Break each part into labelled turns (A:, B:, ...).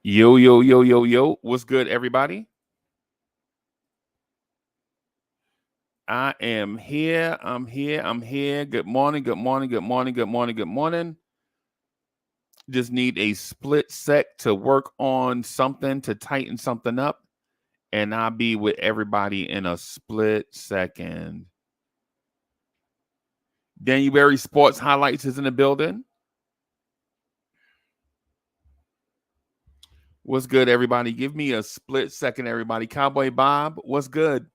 A: Yo, yo, yo, yo, yo. What's good, everybody? I am here. I'm here. I'm here. Good morning. Good morning. Good morning. Good morning. Good morning. Just need a split sec to work on something to tighten something up. And I'll be with everybody in a split second. Daniel Sports Highlights is in the building. What's good, everybody? Give me a split second, everybody. Cowboy Bob, what's good?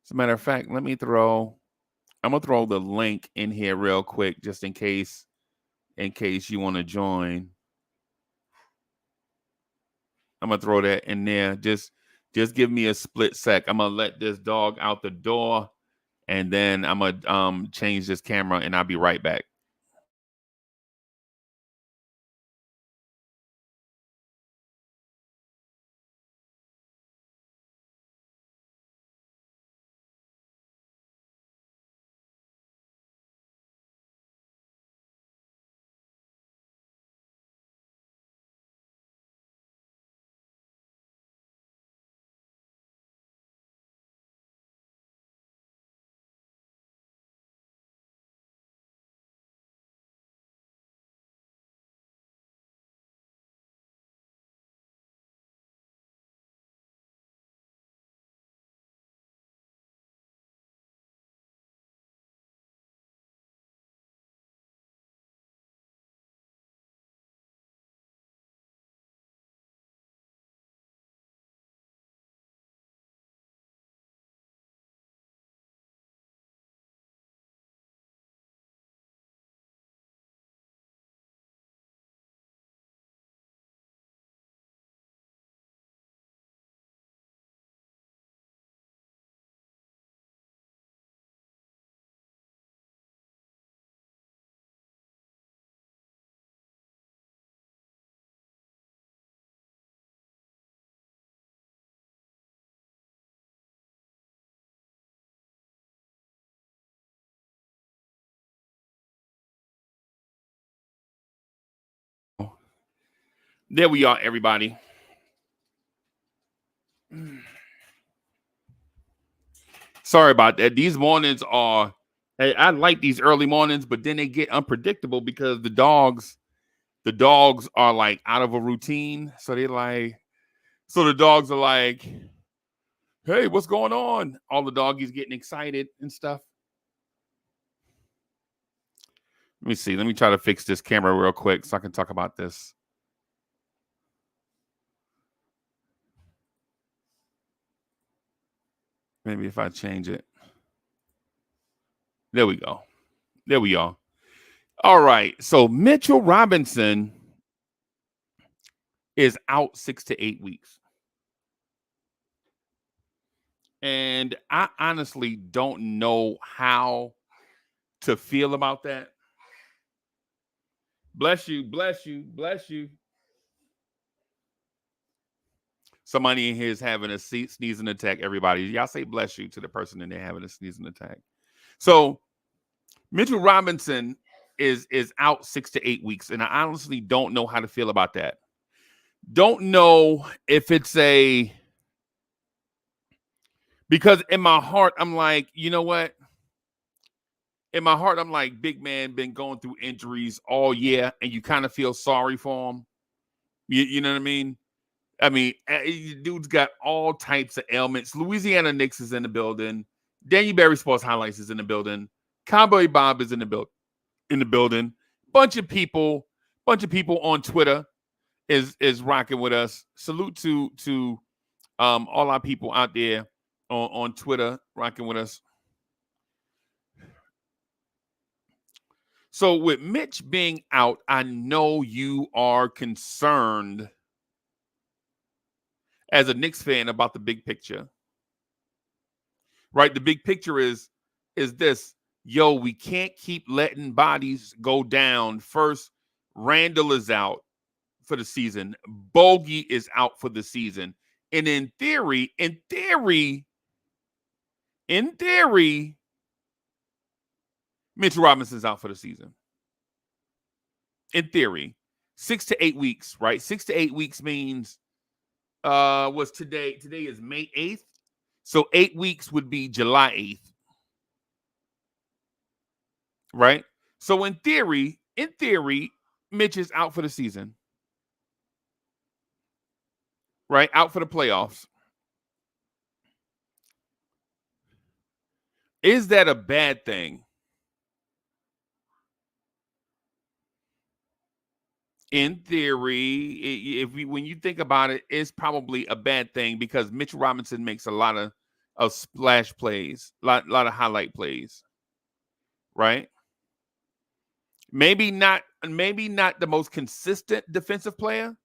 A: As a matter of fact, I'm gonna throw the link in here real quick just in case you want to join. I'm gonna throw that in there. Just give me a split sec. I'm gonna let this dog out the door, and then I'm gonna change this camera, and I'll be right back. There we are, everybody. Sorry about that. These mornings are. Hey, I like these early mornings, but then they get unpredictable because the dogs are like out of a routine. So the dogs are like, "Hey, what's going on?" All the doggies getting excited and stuff. Let me see. Let me try to fix this camera real quick so I can talk about this. Maybe if I change it. There we go. There we are. All right. So Mitchell Robinson is out 6 to 8 weeks. And I honestly don't know how to feel about that. Bless you, bless you, bless you. Somebody in here is having a sneezing attack, everybody. Y'all say bless you to the person and they're having a sneezing attack. So Mitchell Robinson is out 6 to 8 weeks, and I honestly don't know how to feel about that. Don't know if it's a because in my heart I'm like, you know what? In my heart I'm like, big man been going through injuries all year, and you kind of feel sorry for him. You know what I mean? Dude's got all types of ailments. Louisiana Knicks is in the building. Daniel Berry Sports Highlights is in the building. Cowboy Bob is in the building. Bunch of people on Twitter is rocking with us. Salute to all our people out there on Twitter rocking with us. So with Mitch being out, I know you are concerned as a Knicks fan about the big picture. Right? The big picture is this. Yo, we can't keep letting bodies go down. First, Randall is out for the season. Bogey is out for the season. And in theory, Mitch Robinson's out for the season. In theory. 6 to 8 weeks, right? 6 to 8 weeks means was today is May 8th. So 8 weeks would be July 8th. Right? So in theory, Mitch is out for the season. Right? Out for the playoffs. Is that a bad thing? In theory, when you think about it, it's probably a bad thing because Mitchell Robinson makes a lot of splash plays, lot of highlight plays, right? Maybe not the most consistent defensive player,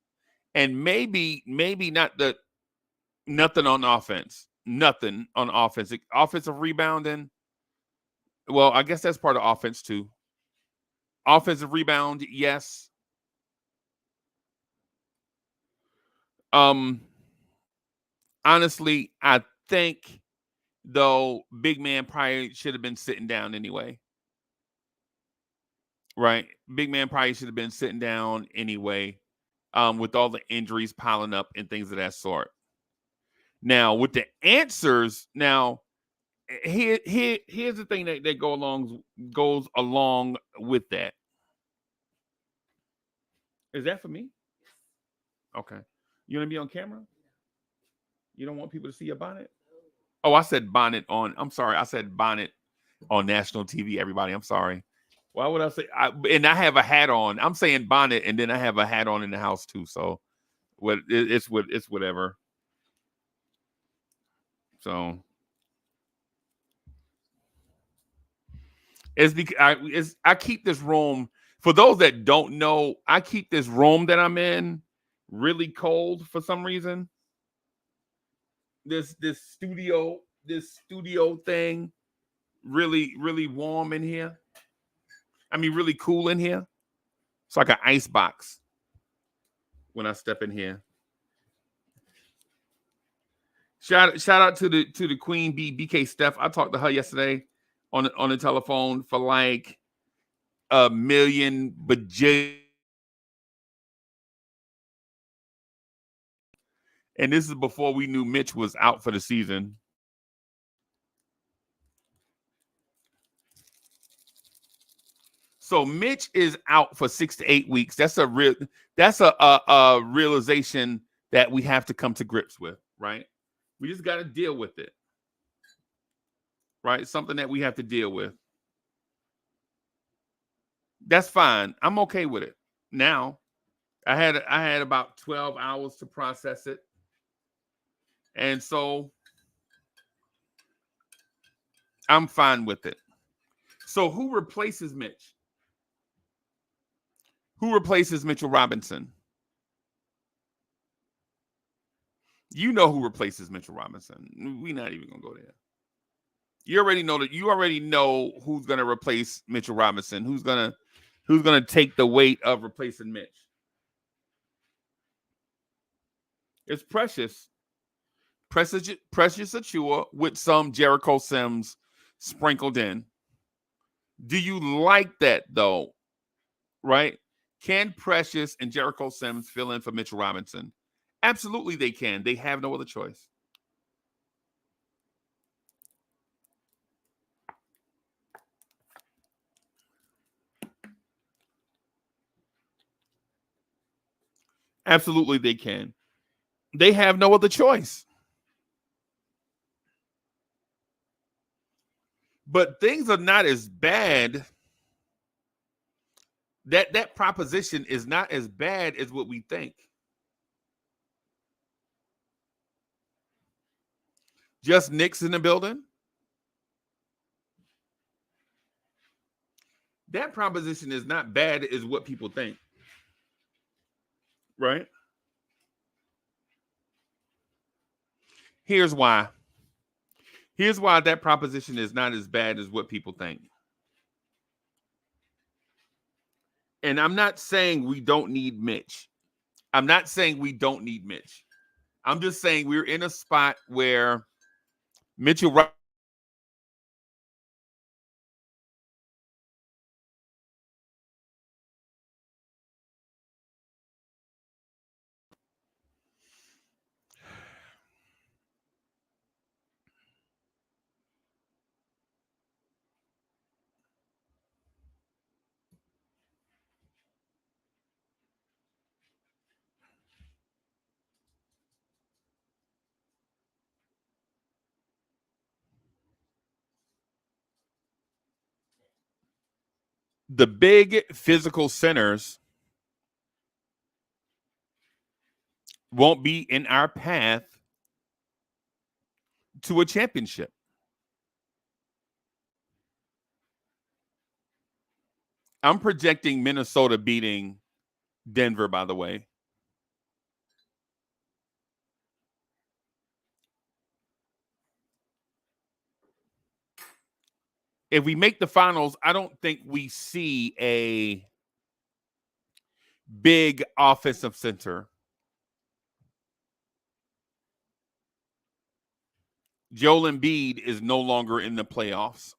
A: and maybe not nothing on offense. Nothing on offense. Offensive rebounding. Well, I guess that's part of offense too. Offensive rebound, yes. Honestly, I think though big man probably should have been sitting down anyway. Right? Big man probably should have been sitting down anyway. With all the injuries piling up and things of that sort. Now, with the answers, here's the thing that goes along with that. Is that for me? Okay. You want to be on camera? You don't want people to see your bonnet? Oh, I said bonnet on. I'm sorry. I said bonnet on national TV. Everybody, I'm sorry. Why would I say? And I have a hat on. I'm saying bonnet, and then I have a hat on in the house too. So, it's whatever. So, it's because I keep this room. For those that don't know, I keep this room that I'm in really cold for some reason. This studio thing really warm in here. I mean, really cool in here. It's like an ice box when I step in here. Shout out to the Queen Bee, BK Steph. I talked to her yesterday on the telephone for like a million bajillion. And this is before we knew Mitch was out for the season. So Mitch is out for 6 to 8 weeks. That's a realization that we have to come to grips with, right? We just got to deal with it. Right? Something that we have to deal with. That's fine. I'm okay with it. Now, I had about 12 hours to process it. And so I'm fine with it. So who replaces Mitch? Who replaces Mitchell Robinson? You know who replaces Mitchell Robinson. We're not even gonna go there. You already know who's gonna replace Mitchell Robinson. Who's gonna take the weight of replacing Mitch? It's Precious Achiuwa with some Jericho Sims sprinkled in. Do you like that though? Right? Can Precious and Jericho Sims fill in for Mitchell Robinson? Absolutely, they can. They have no other choice. Absolutely, they can. They have no other choice. But things are not as bad. That proposition is not as bad as what we think. Just Knicks in the building. That proposition is not bad as what people think. Right? Here's why. Here's why that proposition is not as bad as what people think. And I'm not saying we don't need Mitch. I'm not saying we don't need Mitch. I'm just saying we're in a spot where Mitchell the big physical centers won't be in our path to a championship. I'm projecting Minnesota beating Denver, by the way. If we make the finals, I don't think we see a big offensive center. Joel Embiid is no longer in the playoffs.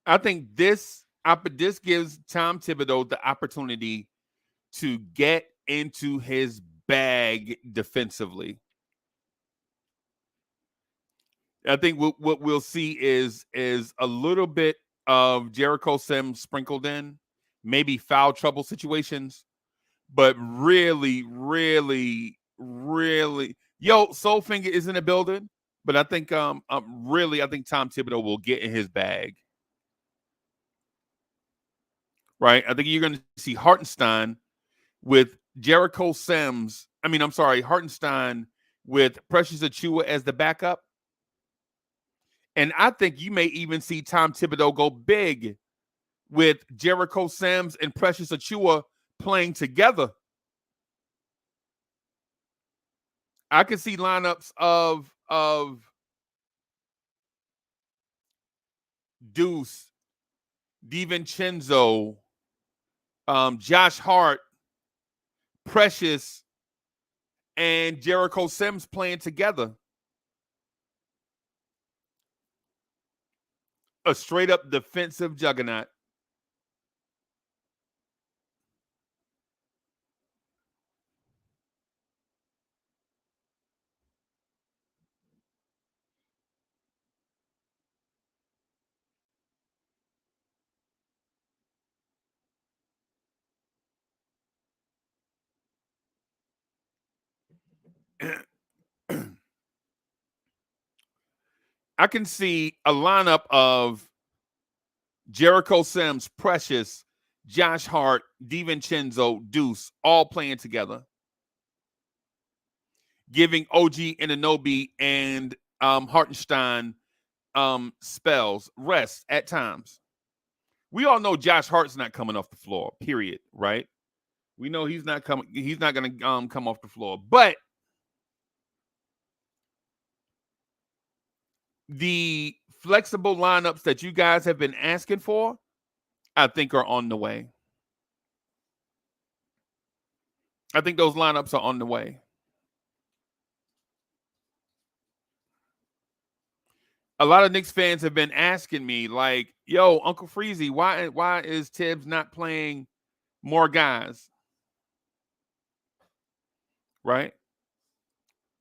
A: I think this gives Tom Thibodeau the opportunity to get into his bag defensively. I think what we'll see is a little bit of Jericho Sims sprinkled in, maybe foul trouble situations, but really, yo, Soulfinger is in the building, but I think I think Tom Thibodeau will get in his bag. Right? I think you're going to see Hartenstein with Jericho Sims. Hartenstein with Precious Achiuwa as the backup. And I think you may even see Tom Thibodeau go big with Jericho Sims and Precious Achiuwa playing together. I can see lineups of Deuce, DiVincenzo, Josh Hart, Precious, and Jericho Sims playing together. A straight up defensive juggernaut. I can see a lineup of Jericho Sims, Precious, Josh Hart, DiVincenzo, Deuce, all playing together. Giving OG Anunoby and Hartenstein spells, rest at times. We all know Josh Hart's not coming off the floor, period, right? We know he's not coming, he's not gonna come off the floor. But the flexible lineups that you guys have been asking for, I think are on the way. I think those lineups are on the way. A lot of Knicks fans have been asking me, like, yo, Uncle Freezy, why is Tibbs not playing more guys? Right?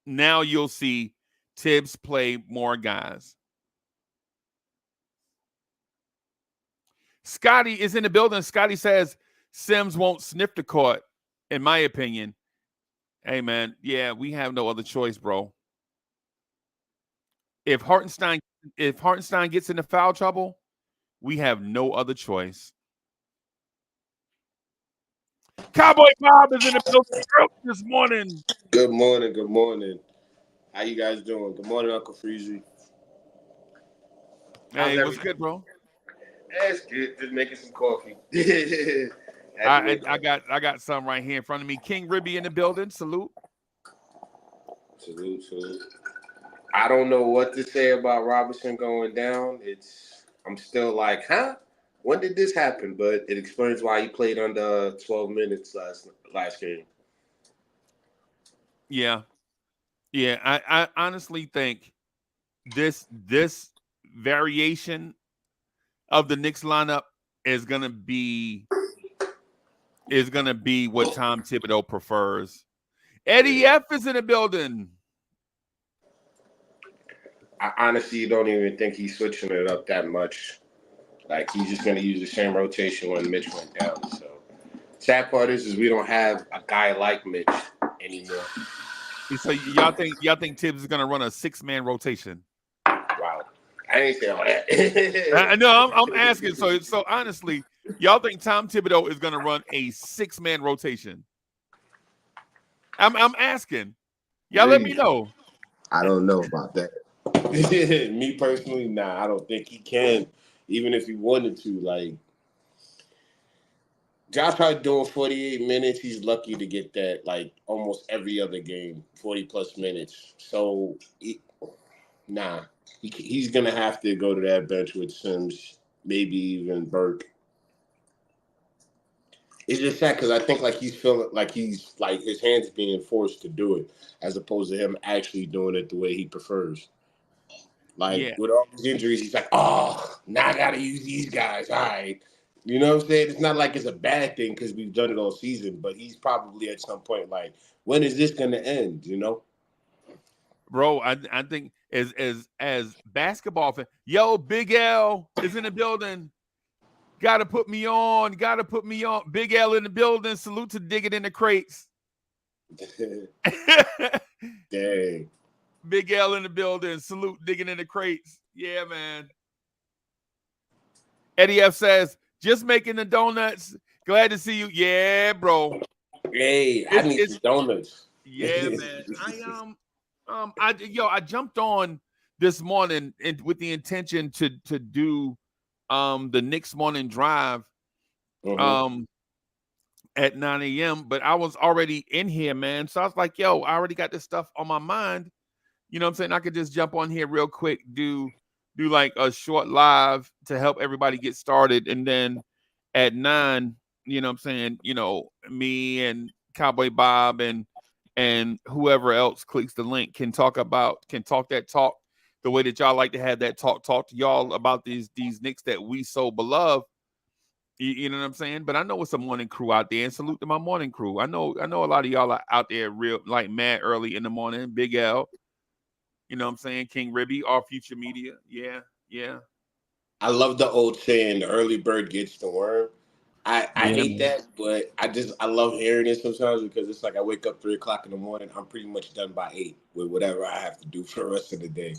A: Now you'll see Tibbs play more guys. Scotty is in the building. Scotty says Sims won't sniff the court, in my opinion. Hey, man, yeah, we have no other choice, bro. If Hartenstein gets into foul trouble, we have no other choice. Cowboy Bob is in the building this morning.
B: Good morning. Good morning. How you guys doing? Good morning, Uncle Freezy.
A: Hey, what's good, bro?
B: That's good. Just making some coffee.
A: I got some right here in front of me. King Ribby in the building. Salute.
B: Salute. I don't know what to say about Robinson going down. I'm still like, huh? When did this happen? But it explains why he played under 12 minutes last game.
A: Yeah. I honestly think this variation of the Knicks lineup is gonna be what Tom Thibodeau prefers. Eddie F is in the building.
B: I honestly don't even think he's switching it up that much. Like, he's just going to use the same rotation when Mitch went down. So, sad part is we don't have a guy like Mitch anymore.
A: So y'all think Tibbs is going to run a 6-man rotation?
B: Wow. I ain't say all that.
A: No, I'm asking. So honestly, y'all think Tom Thibodeau is going to run a 6-man rotation? I'm asking. Y'all let me know.
C: I don't know about that.
B: Me personally, nah, I don't think he can. Even if he wanted to, like Josh Hart doing 48 minutes, he's lucky to get that like almost every other game, 40 plus minutes. So, he's gonna have to go to that bench with Sims, maybe even Burke. It's just sad because I think like he's feeling like he's like his hands being forced to do it, as opposed to him actually doing it the way he prefers. Like with all these injuries, he's like, oh, now I gotta use these guys. All right. You know what I'm saying? It's not like it's a bad thing because we've done it all season, but he's probably at some point like, when is this gonna end? You know?
A: Bro, I think as basketball fan, yo, Big L is in the building. Gotta put me on. Big L in the building. Salute to Dig It in the Crates.
B: Dang.
A: Big L in the building. Salute Digging in the Crates. Yeah, man. Eddie F says, just making the donuts. Glad to see you. Yeah, bro.
B: Hey, I need some donuts.
A: Yeah, man. I jumped on this morning with the intention to do the Knicks morning drive at 9 a.m. But I was already in here, man. So I was like, yo, I already got this stuff on my mind. You know what I'm saying? I could just jump on here real quick, do like a short live to help everybody get started. And then at 9, you know what I'm saying, me and Cowboy Bob and whoever else clicks the link can talk that talk the way that y'all like to have that talk to y'all about these Knicks that we so beloved. You know what I'm saying? But I know it's a morning crew out there, and salute to my morning crew. I know a lot of y'all are out there real like mad early in the morning. Big L. You know what I'm saying? King Ribby, Our Future Media. Yeah.
B: I love the old saying, the early bird gets the worm. I hate that, but I love hearing it sometimes because it's like I wake up 3 o'clock in the morning. I'm pretty much done by 8 with whatever I have to do for the rest of the day.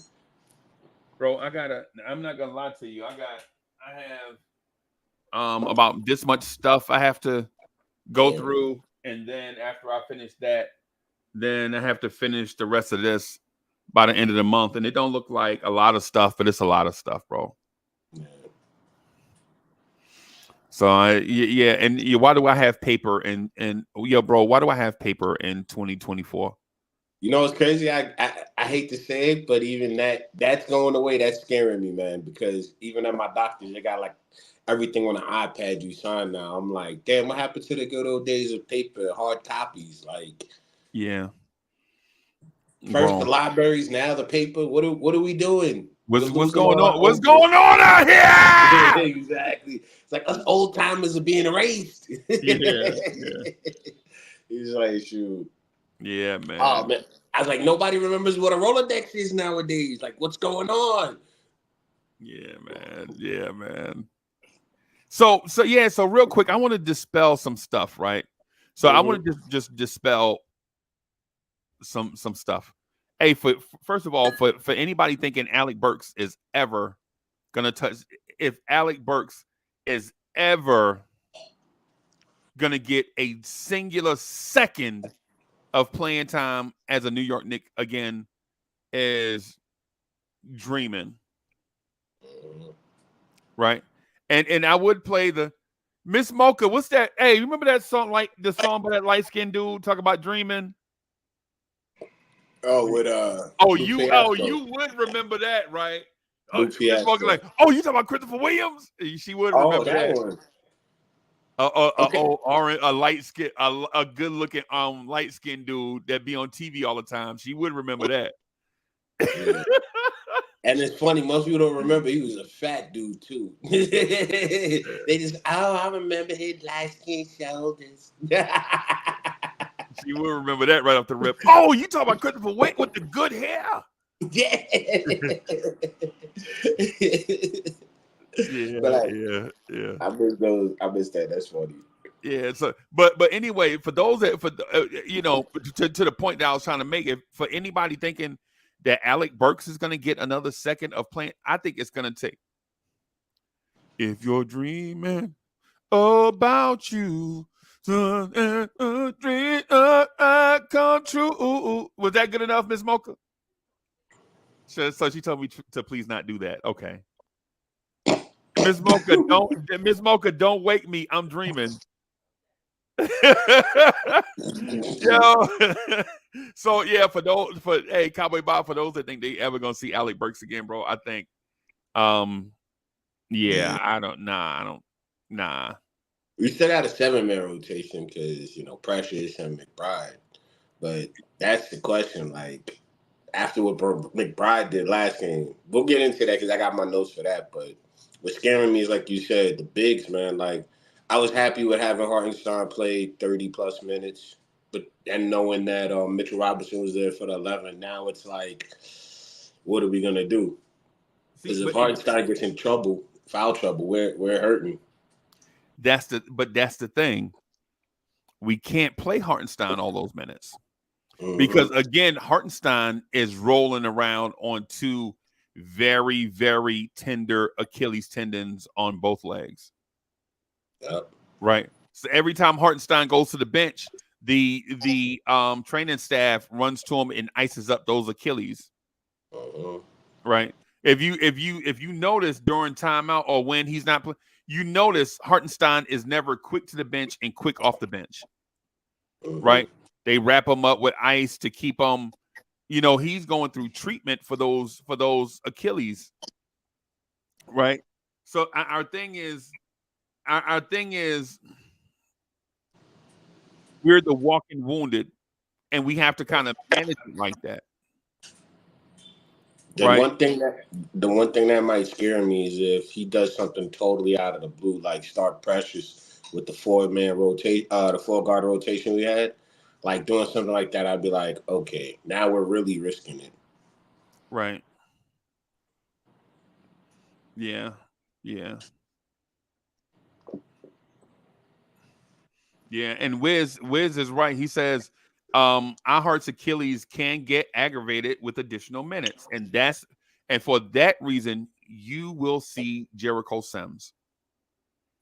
A: Bro, I'm not gonna lie to you. I have about this much stuff I have to go through, and then after I finish that, then I have to finish the rest of this by the end of the month. And it don't look like a lot of stuff, but it's a lot of stuff, bro. So why do I have paper and bro, why do I have paper in 2024?
B: You know what's crazy? I hate to say it, but even that's going away. That's scaring me, man, because even at my doctor's, they got like everything on an iPad you sign now. I'm like, damn, what happened to the good old days of paper, hard copies? Like,
A: yeah.
B: First the libraries, now the paper. What are we doing?
A: What's going on? What's going on out here?
B: Exactly. It's like us old timers are being erased.
A: Yeah.
B: He's like, shoot.
A: Yeah, man.
B: Oh man. I was like, nobody remembers what a Rolodex is nowadays. Like, what's going on?
A: Yeah, man. So real quick, I want to dispel some stuff, right? So I want to just dispel some stuff. Hey, first of all, for anybody thinking Alec Burks is ever gonna touch, if Alec Burks is ever gonna get a singular second of playing time as a New York Knick again, is dreaming, right? And I would play the Miss Mocha. What's that? Hey, remember that song? Like the song by that light skinned dude talk about dreaming.
B: Oh, with
A: you would remember that, right? Like, oh, you talking about Christopher Williams? She would remember that.
B: One.
A: A light skin, a good looking light skinned dude that be on TV all the time. She would remember that.
B: Yeah. And it's funny, most people don't remember he was a fat dude too. They just, I remember his light skin shoulders.
A: She will remember that right off the rip. Oh, you talking about Christopher Wick with the good hair?
B: Yeah.
A: Yeah.
B: I miss that. That's funny.
A: Yeah. So, but anyway, for those that to the point that I was trying to make, if for anybody thinking that Alec Burks is going to get another second of playing. I think it's going to take. If you're dreaming about you, dream come true. Was that good enough, Miss Mocha? So she told me to please not do that. Okay. Miss Mocha, don't wake me. I'm dreaming. Yo. So yeah, hey, Cowboy Bob, for those that think they ever gonna see Alec Burks again, bro, I think yeah, I don't nah.
B: We still got a 7-man rotation because, Precious and McBride. But that's the question. Like, after what McBride did last game, we'll get into that because I got my notes for that. But what's scaring me is, like you said, the bigs, man. Like, I was happy with having Hartenstein play 30-plus minutes, and knowing that Mitchell Robinson was there for the 11. Now it's like, what are we going to do? Because if Hartenstein gets in trouble, foul trouble, we're hurting.
A: That's the thing. We can't play Hartenstein all those minutes. Because again, Hartenstein is rolling around on two very, very tender Achilles tendons on both legs.
B: Yep.
A: Right. So every time Hartenstein goes to the bench, the training staff runs to him and ices up those Achilles. Right. If you notice during timeout or when he's not playing, you notice Hartenstein is never quick to the bench and quick off the bench. Right. They wrap him up with ice to keep him, he's going through treatment for those Achilles. Right. So our thing is we're the walking wounded, and we have to kind of manage it like that.
B: The one thing that might scare me is if he does something totally out of the blue, like start Precious with the 4-man rotate, the 4-guard rotation we had. Like doing something like that, I'd be like, okay, now we're really risking it.
A: Right. Yeah. Yeah. Yeah. And Wiz is right. He says, Iheart's Achilles can get aggravated with additional minutes. And for that reason, you will see Jericho Sims.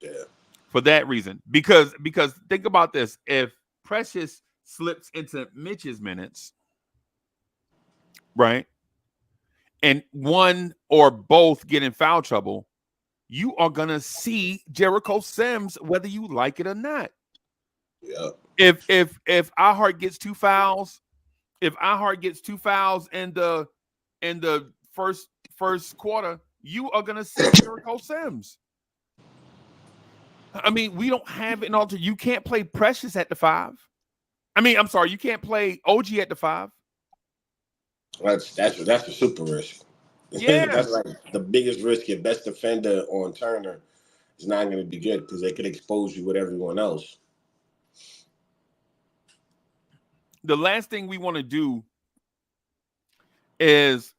B: Yeah.
A: For that reason. Because think about this. If Precious slips into Mitch's minutes, right, and one or both get in foul trouble, you are gonna see Jericho Sims whether you like it or not.
B: Yeah.
A: If Iheart gets 2 fouls, in the first quarter, you are gonna see Jericho Sims. I mean, we don't have an alter. You can't play Precious at the 5. I mean, I'm sorry, you can't play OG at the 5.
B: That's a super risk.
A: Yeah.
B: That's like the biggest risk. Your best defender on Turner is not going to be good because they could expose you with everyone else.
A: The last thing we want to do is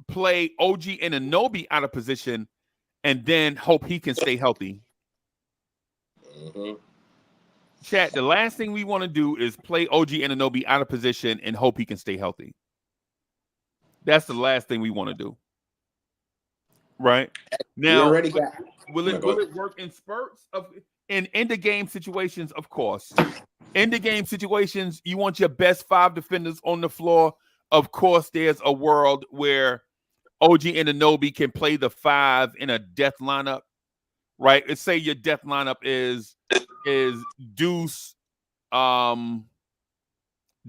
A: play OG and Anunoby out of position and then hope he can stay healthy. Chat, the last thing we want to do is play OG and Anunoby out of position and hope he can stay healthy. That's the last thing we want to do. Right? Now, will it work in spurts in the game situations? Of course. In the game situations, you want your best 5 defenders on the floor. Of course, there's a world where OG and Anunoby can play the 5 in a death lineup. Right? Let's say your death lineup is Deuce,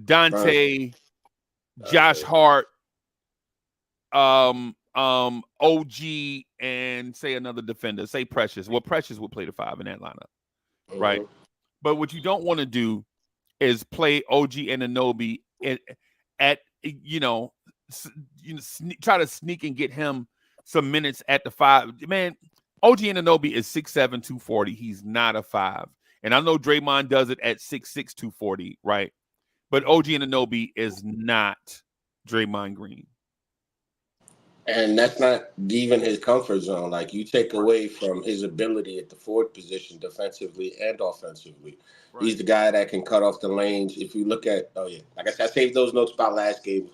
A: Dante, Josh Hart, OG, and say another defender, say Precious. Well, Precious would play the 5 in that lineup, right? But what you don't want to do is play OG and Anunoby at try to sneak and get him some minutes at the 5. Man, OG and Anunoby is 6'7", 240. He's not a 5. And I know Draymond does it at 6'6", 240, right? But OG and Anunoby is not Draymond Green.
B: And that's not even his comfort zone. Like you take away from his ability at the forward position defensively and offensively.
A: Right.
B: He's the guy that can cut off the lanes. If you look at, oh yeah, like I said, I saved those notes about last game.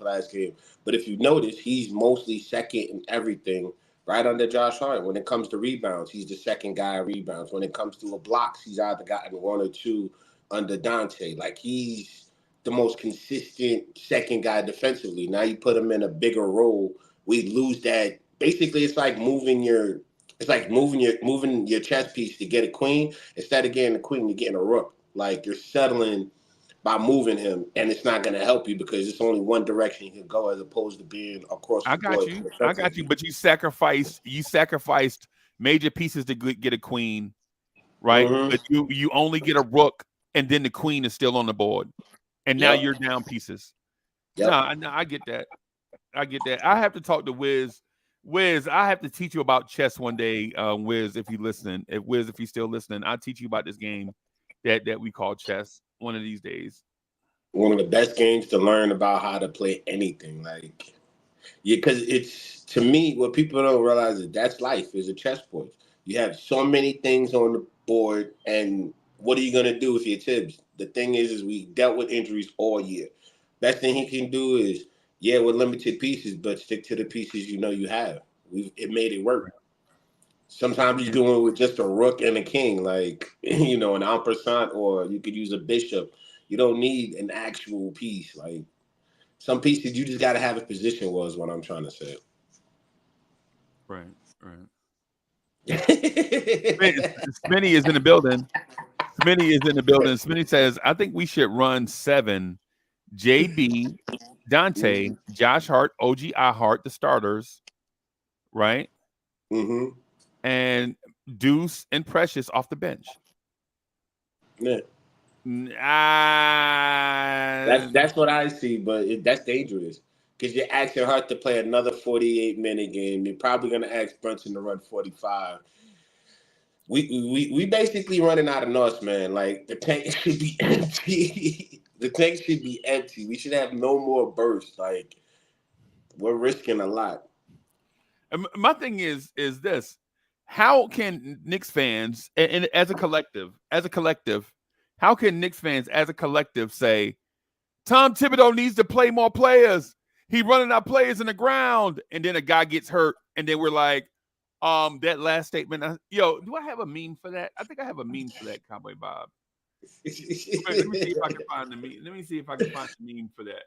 B: But if you notice, he's mostly second in everything, right under Josh Hart. When it comes to rebounds, he's the second guy in rebounds. When it comes to a blocks, he's either gotten one or two under Dante. Like he's the most consistent second guy defensively. Now you put him in a bigger role, we lose that. Basically, it's like moving your chess piece to get a queen. Instead of getting a queen, you're getting a rook. Like you're settling by moving him, and it's not going to help you because it's only one direction he can go as opposed to being across
A: I
B: the
A: got
B: board.
A: you. I got you. But you sacrificed major pieces to get a queen, right?
B: Mm-hmm.
A: But you only get a rook, and then the queen is still on the board, and now
B: Yep.
A: you're down pieces.
B: Yep.
A: No, I get that. I get that. I have to talk to Wiz. Wiz, I have to teach you about chess one day. Wiz, if you're listening, if you're still listening, I'll teach you about this game that we call chess one of these days.
B: One of the best games to learn about how to play anything. Like, yeah, because it's, to me, what people don't realize is that's life, is a chessboard. You have so many things on the board, and what are you going to do with your tips? The thing is we dealt with injuries all year. Best thing he can do is, yeah, with limited pieces, but stick to the pieces you know you have. It made it work. Sometimes he's doing it with just a rook and a king, like, you know, an en passant, or you could use a bishop. You don't need an actual piece. Like, some pieces you just got to have a position, was what I'm trying to say.
A: Right. Smitty is in the building. Smitty says, I think we should run 7 JB, Dante, Josh Hart, OG I Hart, the starters, right?
B: Mm-hmm.
A: And Deuce and Precious off the bench.
B: Yeah. That's what I see, but that's dangerous because you're asking Hart to play another 48-minute game. You're probably going to ask Brunson to run 45. We basically running out of Norse, man. Like, the tank should be empty. The tank should be empty. We should have no more bursts. Like, we're risking a lot.
A: My thing is this: how can Knicks fans, and as a collective, how can Knicks fans as a collective say Tom Thibodeau needs to play more players? He running out players in the ground, and then a guy gets hurt, and then we're like, that last statement. Yo, do I have a meme for that? I think I have a meme for that, Cowboy Bob. Let me see if I can find the meme. Let me see if I can find the meme for that.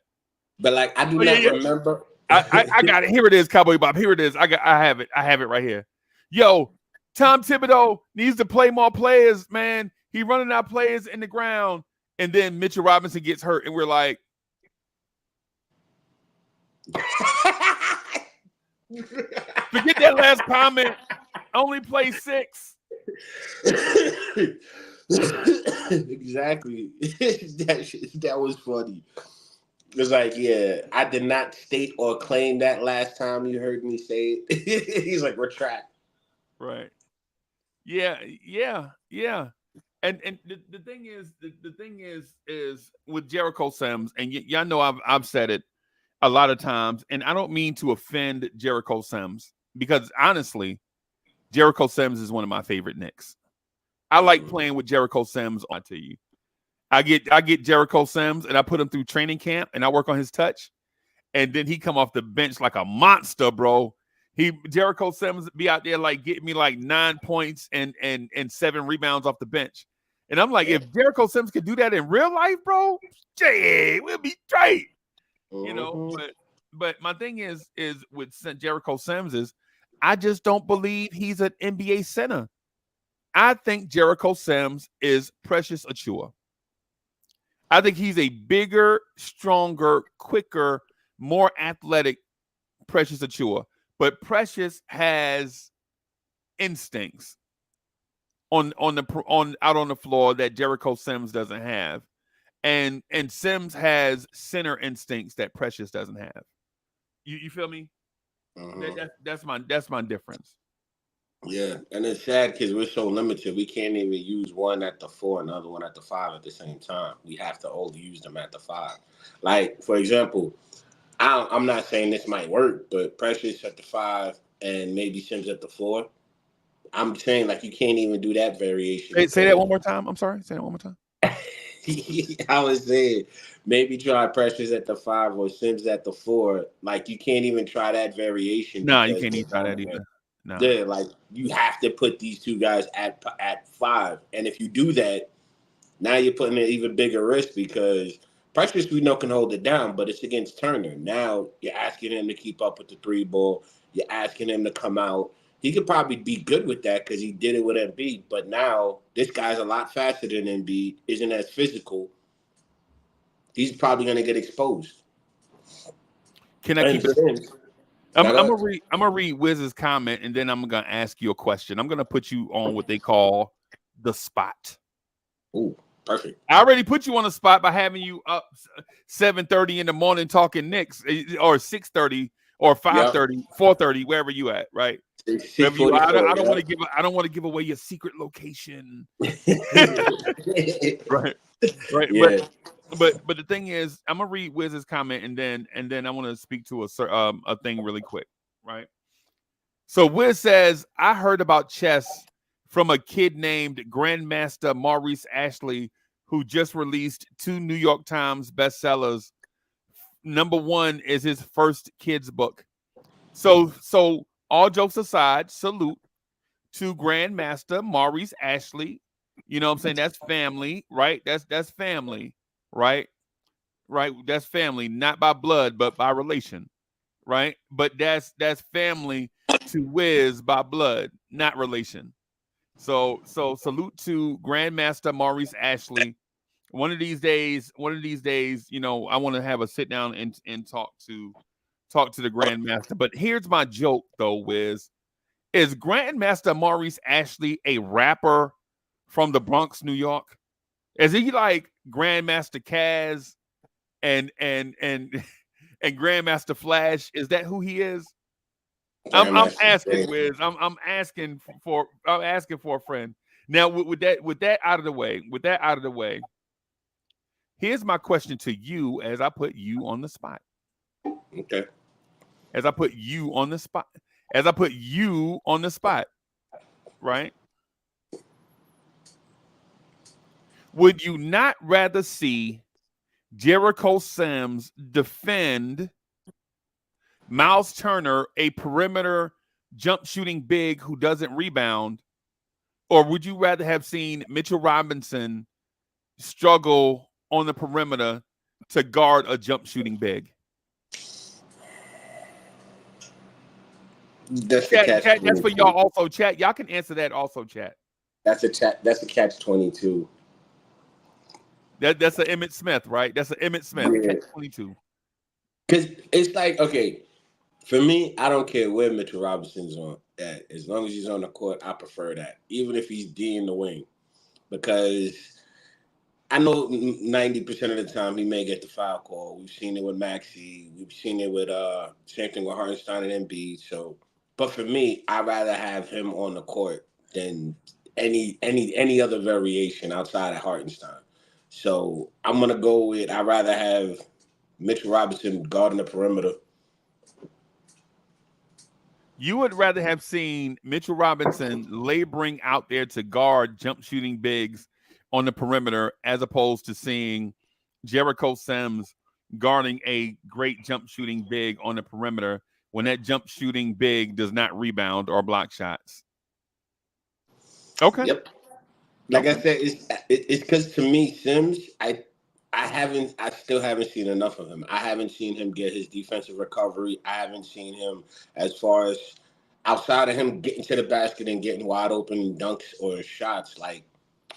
B: But like, I do not remember.
A: I got it. Here it is, Cowboy Bob. Here it is. I have it. I have it right here. Yo, Tom Thibodeau needs to play more players, man. He running out players in the ground, and then Mitchell Robinson gets hurt, and we're like, forget that last comment. Only play 6.
B: Exactly. That was funny. It's like, yeah, I did not state or claim that last time you heard me say it. He's like, retract.
A: Right. Yeah. And the thing is with Jericho Sims, and y'all know I've said it a lot of times, and I don't mean to offend Jericho Sims, because honestly, Jericho Sims is one of my favorite Knicks. I like playing with Jericho Sims. I tell you, I get Jericho Sims, and I put him through training camp, and I work on his touch, and then he come off the bench like a monster, bro. Jericho Sims be out there like getting me like 9 points and 7 rebounds off the bench, and I'm like, if Jericho Sims could do that in real life, bro, we'll be straight, you know. But my thing is with Jericho Sims is, I just don't believe he's an NBA center. I think Jericho Sims is Precious Achiuwa. I think he's a bigger, stronger, quicker, more athletic Precious Achiuwa. But Precious has instincts out on the floor that Jericho Sims doesn't have. And Sims has center instincts that Precious doesn't have. You feel me? That's my difference.
B: Yeah, and it's sad because we're so limited. We can't even use one at the 4 and the other one at the 5 at the same time. We have to only use them at the 5. Like, for example, I'm not saying this might work, but Precious at the 5 and maybe Sims at the 4. I'm saying like you can't even do that variation.
A: Say that one more time. I'm sorry. Say that one more time.
B: I was saying maybe try Precious at the 5 or Sims at the 4. Like you can't even try that variation.
A: No, you
B: because
A: can't even try that either. No.
B: Yeah, like you have to put these two guys at 5, and if you do that, now you're putting an even bigger risk because Precious we know can hold it down, but it's against Turner. Now you're asking him to keep up with the 3 ball. You're asking him to come out. He could probably be good with that because he did it with Embiid. But now this guy's a lot faster than Embiid, isn't as physical. He's probably going to get exposed.
A: Can I keep it? I'm gonna read Wiz's comment and then I'm gonna ask you a question. I'm gonna put you on what they call the spot.
B: Ooh, perfect.
A: I already put you on the spot by having you up 7:30 in the morning talking Knicks, or 6:30 or 5:30, 4:30, wherever you at, right? Wherever you, I don't want to give away your secret location. right. Yeah. But the thing is, I'm gonna read Wiz's comment and then I want to speak to a thing really quick, right? So Wiz says, I heard about chess from a kid named Grandmaster Maurice Ashley, who just released 2 New York Times bestsellers. Number 1 is his first kids book. So all jokes aside, salute to Grandmaster Maurice Ashley. You know what I'm saying? That's family, right? That's family. Right. That's family, not by blood, but by relation. Right. But that's family to Wiz by blood, not relation. So salute to Grandmaster Maurice Ashley. One of these days, you know, I want to have a sit down and talk to the Grandmaster. But here's my joke though, Wiz. Is Grandmaster Maurice Ashley a rapper from the Bronx, New York? Is he like Grandmaster Caz and Grandmaster Flash? Is that who he is? I'm asking, Wiz. I'm asking for a friend. Now, with that out of the way, here's my question to you as I put you on the spot.
B: Okay.
A: As I put you on the spot. Right? Would you not rather see Jericho Sims defend Miles Turner, a perimeter jump shooting big who doesn't rebound, or would you rather have seen Mitchell Robinson struggle on the perimeter to guard a jump shooting big?
B: That's
A: for y'all also, chat. Y'all can answer that also, chat.
B: That's a catch-22.
A: That's an Emmitt Smith, right? That's an Emmitt Smith, yeah. Catch-22.
B: Because it's like, okay, for me, I don't care where Mitchell Robinson's on at. As long as he's on the court, I prefer that. Even if he's D in the wing. Because I know 90% of the time he may get the foul call. We've seen it with Maxey. We've seen it with same thing with Hartenstein and Embiid. So, but for me, I'd rather have him on the court than any other variation outside of Hartenstein. So I'm gonna go with I'd rather have Mitchell Robinson guarding the perimeter.
A: You would rather have seen Mitchell Robinson laboring out there to guard jump shooting bigs on the perimeter as opposed to seeing Jericho Sims guarding a great jump shooting big on the perimeter when that jump shooting big does not rebound or block shots. Okay.
B: Yep. Like I said, it's because to me, Sims, I still haven't seen enough of him. I haven't seen him get his defensive recovery. I haven't seen him as far as outside of him getting to the basket and getting wide open dunks or shots. Like,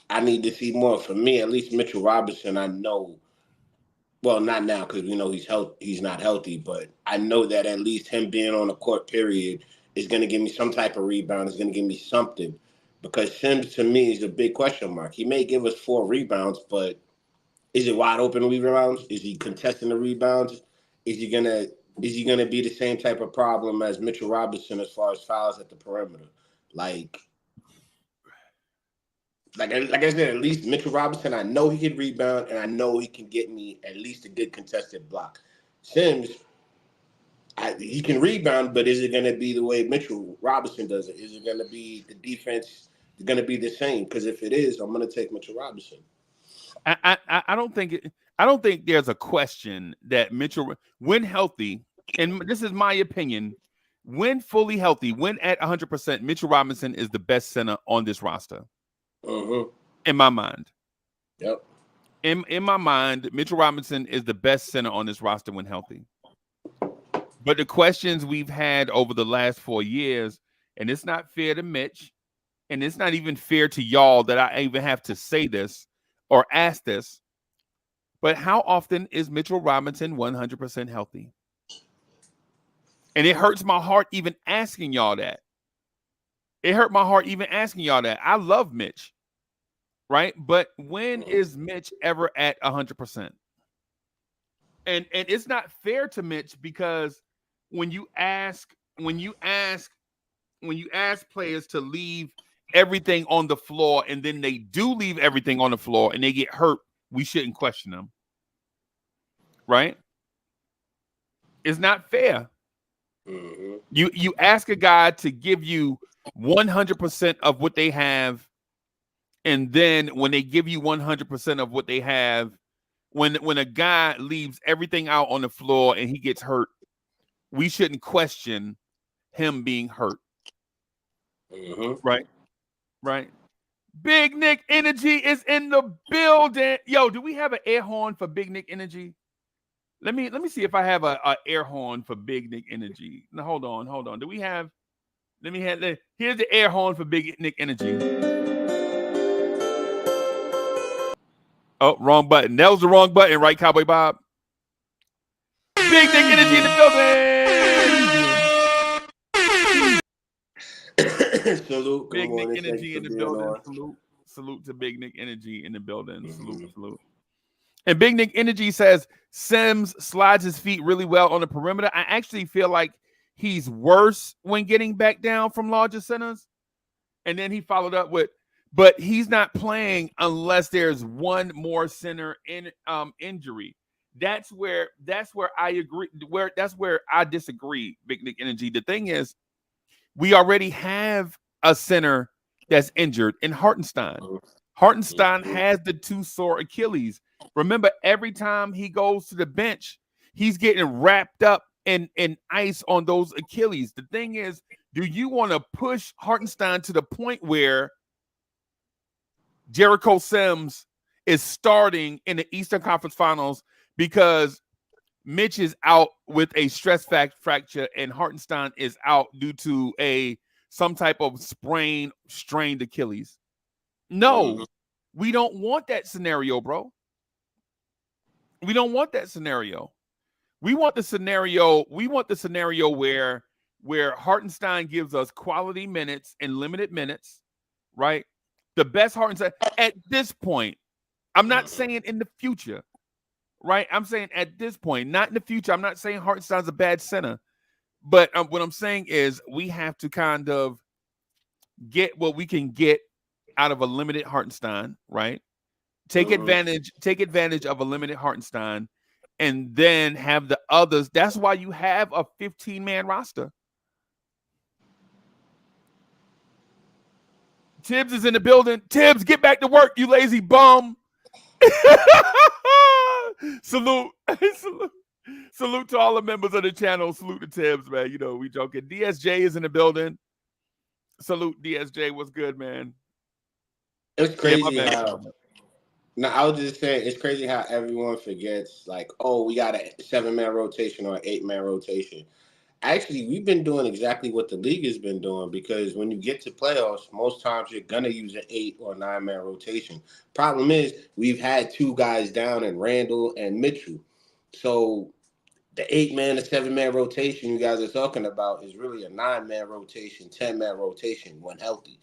B: I need to see more. For me, at least Mitchell Robinson, I know. Well, not now because we know he's not healthy, but I know that at least him being on the court, period, is going to give me some type of rebound. It's going to give me something. Because Sims, to me, is a big question mark. He may give us 4 rebounds, but is it wide open rebounds? Is he contesting the rebounds? Is he gonna be the same type of problem as Mitchell Robinson as far as fouls at the perimeter? Like I said, at least Mitchell Robinson, I know he can rebound, and I know he can get me at least a good contested block. Sims, He can rebound, but is it going to be the way Mitchell Robinson does it? Is it going to be the defense going to be the same? Because if it is, I'm going to take Mitchell Robinson.
A: I don't think I don't think there's a question that Mitchell, when healthy, and this is my opinion, when fully healthy, when at 100%, Mitchell Robinson is the best center on this roster. In my mind.
B: Yep.
A: In my mind, Mitchell Robinson is the best center on this roster when healthy. But the questions we've had over the last 4 years, and it's not fair to Mitch, and it's not even fair to y'all that I even have to say this or ask this, but how often is Mitchell Robinson 100% healthy? And it hurts my heart even asking y'all that. It hurt my heart even asking y'all that. I love Mitch, right? But when is Mitch ever at 100%? And it's not fair to Mitch because when you ask players to leave everything on the floor and then they do leave everything on the floor and they get hurt, we shouldn't question them. Right? It's not fair. You ask a guy to give you 100% of what they have, and then when they give you 100% of what they have, when a guy leaves everything out on the floor and he gets hurt, we shouldn't question him being hurt. Right. Big Nick Energy is in the building. Yo, do we have an air horn for Big Nick Energy? Let me see if I have a air horn for Big Nick Energy. Now, hold on. Do we have? Here's the air horn for Big Nick Energy. Oh, wrong button. That was the wrong button, right, Cowboy Bob? Big Nick Energy in the building.
B: Salute.
A: Big Nick Energy in the building. Salute to Big Nick Energy in the building. Salute. And Big Nick Energy says Sims slides his feet really well on the perimeter. I actually feel like he's worse when getting back down from larger centers. And then he followed up with, but he's not playing unless there's one more center in injury. That's where I agree. That's where I disagree, Big Nick Energy. The thing is, we already have a center that's injured in Hartenstein. Hartenstein has the 2 sore Achilles. Remember, every time he goes to the bench, he's getting wrapped up in ice on those Achilles. The thing is, do you want to push Hartenstein to the point where Jericho Sims is starting in the Eastern Conference Finals because Mitch is out with a stress fracture and Hartenstein is out due to some type of strained Achilles? No, we don't want that scenario, bro. We don't want that scenario. We want the scenario where Hartenstein gives us quality minutes and limited minutes, right? The best Hartenstein at this point. I'm not saying in the future, right? I'm saying at this point, not in the future. I'm not saying Hartenstein's a bad center, but what I'm saying is we have to kind of get what we can get out of a limited Hartenstein, right? Take advantage of a limited Hartenstein, and then have the others. That's why you have a 15-man roster. Tibbs is in the building. Tibbs, get back to work, you lazy bum. Salute to all the members of the channel. Salute to Tibbs, man. You know, we joking. DSJ is in the building. Salute, DSJ. What's good, man?
B: It's crazy how. No, I was just saying, it's crazy how everyone forgets, like, oh, we got a 7-man rotation or an 8-man rotation. Actually, we've been doing exactly what the league has been doing, because when you get to playoffs, most times you're going to use an 8 or 9-man rotation. Problem is, we've had 2 guys down in Randall and Mitchell. So the 8-man to 7-man rotation you guys are talking about is really a 9-man rotation, 10-man rotation when healthy.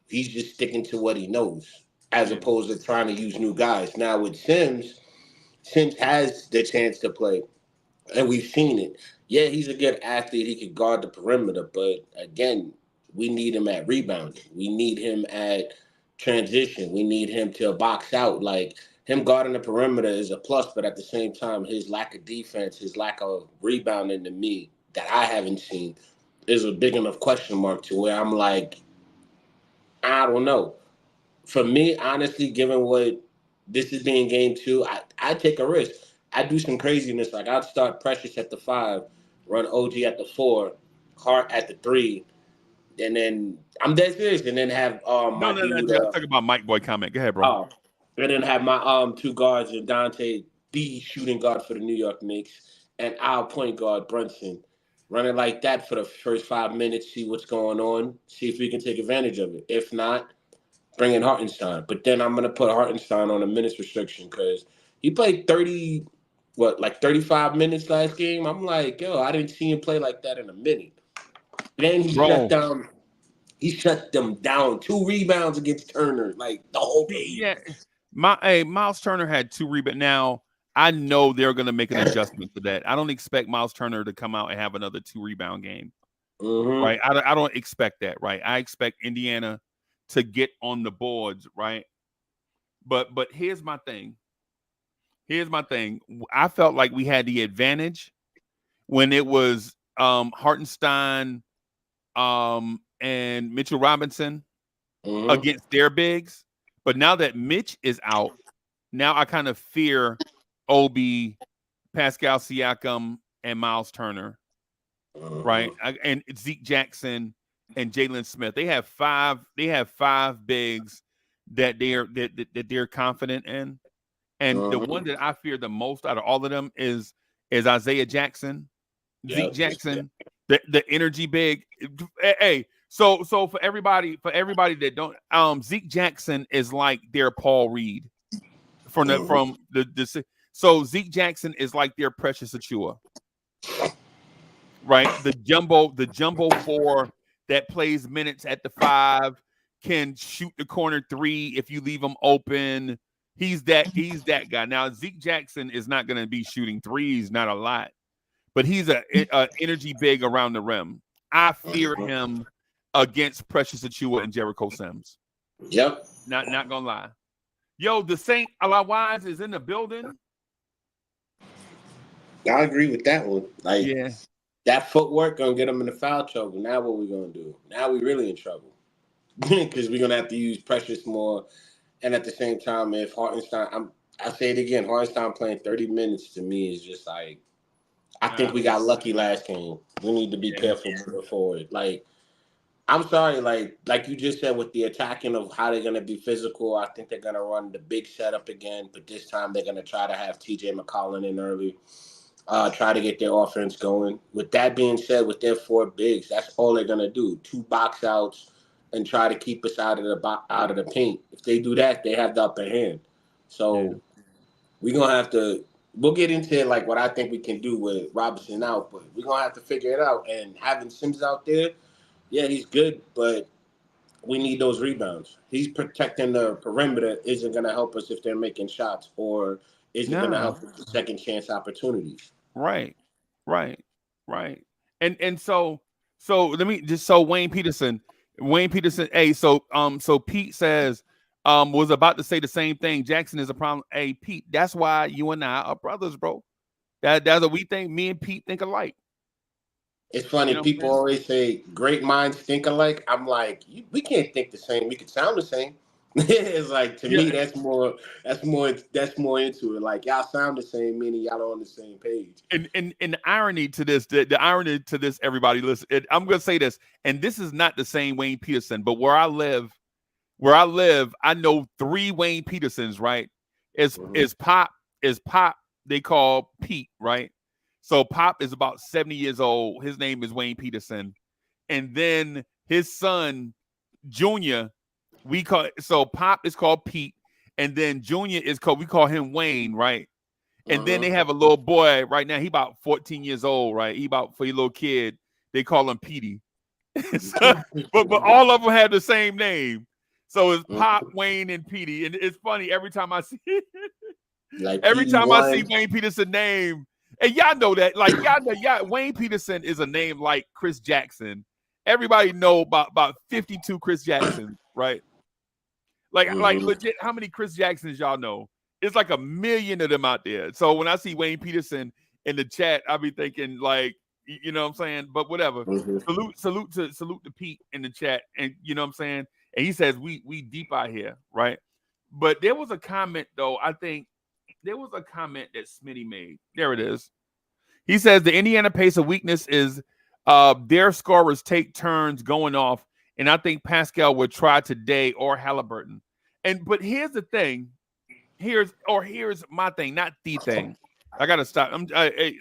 B: He's just sticking to what he knows, as opposed to trying to use new guys. Now with Sims has the chance to play, and we've seen it. Yeah, he's a good athlete. He can guard the perimeter, but again, we need him at rebounding. We need him at transition. We need him to box out. Like, him guarding the perimeter is a plus, but at the same time, his lack of defense, his lack of rebounding, to me, that I haven't seen is a big enough question mark to where I'm like, I don't know. For me, honestly, given what this is being game two, I take a risk. I do some craziness. Like I'd start Precious at the 5, run OG at the 4, Hart at the 3, and then I'm dead serious. And then have
A: No,
B: my
A: no, no.
B: dude
A: Let's talk about Mike Boy comment. Go ahead, bro.
B: oh, and then have my two guards and Dante, the shooting guard for the New York Knicks, and our point guard Brunson. Running like that for the first 5 minutes, see what's going on, see if we can take advantage of it. If not, bring in Hartenstein. But then I'm gonna put Hartenstein on a minutes restriction because he played 35 minutes last game. I'm like, yo, I didn't see him play like that in a minute. Then he shut
A: Bro.
B: down. He shut them down. 2 rebounds against Turner, like the whole game.
A: Yeah. Miles Turner had 2 rebounds. Now, I know they're going to make an adjustment to that. I don't expect Miles Turner to come out and have another 2 rebound game.
B: Mm-hmm.
A: Right? I don't expect that, right? I expect Indiana to get on the boards, right? But here's my thing. I felt like we had the advantage when it was Hartenstein and Mitchell Robinson against their bigs. But now that Mitch is out, now I kind of fear Obi, Pascal Siakam, and Miles Turner, right? And Zeke Jackson and Jalen Smith. They have 5 bigs that they're confident in. And the one that I fear the most out of all of them is Isaiah Jackson, Zeke Jackson, the energy big. Hey, so for everybody that don't, Zeke Jackson is like their Paul Reed from the so Zeke Jackson is like their Precious Achiuwa, right? The jumbo 4 that plays minutes at the 5, can shoot the corner 3 if you leave him open. He's that guy. Now Zeke Jackson is not going to be shooting 3s, not a lot, but he's a energy big around the rim. I fear him against Precious Achiuwa and Jericho Sims.
B: Yep.
A: Not gonna lie. Yo, the Saint Wise is in the building.
B: I agree with that one. Like,
A: yeah,
B: that footwork gonna get them in the foul trouble. Now what we gonna do? Now we really in trouble because we're gonna have to use Precious more. And at the same time, if Hartenstein, I say it again, Hartenstein playing 30 minutes to me is just like, I think we got lucky last game. We need to be careful moving forward. Like, I'm sorry, like you just said with the attacking of how they're gonna be physical, I think they're gonna run the big setup again, but this time they're gonna try to have TJ McCollum in early, try to get their offense going. With that being said, with their 4 bigs, that's all they're gonna do: 2 box outs and try to keep us out of the paint. If they do that, they have the upper hand. So we're gonna have to. We'll get into like what I think we can do with Robinson out, but we're gonna have to figure it out. And having Sims out there, yeah, he's good, but we need those rebounds. He's protecting the perimeter isn't gonna help us if they're making shots, or isn't gonna help with the second chance opportunities.
A: Right. And so let me just Wayne Peterson. Hey, so Pete says was about to say the same thing. Jackson is a problem. Hey, Pete, that's why you and I are brothers, bro. That's what we think. Me and Pete think alike.
B: It's funny. People always say great minds think alike. I'm like, we can't think the same. We could sound the same. It's like, to me, that's more into it. Like, y'all sound the same, meaning y'all are on the same page.
A: And the irony to this, the irony to this, everybody listen. I'm gonna say this, and this is not the same Wayne Peterson, but where I live, I know 3 Wayne Petersons, right? Is Pop. They call Pete, right? So Pop is about 70 years old. His name is Wayne Peterson. And then his son, Junior, Pop is called Pete. And then Junior we call him Wayne, right? And then they have a little boy right now. He about 14 years old, right? He about, for your little kid, they call him Petey. but all of them have the same name. So it's Pop, Wayne, and Petey. And it's funny every time I see I see Wayne Peterson name. And y'all know that, like, Wayne Peterson is a name like Chris Jackson. Everybody know about 52 Chris Jacksons, right? Like legit, how many Chris Jacksons y'all know? It's like 1 million of them out there. So when I see Wayne Peterson in the chat, I'll be thinking like, You know what I'm saying? But whatever.
C: Mhm.
A: Salute to Pete in the chat, and you know what I'm saying. And he says we deep out here, right? But there was a comment though. I think there was a comment that Smitty made. There it is. He says the Indiana pace of weakness is their scorers take turns going off, and I think Pascal would try today or Halliburton. But here's the thing. Here's my thing, not the thing. I gotta stop.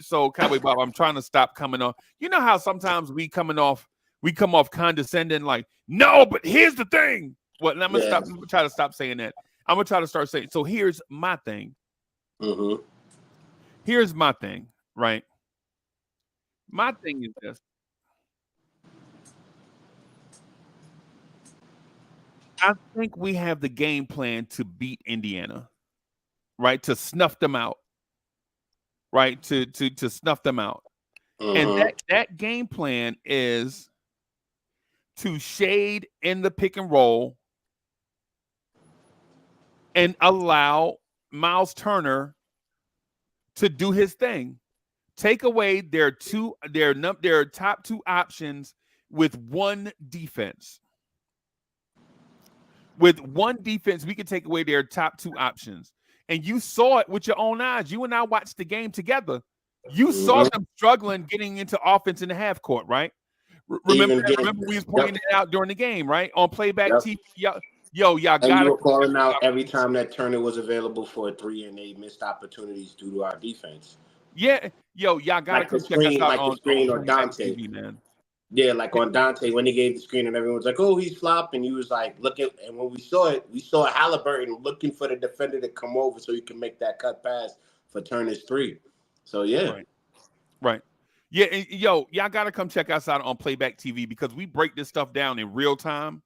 A: So Cowboy Bob, I'm trying to stop coming off. You know how sometimes we come off condescending, like, no, but here's the thing. What? And I'm gonna stop. I'm gonna try to stop saying that. I'm gonna try to start saying. So here's my thing.
C: Mhm.
A: Here's my thing. Right. My thing is this. I think we have the game plan to beat Indiana, right? To snuff them out, right? To snuff them out. And that game plan is to shade in the pick and roll and allow Miles Turner to do his thing. Take away their top two options with one defense. With one defense, we can take away their top two options. And you saw it with your own eyes. You and I watched the game together. You saw them struggling getting into offense in the half court, right? Remember we was pointing it out during the game, right? On playback TV. Y'all got
C: and you were calling out every time that Turner was available for a three, and they missed opportunities due to our defense.
A: Yeah, y'all gotta come check us out on
C: screen or Dante,
A: TV, man.
C: Yeah, like on Dante when he gave the screen and everyone was like, "Oh, he's flopping." He was like, "Looking," and when we saw Halliburton looking for the defender to come over so he can make that cut pass for Turner's three. So yeah,
A: right. Yeah, and, y'all gotta come check us out on Playback TV because we break this stuff down in real time.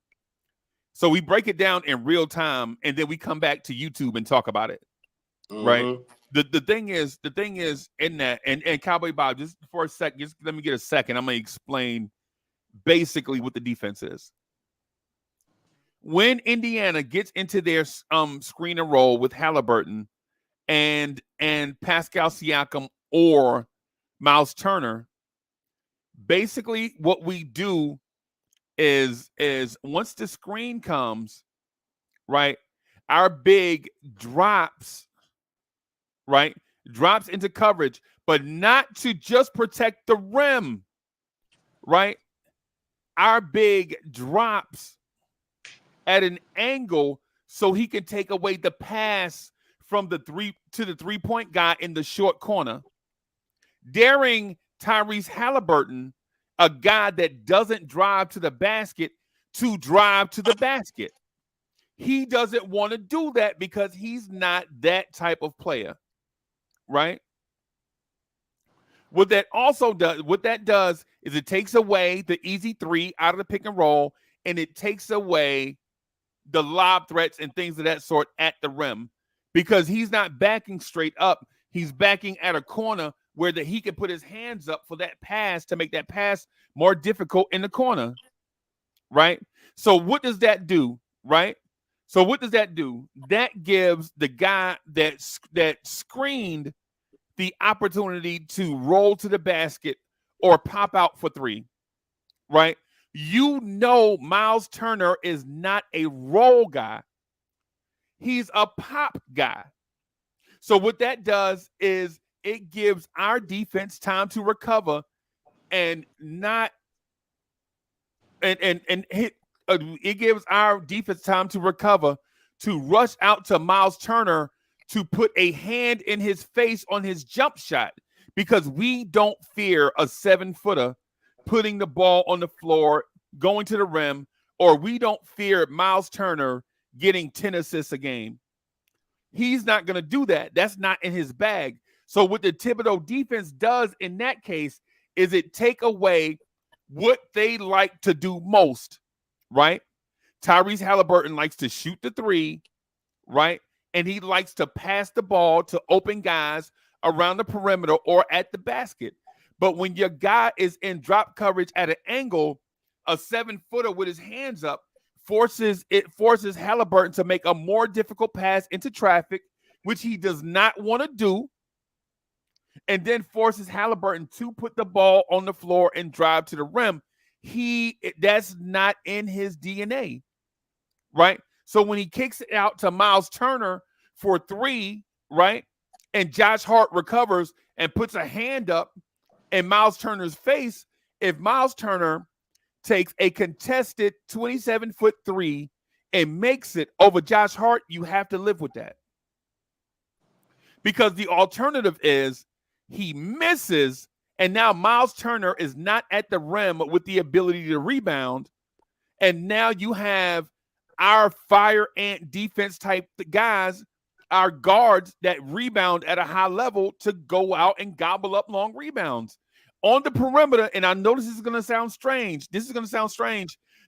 A: So we break it down in real time, and then we come back to YouTube and talk about it. Right. The thing is in that, and Cowboy Bob, just for a second, just let me get a second. I'm gonna explain basically what the defense is. When Indiana gets into their screen and roll with Halliburton and Pascal Siakam or Miles Turner, basically what we do is once the screen comes, right, our big drops into coverage, but not to just protect the rim, right? Our big drops at an angle so he can take away the pass from the 3-point guy in the short corner, daring Tyrese Halliburton, a guy that doesn't drive to the basket, to drive to the basket. He doesn't want to do that because he's not that type of player, right? What that does is it takes away the easy three out of the pick and roll, and it takes away the lob threats and things of that sort at the rim because he's not backing straight up. He's backing at a corner where he can put his hands up for that pass to make that pass more difficult in the corner, right? So what does that do, right? So what does that do? That gives the guy that screened the opportunity to roll to the basket or pop out for three, right? You know Miles Turner is not a roll guy. He's a pop guy. So what that does is it gives our defense time to recover and not it gives our defense time to recover, to rush out to Miles Turner to put a hand in his face on his jump shot because we don't fear a 7-footer putting the ball on the floor, going to the rim, or we don't fear Miles Turner getting 10 assists a game. He's not going to do that. That's not in his bag. So what the Thibodeau defense does in that case is it take away what they like to do most, right? Tyrese Halliburton likes to shoot the three, right? And he likes to pass the ball to open guys around the perimeter or at the basket. But when your guy is in drop coverage at an angle, a 7-footer with his hands up forces Halliburton to make a more difficult pass into traffic, which he does not want to do. and then forces Halliburton to put the ball on the floor and drive to the rim. That's not in his DNA, right? So when he kicks it out to Miles Turner for 3, right, and Josh Hart recovers and puts a hand up in Miles Turner's face, if Miles Turner takes a contested 27-foot 3 and makes it over Josh Hart, you have to live with that. Because the alternative is he misses, and now Miles Turner is not at the rim with the ability to rebound. And now you have our fire ant defense type guys, our guards that rebound at a high level to go out and gobble up long rebounds. On the perimeter, and I know this is going to sound strange.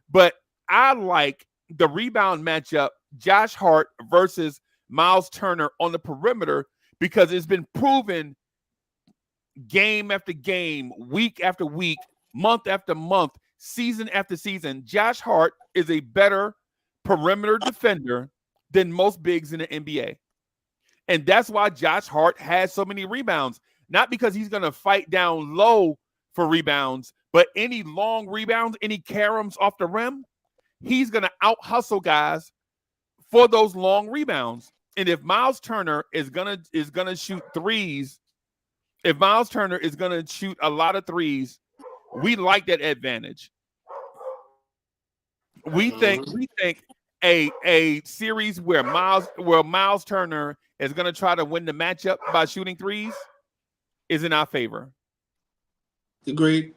A: But I like the rebound matchup, Josh Hart versus Miles Turner on the perimeter, because it's been proven game after game, week after week, month after month, season after season, Josh Hart is a better perimeter defender than most bigs in the NBA. And that's why Josh Hart has so many rebounds. Not because he's going to fight down low for rebounds, but any long rebounds, any caroms off the rim, he's going to out-hustle guys for those long rebounds. And if Miles Turner is gonna shoot threes, if Miles Turner is gonna shoot a lot of threes, we like that advantage. We think a series where Miles Turner is gonna try to win the matchup by shooting threes is in our favor.
C: Agreed.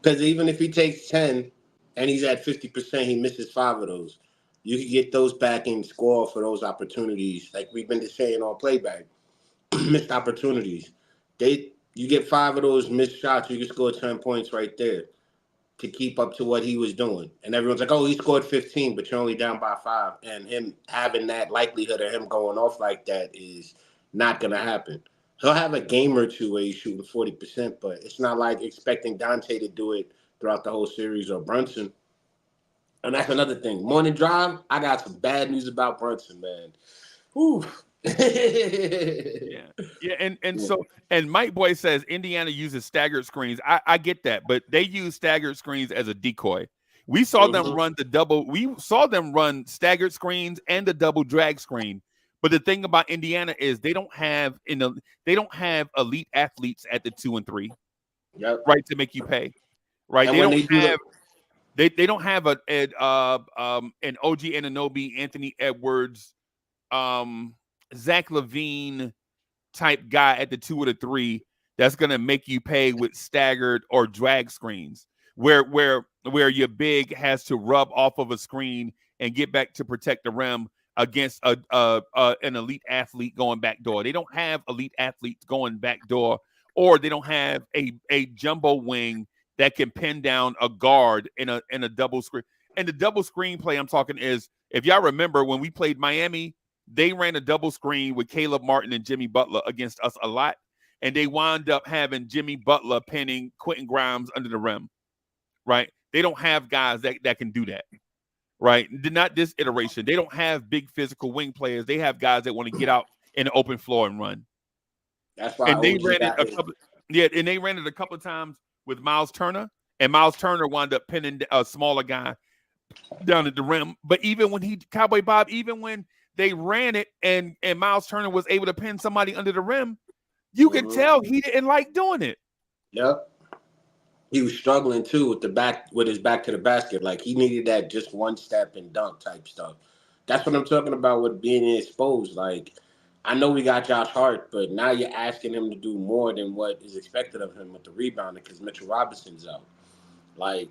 C: Because even if he takes 10 and he's at 50%, he misses 5 of those. You can get those back and score for those opportunities. Like we've been saying on playback, missed opportunities. You get 5 of those missed shots, you can score 10 points right there to keep up to what he was doing. And everyone's like, oh, he scored 15, but you're only down by 5. And him having that likelihood of him going off like that is not going to happen. He'll have a game or two where he's shooting 40%, but it's not like expecting Dante to do it throughout the whole series or Brunson. And that's another thing. Morning drive, I got some bad news about Brunson, man. Whew.
A: And Mike Boy says Indiana uses staggered screens. I get that, but they use staggered screens as a decoy. We saw them run run staggered screens and the double drag screen. But the thing about Indiana is they don't have elite athletes at the 2 and 3, right, to make you pay, right?
C: And
A: They don't have an OG Anunoby, Anthony Edwards, Zach LaVine type guy at the 2 or the 3 that's gonna make you pay with staggered or drag screens, where your big has to rub off of a screen and get back to protect the rim against an elite athlete going back door. They don't have elite athletes going back door, or they don't have a jumbo wing that can pin down a guard in a double screen. And the double screen play I'm talking is, if y'all remember when we played Miami, they ran a double screen with Caleb Martin and Jimmy Butler against us a lot, and they wound up having Jimmy Butler pinning Quentin Grimes under the rim, right? They don't have guys that can do that, right? Not this iteration. They don't have big physical wing players. They have guys that want to get out in the open floor and run.
C: That's why.
A: And they ran it a couple of times with Miles Turner, and Miles Turner wound up pinning a smaller guy down at the rim. But even when Cowboy Bob, even when they ran it and Miles Turner was able to pin somebody under the rim, you can tell he didn't like doing it.
C: Yep. He was struggling too with his back to the basket. Like he needed that just one step and dunk type stuff. That's what I'm talking about with being exposed. Like, I know we got Josh Hart, but now you're asking him to do more than what is expected of him with the rebounding because Mitchell Robinson's out. Like,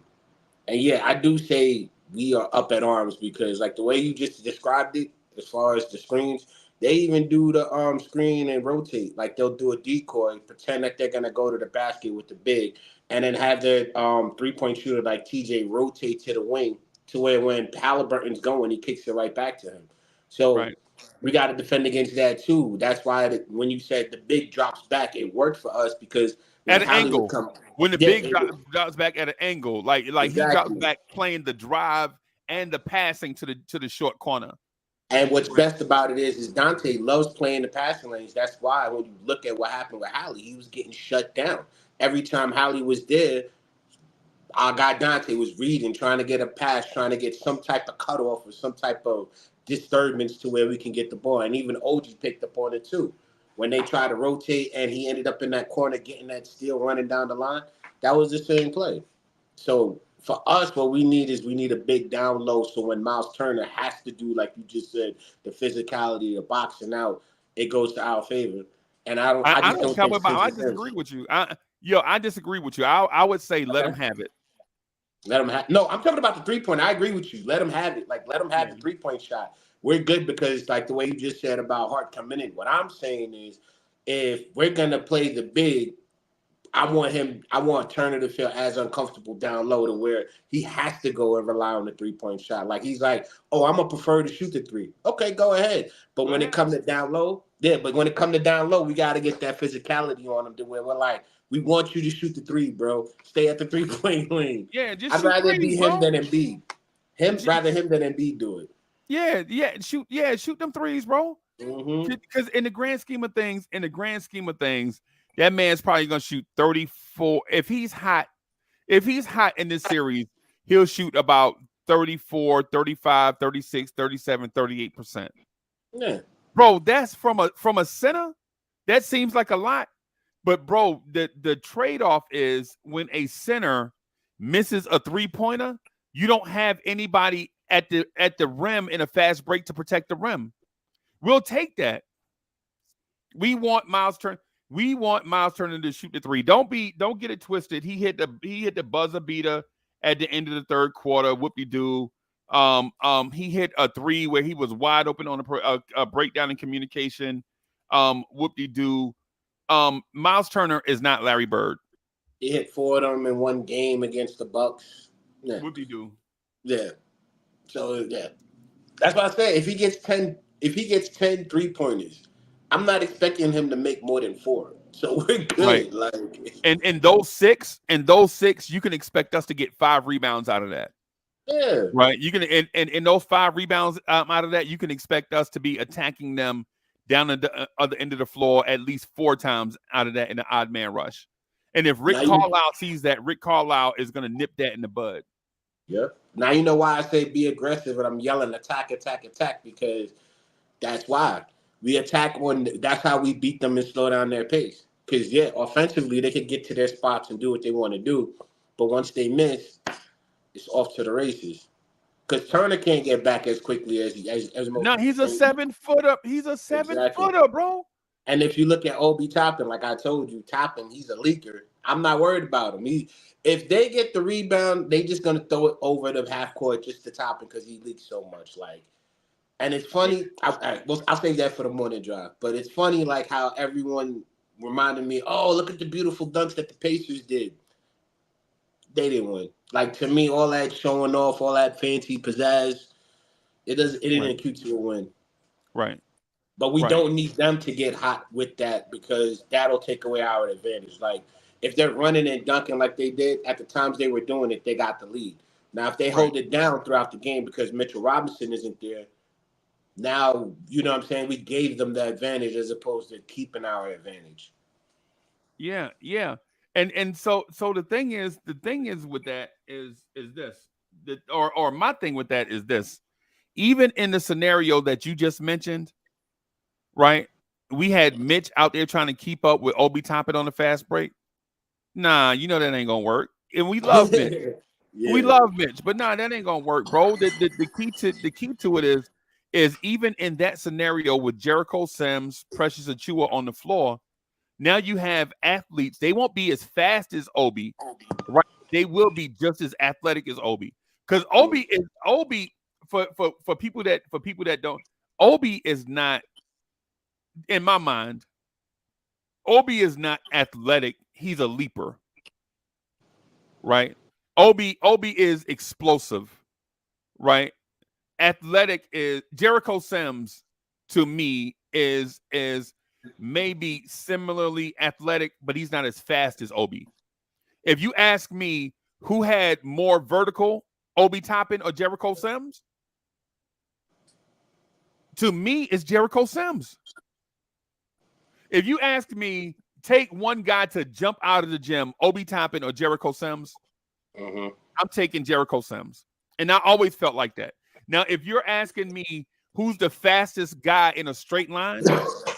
C: and yeah, I do say we are up at arms because like the way you just described it, as far as the screens, they even do the screen and rotate. Like they'll do a decoy, pretend that they're gonna go to the basket with the big, and then have their 3-point shooter like TJ rotate to the wing to where when Halliburton's going, he kicks it right back to him. So we got to defend against that too. That's why when you said the big drops back, it worked for us because
A: at an angle. When the big drops back at an angle, like exactly. He drops back playing the drive and the passing to the short corner.
C: And what's best about it is Dante loves playing the passing lanes. That's why when you look at what happened with Hallie, he was getting shut down. Every time Hallie was there, our guy Dante was reading, trying to get a pass, trying to get some type of cutoff or some type of disturbance to where we can get the ball. And even OG picked up on it too. When they tried to rotate and he ended up in that corner getting that steal running down the line, that was the same play. So for us, what we need is we need a big down low. So when Miles Turner has to do, like you just said, the physicality, the boxing out, it goes to our favor. And I
A: I
C: just
A: don't
C: don't
A: care
C: think
A: about. I
C: Cincy
A: disagree
C: does.
A: with you. I disagree with you. I would say let him
C: Okay.
A: have it.
C: Let him have. No, I'm talking about the 3-point. I agree with you. Let him have it. Like let him have
A: Yeah.
C: the 3-point shot. We're good because like the way you just said about Hart coming in. What I'm saying is, if we're gonna play the big, I want Turner to feel as uncomfortable down low to where he has to go and rely on the 3-point shot. Like he's like, oh, I'm gonna prefer to shoot the three. Okay, go ahead. But
A: Go
C: when
A: ahead.
C: it comes to down low, we gotta get that physicality on him to where we're like, we want you to shoot the three, bro. Stay at the 3-point lane.
A: Yeah, just
C: I'd
A: shoot
C: rather it
A: threes,
C: be him
A: bro.
C: than Embiid. Him than Embiid do it.
A: Shoot them threes, bro.
C: Mm-hmm.
A: Because in the grand scheme of things, that man's probably gonna shoot 34. If he's hot in this series, he'll shoot about 34, 35, 36, 37, 38%.
C: Yeah.
A: Bro, that's from a center. That seems like a lot. But bro, the trade-off is when a center misses a three-pointer, you don't have anybody at the rim in a fast break to protect the rim. We'll take that. We want Miles Turner. We want Miles Turner to shoot the three. Don't get it twisted. He hit the buzzer beater at the end of the third quarter. Whoop-de-doo. He hit a three where he was wide open on a breakdown in communication. Whoop-de-doo. Miles Turner is not Larry Bird.
C: He hit 4 of them in one game against the Bucks. Yeah.
A: Whoop-de-doo.
C: Yeah. So yeah. That's what I said. If he gets 10 3-pointers, I'm not expecting him to make more than 4. So we're
A: Right.
C: good. Like
A: And in those six, you can expect us to get 5 rebounds out of that.
C: yeah.
A: Right. You can and in those 5 rebounds out of that, you can expect us to be attacking them down at the other end of the floor at least 4 times out of that in the odd man rush. And if Rick
C: Now
A: Carlisle sees that, Rick Carlisle is going to nip that in the bud.
C: yeah. Now you know why I say be aggressive and I'm yelling attack, attack, attack, because that's why. We attack when that's how we beat them and slow down their pace. Because yeah, offensively they can get to their spots and do what they want to do. But once they miss, it's off to the races. Because Turner can't get back as quickly as most
A: No, he's
C: people
A: a
C: think.
A: 7-footer. He's a
C: Exactly.
A: 7-footer, bro.
C: And if you look at Obi Toppin, like I told you, Toppin, he's a leaker. I'm not worried about him. If they get the rebound, they just gonna throw it over the half court just to Toppin because he leaks so much. Like, and it's funny. I'll save that for the morning drive. But it's funny, like how everyone reminded me, oh, look at the beautiful dunks that the Pacers did. They didn't win. Like to me, all that showing off, all that fancy pizzazz, it didn't
A: Right.
C: accrue to a win.
A: Right.
C: But we
A: Right.
C: don't need them to get hot with that because that'll take away our advantage. Like if they're running and dunking like they did at the times they were doing it, they got the lead. Now if they hold it down throughout the game because Mitchell Robinson isn't there, now you know what I'm saying, we gave them the advantage as opposed to keeping our advantage.
A: Yeah, yeah. And so the thing is with that is this. Or my thing with that is this. Even in the scenario that you just mentioned, right? We had Mitch out there trying to keep up with Obi Toppin on the fast break. Nah, you know that ain't gonna work. And we love Mitch.
C: Yeah.
A: We love Mitch, but nah, that ain't gonna work, bro. The key to it is even in that scenario with Jericho Sims, Precious Achua on the floor, now you have athletes. They won't be as fast as Obi, right? They will be just as athletic as Obi. Because Obi for people that don't, Obi is not, in my mind, Obi is not athletic. He's a leaper, right? Obi is explosive, right? Athletic is Jericho Sims to me is maybe similarly athletic, but he's not as fast as Obi. If you ask me who had more vertical, Obi Toppin or Jericho Sims, to me, it's Jericho Sims. If you ask me, take one guy to jump out of the gym, Obi Toppin or Jericho Sims,
C: Mm-hmm.
A: I'm taking Jericho Sims. And I always felt like that. Now, if you're asking me who's the fastest guy in a straight line,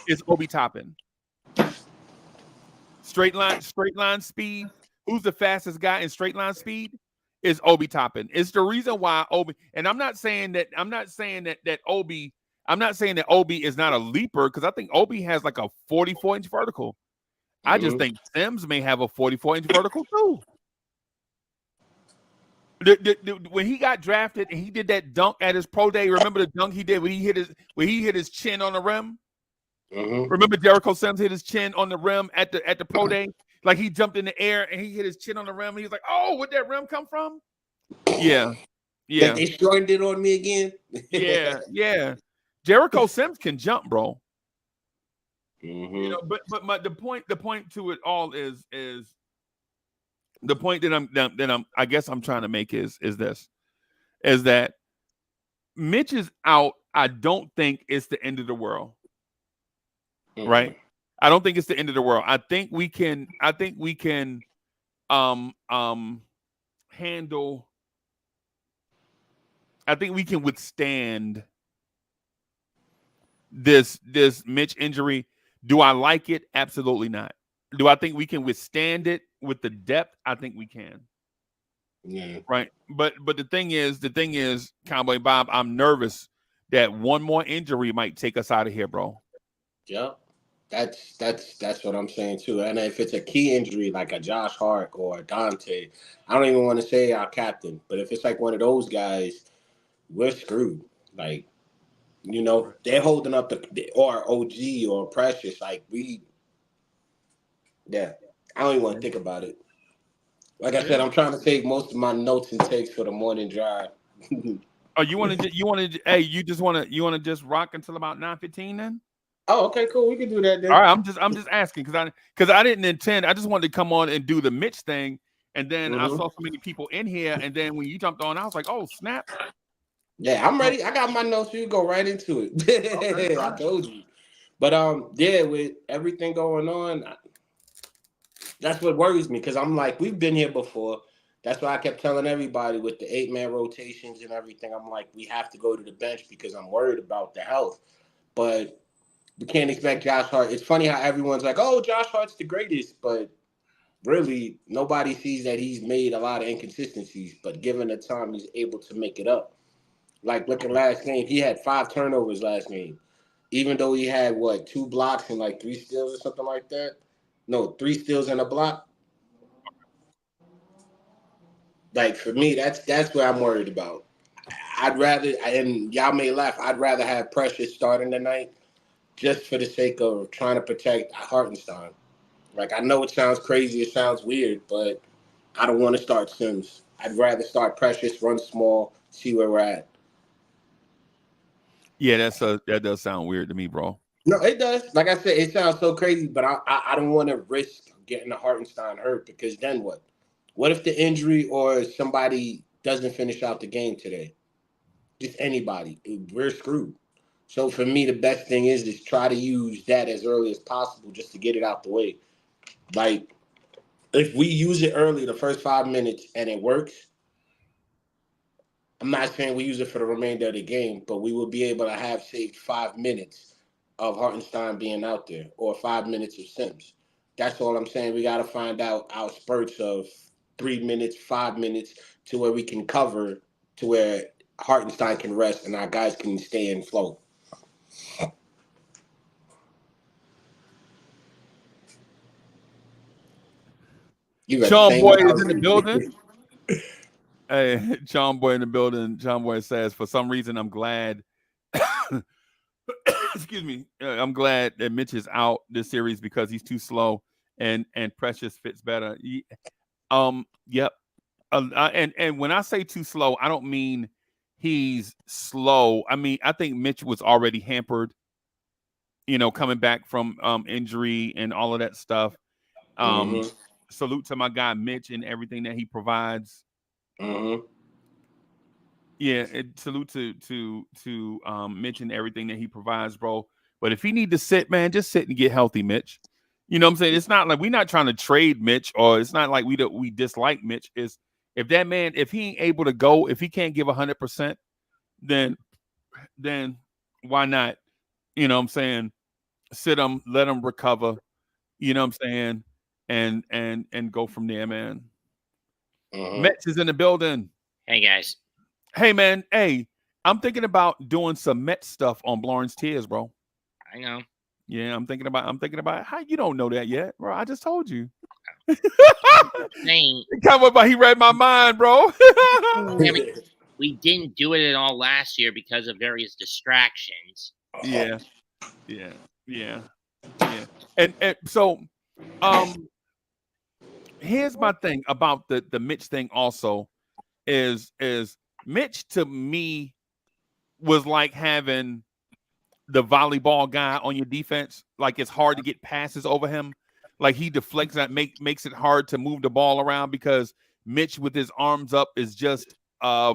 A: it's Obi Toppin. Straight line speed. Who's the fastest guy in straight line speed? Is Obi Toppin. It's the reason why Obi, and I'm not saying that Obi is not a leaper, because I think Obi has like a 44-inch vertical. I just think Sims may have a 44-inch vertical too. When he got drafted and he did that dunk at his pro day, remember the dunk he did when he hit his chin on the rim?
C: Mm-hmm.
A: Remember Jericho Sims hit his chin on the rim at the pro day? Like he jumped in the air and he hit his chin on the rim and he was like, "Oh, where'd that rim come from?" Yeah.
C: That they shortened it on me again.
A: Yeah. Jericho Sims can jump, bro.
C: Mm-hmm.
A: You know, but the point to it all is the point that I guess I'm trying to make is that Mitch is out. I don't think it's the end of the world.
C: Mm-hmm.
A: Right? I don't think it's the end of the world. I think we can handle. I think we can withstand this Mitch injury. Do I like it? Absolutely not. Do I think we can withstand it with the depth? I think we can.
C: Yeah.
A: Right. But the thing is, Cowboy Bob, I'm nervous that one more injury might take us out of here, bro.
C: Yeah. That's what I'm saying too. And if it's a key injury like a Josh Hart or a Dante, I don't even want to say our captain, but if it's like one of those guys, we're screwed. Like, you know, they're holding up or OG or Precious. Like I don't even want to think about it. Like I said, I'm trying to take most of my notes and takes for the morning drive.
A: Oh, you want to just rock until about 9:15 then?
C: Oh, okay, cool. We can do that then.
A: All right, I'm just asking because I didn't intend. I just wanted to come on and do the Mitch thing, and then I saw so many people in here, and then when you jumped on, I was like, oh snap!
C: Yeah, I'm ready. I got my notes. You go right into it. Okay. I told you. But with everything going on, that's what worries me because I'm like, we've been here before. That's why I kept telling everybody with the 8-man rotations and everything. I'm like, we have to go to the bench because I'm worried about the health. But we can't expect Josh Hart. It's funny how everyone's like, oh, Josh Hart's the greatest, but really nobody sees that he's made a lot of inconsistencies. But given the time, he's able to make it up. Like, look at last game. He had 5 turnovers last game. Even though he had, 2 blocks and like 3 steals or something like that? No, 3 steals and a block. Like, for me, that's what I'm worried about. I'd rather, and y'all may laugh, I'd rather have Precious starting tonight just for the sake of trying to protect Hartenstein. Like, I know it sounds crazy, it sounds weird, but I don't want to start Sims. I'd rather start Precious, run small, see where we're at.
A: Yeah, that does sound weird to me, bro.
C: No, it does. Like I said, it sounds so crazy, but I don't want to risk getting the Hartenstein hurt because then what? What if the injury or somebody doesn't finish out the game today? Just anybody. We're screwed. So for me, the best thing is try to use that as early as possible just to get it out the way. Like, if we use it early, the first 5 minutes, and it works, I'm not saying we use it for the remainder of the game, but we will be able to have saved 5 minutes of Hartenstein being out there or 5 minutes of Sims. That's all I'm saying. We got to find out our spurts of 3 minutes, 5 minutes to where we can cover to where Hartenstein can rest and our guys can stay in flow.
A: Sean Boy is in the building. Hey, Sean Boy in the building. Sean Boy says, for some reason, I'm glad. Excuse me. I'm glad that Mitch is out this series because he's too slow and Precious fits better. Yep. And when I say too slow, I don't mean he's slow. I mean, I think Mitch was already hampered, coming back from injury and all of that stuff. Salute to my guy Mitch and everything that he provides. Yeah, salute to Mitch and everything that he provides, bro. But if he need to sit, man, just sit and get healthy, Mitch. You know what I'm saying? It's not like we're not trying to trade Mitch, or it's not like we dislike Mitch. Is if that man, if he ain't able to go, if he can't give 100%, then why not? You know what I'm saying? Sit him, let him recover. You know what I'm saying? And go from there, man. Mitch is in the building.
D: Hey guys.
A: Hey man, hey, I'm thinking about doing some Met stuff on Lawrence Tears, bro.
D: I know.
A: Yeah, I'm thinking about how you don't know that yet, bro. I just told you.
D: Saying
A: He read my mind, bro.
D: we didn't do it at all last year because of various distractions.
A: Yeah. And so here's my thing about the Mitch thing also is Mitch to me was like having the volleyball guy on your defense. Like it's hard to get passes over him. Like he deflects that makes it hard to move the ball around because Mitch with his arms up is just
D: a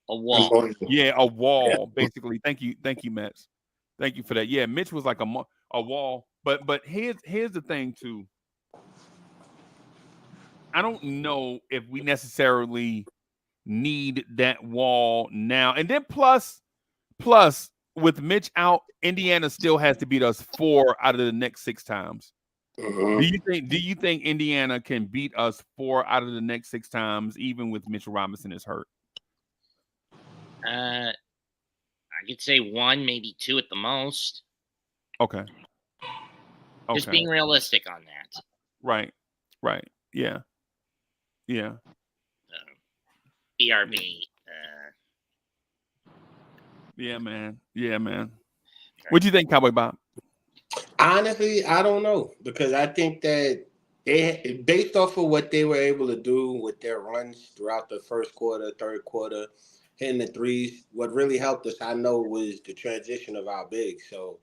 D: wall.
A: Yeah, a wall, basically. Thank you, Mets. Thank you for that. Yeah, Mitch was like a wall. But here's the thing too. I don't know if we necessarily need that wall now. And then plus with Mitch out, Indiana still has to beat us 4 out of the next 6 times. Do you think Indiana can beat us 4 out of the next 6 times, even with Mitchell Robinson is hurt?
D: I could say 1, maybe 2 at the most.
A: Okay.
D: Just being realistic on that.
A: Right. Yeah.
D: BRB.
A: Yeah, man. What do you think, Cowboy Bob?
C: Honestly, I don't know, because I think that they, based off of what they were able to do with their runs throughout the first quarter, third quarter, hitting the threes, what really helped us, I know, was the transition of our bigs. So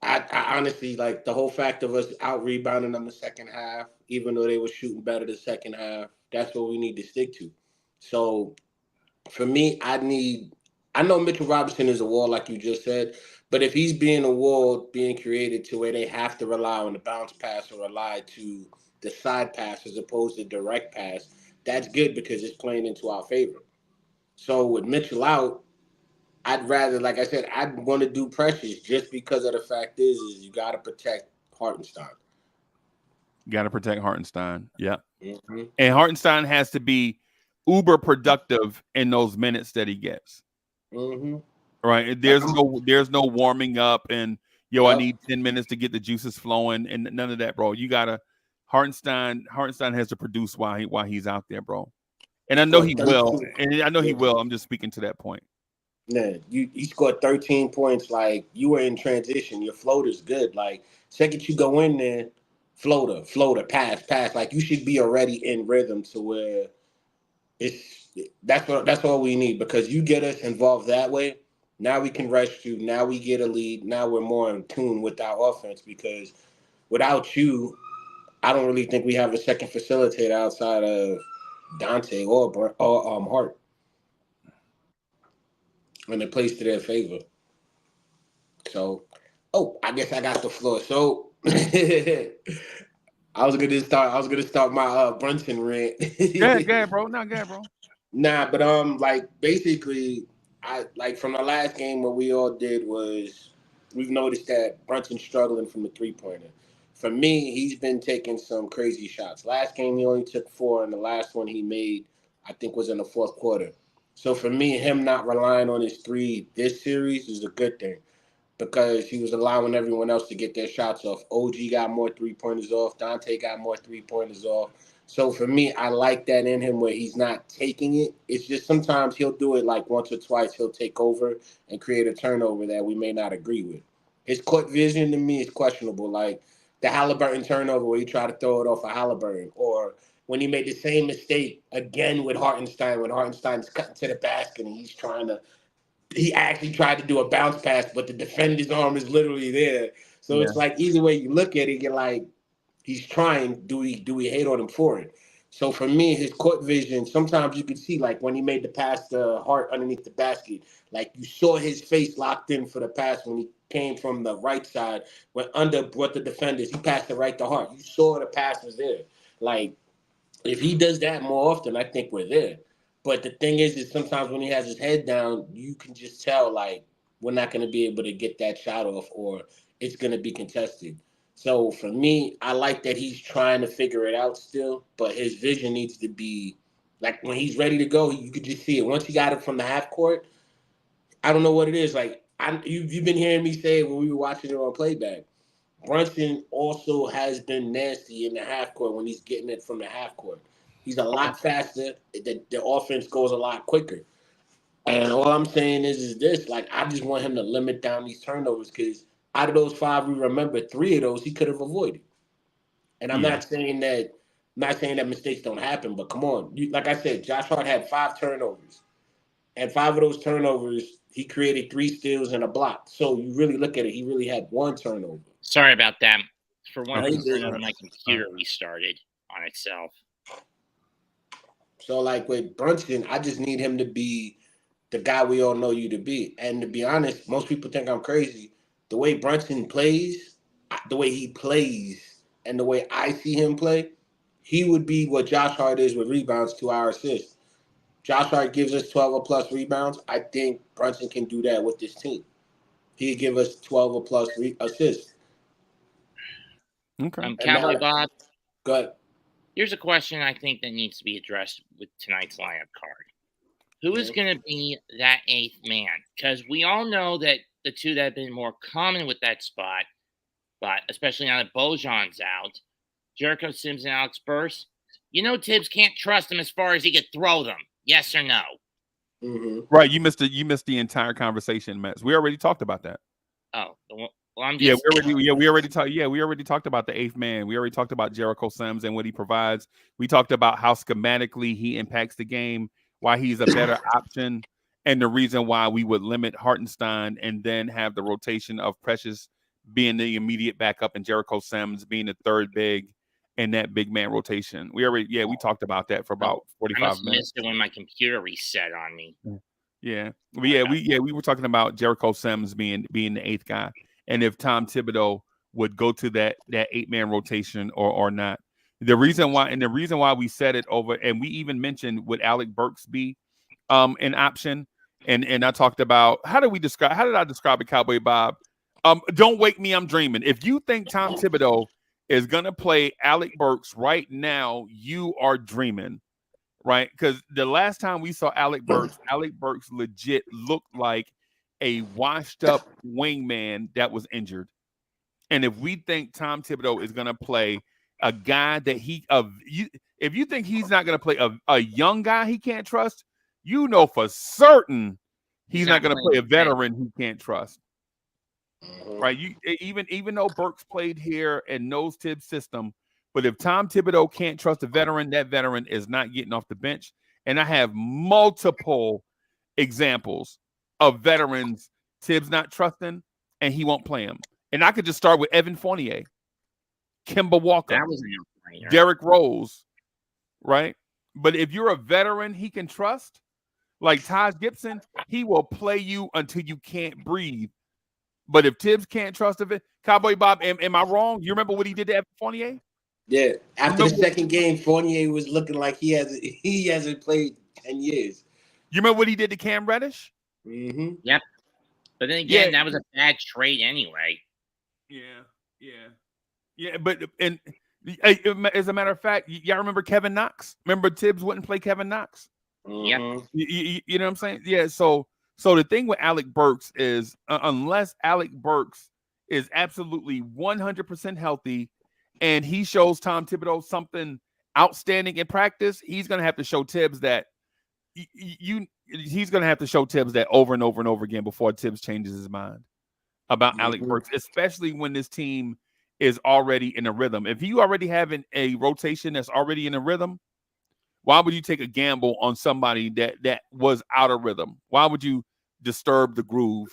C: I honestly, like, the whole fact of us out rebounding them the second half, even though they were shooting better the second half, that's what we need to stick to. So for me, I know Mitchell Robinson is a wall, like you just said, but if he's being a wall being created to where they have to rely on the bounce pass or rely to the side pass as opposed to direct pass, that's good because it's playing into our favor. So with Mitchell out, I'd rather, like I said, I'd want to do pressures just because of the fact is you got to protect Hartenstein.
A: Got to protect Hartenstein. Yeah.
C: Mm-hmm.
A: And Hartenstein has to be uber productive in those minutes that he gets.
C: Mm-hmm.
A: Right. There's no warming up and I need 10 minutes to get the juices flowing and none of that, bro. You gotta Hartenstein has to produce while he's out there, bro. And I know he will. And I know he will. I'm just speaking to that point.
C: Yeah, you scored 13 points. Like, you were in transition. Your floater's good. Like, second you go in there, floater, pass. Like, you should be already in rhythm to where that's all we need, because you get us involved that way. Now we can rush you. Now we get a lead. Now we're more in tune with our offense, because without you, I don't really think we have a second facilitator outside of Dante or Hart. And it plays to their favor. So, I guess I got the floor. So I was gonna start my Brunson rant.
A: Go ahead, bro. Go ahead, bro.
C: Nah, but like, basically, I like, from the last game, what we all did was we've noticed that Brunson's struggling from the 3-pointer. For me, he's been taking some crazy shots. Last game he only took 4, and the last one he made, I think, was in the fourth quarter. So for me, him not relying on his 3 this series is a good thing, because he was allowing everyone else to get their shots off. OG got more 3-pointers off. Dante got more 3-pointers off. So for me, I like that in him, where he's not taking it. It's just sometimes he'll do it like once or twice. He'll take over and create a turnover that we may not agree with. His court vision to me is questionable. Like the Halliburton turnover where he tried to throw it off of Halliburton, or when he made the same mistake again with Hartenstein, when Hartenstein's cutting to the basket and he actually tried to do a bounce pass, but the defender's arm is literally there. So It's like, either way you look at it, you're like, he's trying. Do we hate on him for it? So for me, his court vision, sometimes you could see like when he made the pass to Hart underneath the basket, like you saw his face locked in for the pass when he came from the right side, went under brought the defenders, he passed it right to Hart. You saw the pass was there. Like if he does that more often, I think we're there. But the thing is sometimes when he has his head down, you can just tell like we're not going to be able to get that shot off, or it's going to be contested. So for me, I like that he's trying to figure it out still, but his vision needs to be like when he's ready to go, you could just see it. Once he got it from the half court, I don't know what it is. Like you've been hearing me say it when we were watching it on playback. Brunson also has been nasty in the half court when he's getting it from the half court. He's a lot faster. The offense goes a lot quicker. And all I'm saying is this: like I just want him to limit down these turnovers because out of those 5 we remember, 3 of those he could have avoided. And I'm
A: Yeah.
C: not saying that mistakes don't happen, but come on, like I said, Josh Hart had 5 turnovers, and 5 of those turnovers he created 3 steals and a block. So you really look at it, he really had 1 turnover.
D: Sorry about that. For one
C: Okay.
D: reason, my computer restarted on itself.
C: So like with Brunson, I just need him to be the guy we all know you to be. And to be honest, most people think I'm crazy. The way Brunson plays, the way he plays, and the way I see him play, he would be what Josh Hart is with rebounds to our assists. Josh Hart gives us 12 or plus rebounds. I think Brunson can do that with this team. He'd give us 12 or plus assists.
A: Okay.
D: Cowboy Bob,
C: Go ahead.
D: here's a question I think that needs to be addressed with tonight's lineup card. Who is going to be that 8th man? Because we all know that the two that have been more common with that spot, but especially now that Bojan's out, Jericho Sims and Alex Burks, you know Tibbs can't trust him as far as he could throw them. Yes or no?
C: Mm-hmm.
A: Right. You missed the entire conversation, Matt. We already talked about that.
D: Oh, well, I'm just
A: we already talked about the 8th man. We already talked about Jericho Sims and what he provides. We talked about how schematically he impacts the game, why he's a better option, and the reason why we would limit Hartenstein and then have the rotation of Precious being the immediate backup and Jericho Sims being the 3rd big in that big man rotation. We talked about that for about 45
D: I must
A: minutes.
D: missed it when my computer reset on me.
A: Yeah. We were talking about Jericho Sims being the 8th guy, and if Tom Thibodeau would go to that 8-man rotation or not. The reason why we said it over, and we even mentioned would Alec Burks be an option, and I talked about how did I describe it, Cowboy Bob? Don't wake me, I'm dreaming. If you think Tom Thibodeau is gonna play Alec Burks right now, you are dreaming. Right, because the last time we saw Alec Burks legit looked like a washed-up wingman that was injured. And if we think Tom Thibodeau is going to play a guy that if you think he's not going to play a young guy he can't trust, you know for certain he's not going to play a veteran he can't trust. Mm-hmm. Right? Even though Burks played here and knows Tibbs' system. But if Tom Thibodeau can't trust a veteran, that veteran is not getting off the bench. And I have multiple examples of veterans Tibbs not trusting, and he won't play him. And I could just start with Evan Fournier, Kemba Walker, Derrick Rose, right? But if you're a veteran he can trust, like Taj Gibson, he will play you until you can't breathe. But if Tibbs can't trust of it, Cowboy Bob, am I wrong? You remember what he did to Evan Fournier?
C: Yeah, after the second game, Fournier was looking like he hasn't played 10 years.
A: You remember what he did to Cam Reddish?
C: Mm-hmm.
D: Yep. But then again, that was a bad trade anyway.
A: Yeah. But as a matter of fact, y'all remember Kevin Knox? Remember Tibbs wouldn't play Kevin Knox?
C: Mm-hmm.
A: You know what I'm saying? Yeah. So the thing with Alec Burks is unless Alec Burks is absolutely 100% healthy, and he shows Tom Thibodeau something outstanding in practice, he's going to have to show Tibbs that he's going to have to show Tibbs that over and over and over again before Tibbs changes his mind about Alec Burks, especially when this team is already in a rhythm. If you already having a rotation that's already in a rhythm, why would you take a gamble on somebody that was out of rhythm? Why would you disturb the groove?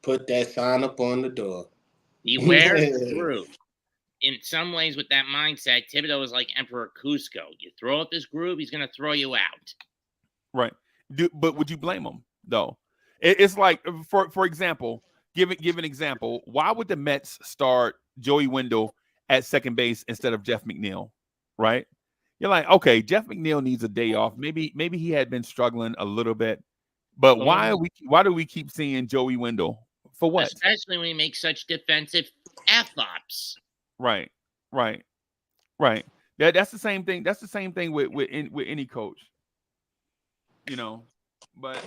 C: Put that sign up on the door.
D: Beware the groove. in some ways, with that mindset, Thibodeau is like Emperor Cusco. You throw up this groove, he's going to throw you out.
A: Right. But would you blame him though? It's like, for example, give an example. Why would the Mets start Joey Wendell at second base instead of Jeff McNeil? Right. You're like, okay, Jeff McNeil needs a day off. Maybe he had been struggling a little bit, but why do we keep seeing Joey Wendell for what?
D: Especially when he makes such defensive f-ups.
A: Right. That's the same thing. That's the same thing with any coach. But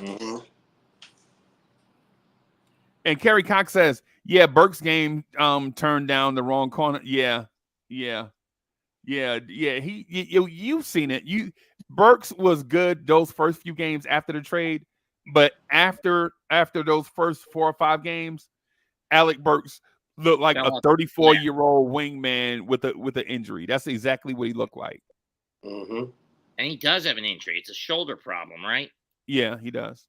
A: and Kerry Cox says, yeah, Burke's game turned down the wrong corner. Yeah. You've seen it. Burks was good those first few games after the trade, but after those first 4 or 5 games, Alec Burks looked like a 34-year-old wingman with an injury. That's exactly what he looked like.
D: And he does have an injury. It's a shoulder problem, right?
A: Yeah, he does.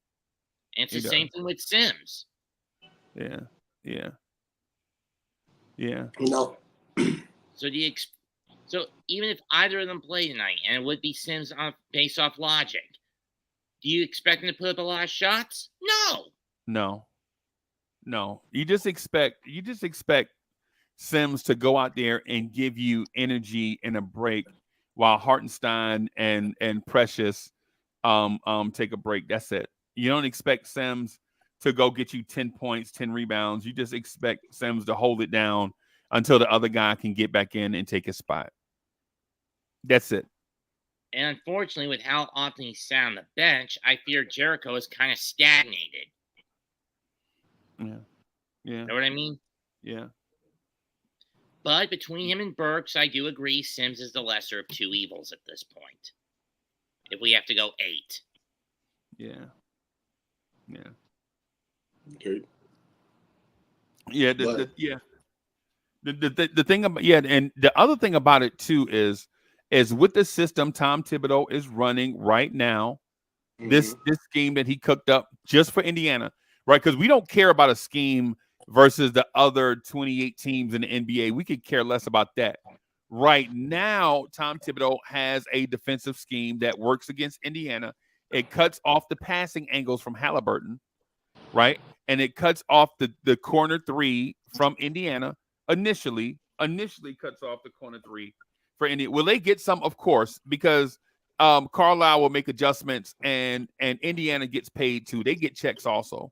D: And it's the same thing with Sims.
A: Yeah.
C: No.
D: So even if either of them play tonight, and it would be Sims based off logic, do you expect him to put up a lot of shots? No. You just expect Sims to go out there and give you energy and a break while Hartenstein and Precious take a break. That's it. You don't expect Sims to go get you 10 points, 10 rebounds. You just expect Sims to hold it down until the other guy can get back in and take his spot. That's it. And unfortunately, with how often he's sat on the bench, I fear Jericho is kind of stagnated.
A: Yeah.
D: You know what I mean?
A: Yeah.
D: But between him and Burks, I do agree Sims is the lesser of two evils at this point. If we have to go 8.
A: Yeah.
C: Okay.
A: Yeah. The thing about and the other thing about it too is with the system Tom Thibodeau is running right now, this scheme that he cooked up just for Indiana, right? Because we don't care about a scheme versus the other 28 teams in the NBA. We could care less about that. Right now, Tom Thibodeau has a defensive scheme that works against Indiana. It cuts off the passing angles from Halliburton, right? And it cuts off the corner 3 from Indiana. Initially cuts off the corner 3 for Indiana. Will they get some? Of course, because Carlisle will make adjustments and Indiana gets paid too. They get checks also.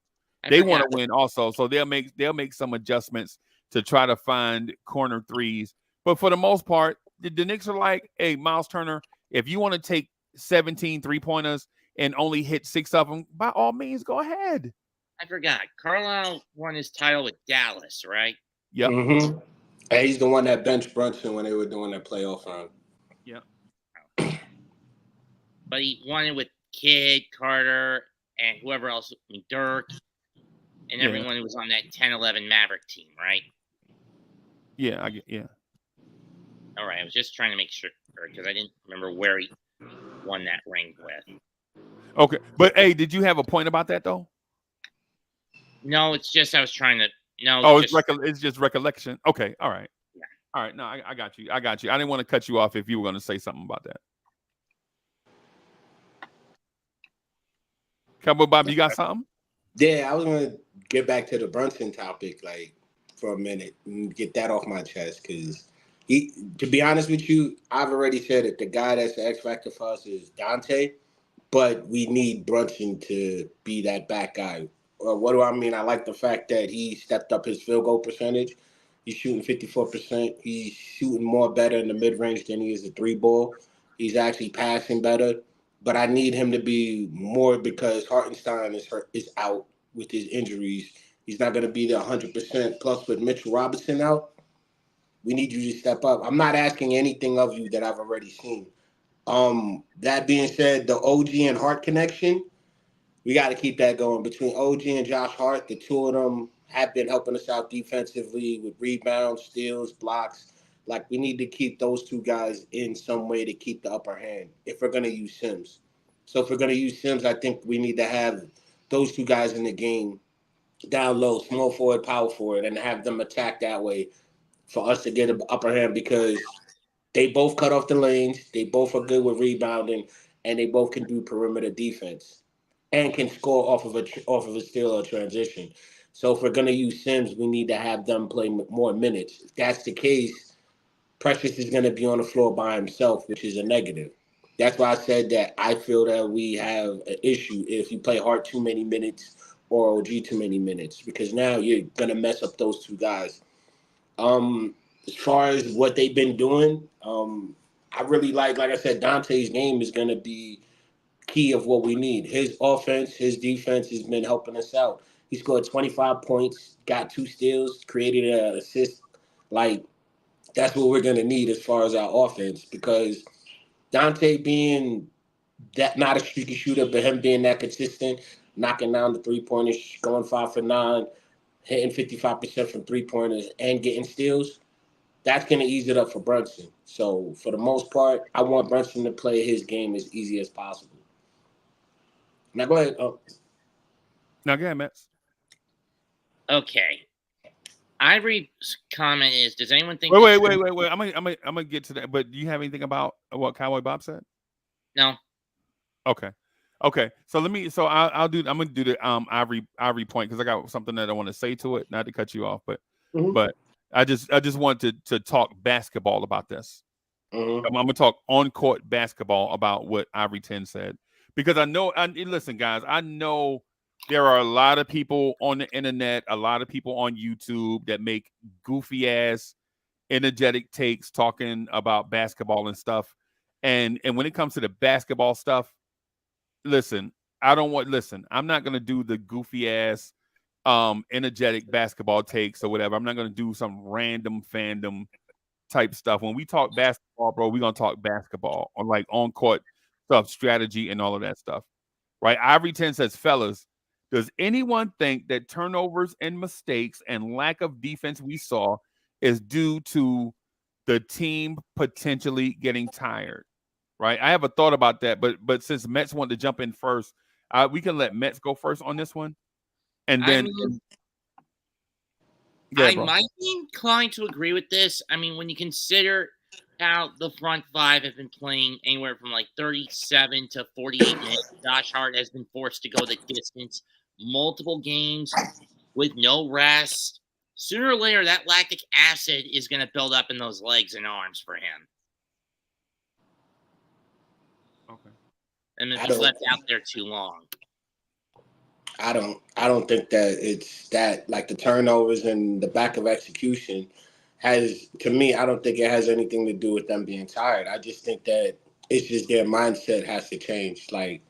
A: They want to win also, so they'll make some adjustments to try to find corner 3s. But for the most part, the Knicks are like, hey, Miles Turner, if you want to take 17 3-pointers and only hit 6 of them, by all means, go ahead.
D: I forgot. Carlisle won his title with Dallas, right?
A: Yep.
C: And he's the one that benched Brunson when they were doing that playoff run.
A: Yep.
D: But he won it with Kidd, Carter, and whoever else, Dirk, and everyone who was on that 10-11 Maverick team, right?
A: Yeah,
D: All right, I was just trying to make sure because I didn't remember where he won that ring with.
A: Okay, but hey, did you have a point about that though?
D: No, it's just I was trying to. No.
A: Oh, it's just recollection. Okay, all right.
D: Yeah.
A: All right. No, I got you. I didn't want to cut you off if you were going to say something about that. Cowboy Bob, you got something?
C: Yeah, I was going to get back to the Brunson topic for a minute and get that off my chest because to be honest with you, I've already said it. The guy that's the X factor for us is Dante, but we need Brunson to be that back guy. What do I mean? I like the fact that he stepped up his field goal percentage. He's shooting 54%. He's shooting more better in the mid-range than he is the 3-ball. He's actually passing better. But I need him to be more because Hartenstein is out with his injuries. He's not going to be there 100%. Plus, with Mitchell Robinson out, we need you to step up. I'm not asking anything of you that I've already seen. That being said, the OG and Hart connection, we got to keep that going. Between OG and Josh Hart, the two of them have been helping us out defensively with rebounds, steals, blocks. Like, we need to keep those two guys in some way to keep the upper hand if we're going to use Sims. So if we're going to use Sims, I think we need to have those two guys in the game down low, small forward, power forward, and have them attack that way. for us to get an upper hand because they both cut off the lanes. They both are good with rebounding, and they both can do perimeter defense and can score off of a steal or transition. So if we're gonna use Sims, we need to have them play more minutes. If that's the case, Precious is gonna be on the floor by himself, which is a negative. That's why I said that I feel that we have an issue if you play Hart too many minutes or OG too many minutes because now you're gonna mess up those two guys. As far as what they've been doing, I really like I said, Dante's game is gonna be key of what we need. His offense, his defense has been helping us out. He scored 25 points, got 2 steals, created an assist. Like that's what we're gonna need as far as our offense because Dante being that not a streaky shooter, but him being that consistent, knocking down the 3 pointers, going 5 for 9, hitting 55% from 3 pointers, and getting steals. That's gonna ease it up for Brunson. So for the most part, I want Brunson to play his game as easy as possible. Now go ahead.
A: Now go ahead, Mets.
D: Okay. Ivory's comment is: does anyone think?
A: Wait. I'm gonna get to that. But do you have anything about what Cowboy Bob said?
D: No.
A: Okay. So let me. So I'll do. I'm gonna do the Ivory point because I got something that I want to say to it. Not to cut you off, but I just want to talk basketball about this. I'm gonna talk on court basketball about what Ivory 10 said because I know. Listen, guys, I know. There are a lot of people on the internet, a lot of people on YouTube that make goofy ass, energetic takes talking about basketball and stuff. And when it comes to the basketball stuff, listen, I'm not gonna do the goofy ass energetic basketball takes or whatever. I'm not gonna do some random fandom type stuff. When we talk basketball, bro, we're gonna talk basketball on like on court stuff, strategy, and all of that stuff. Right? Ivory 10 says, fellas, does anyone think that turnovers and mistakes and lack of defense we saw is due to the team potentially getting tired? Right. I have a thought about that, but since Mets wanted to jump in first, we can let Mets go first on this one, and then
D: I might be inclined to agree with this. I mean, when you consider how the front five have been playing anywhere from like 37 to 48 minutes, Josh Hart has been forced to go the distance multiple games with no rest. Sooner or later, that lactic acid is going to build up in those legs and arms for him.
A: Okay.
D: And if he's left out there too long.
C: I don't think that it's that like the turnovers and the back of execution has to me, I don't think it has anything to do with them being tired. I just think that it's just their mindset has to change. Like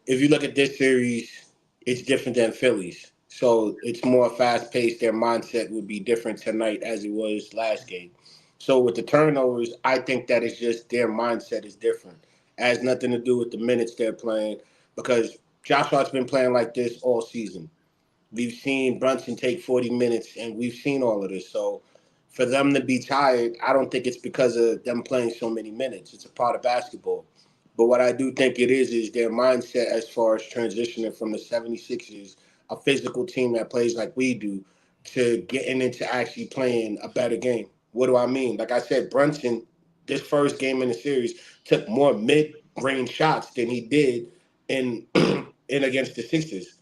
C: if you look at this series, it's different than Phillies. So it's more fast paced. Their mindset would be different tonight as it was last game. So with the turnovers, I think that it's just their mindset is different. It has nothing to do with the minutes they're playing because Josh Hart's been playing like this all season. We've seen Brunson take 40 minutes, and we've seen all of this. So for them to be tired, I don't think it's because of them playing so many minutes. It's a part of basketball. But what I do think it is their mindset as far as transitioning from the 76ers, a physical team that plays like we do, to getting into actually playing a better game. What do I mean? Like I said, Brunson, this first game in the series, took more mid-range shots than he did in against the Sixers.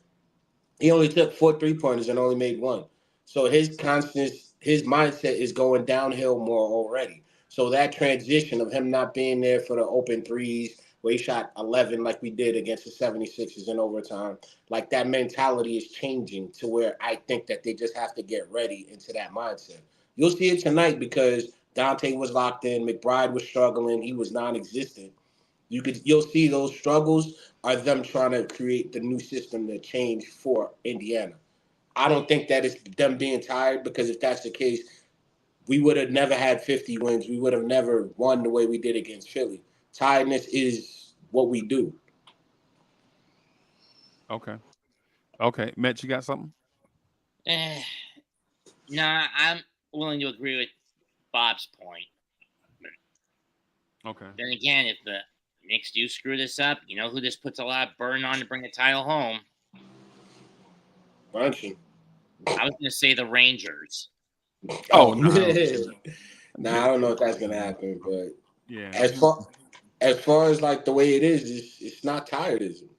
C: He only took 4 3-pointers and only made 1. So his mindset is going downhill more already. So that transition of him not being there for the open threes, where he shot 11 like we did against the 76ers in overtime, like that mentality is changing to where I think that they just have to get ready into that mindset. You'll see it tonight because Dante was locked in, McBride was struggling, he was non-existent. You'll see those struggles are them trying to create the new system to change for Indiana. I don't think that it's them being tired because if that's the case, we would have never had 50 wins. We would have never won the way we did against Philly. Tiredness is what we do.
A: Okay. Matt, you got something?
D: Nah, I'm willing to agree with Bob's point.
A: Okay.
D: Then again, if the Knicks do screw this up, you know who this puts a lot of burden on to bring the title home?
C: Brunson.
D: I was going to say the Rangers.
A: Oh no.
C: Nah, I don't know if that's gonna happen, but
A: Yeah.
C: as far as like the way it is, it's not tiredism.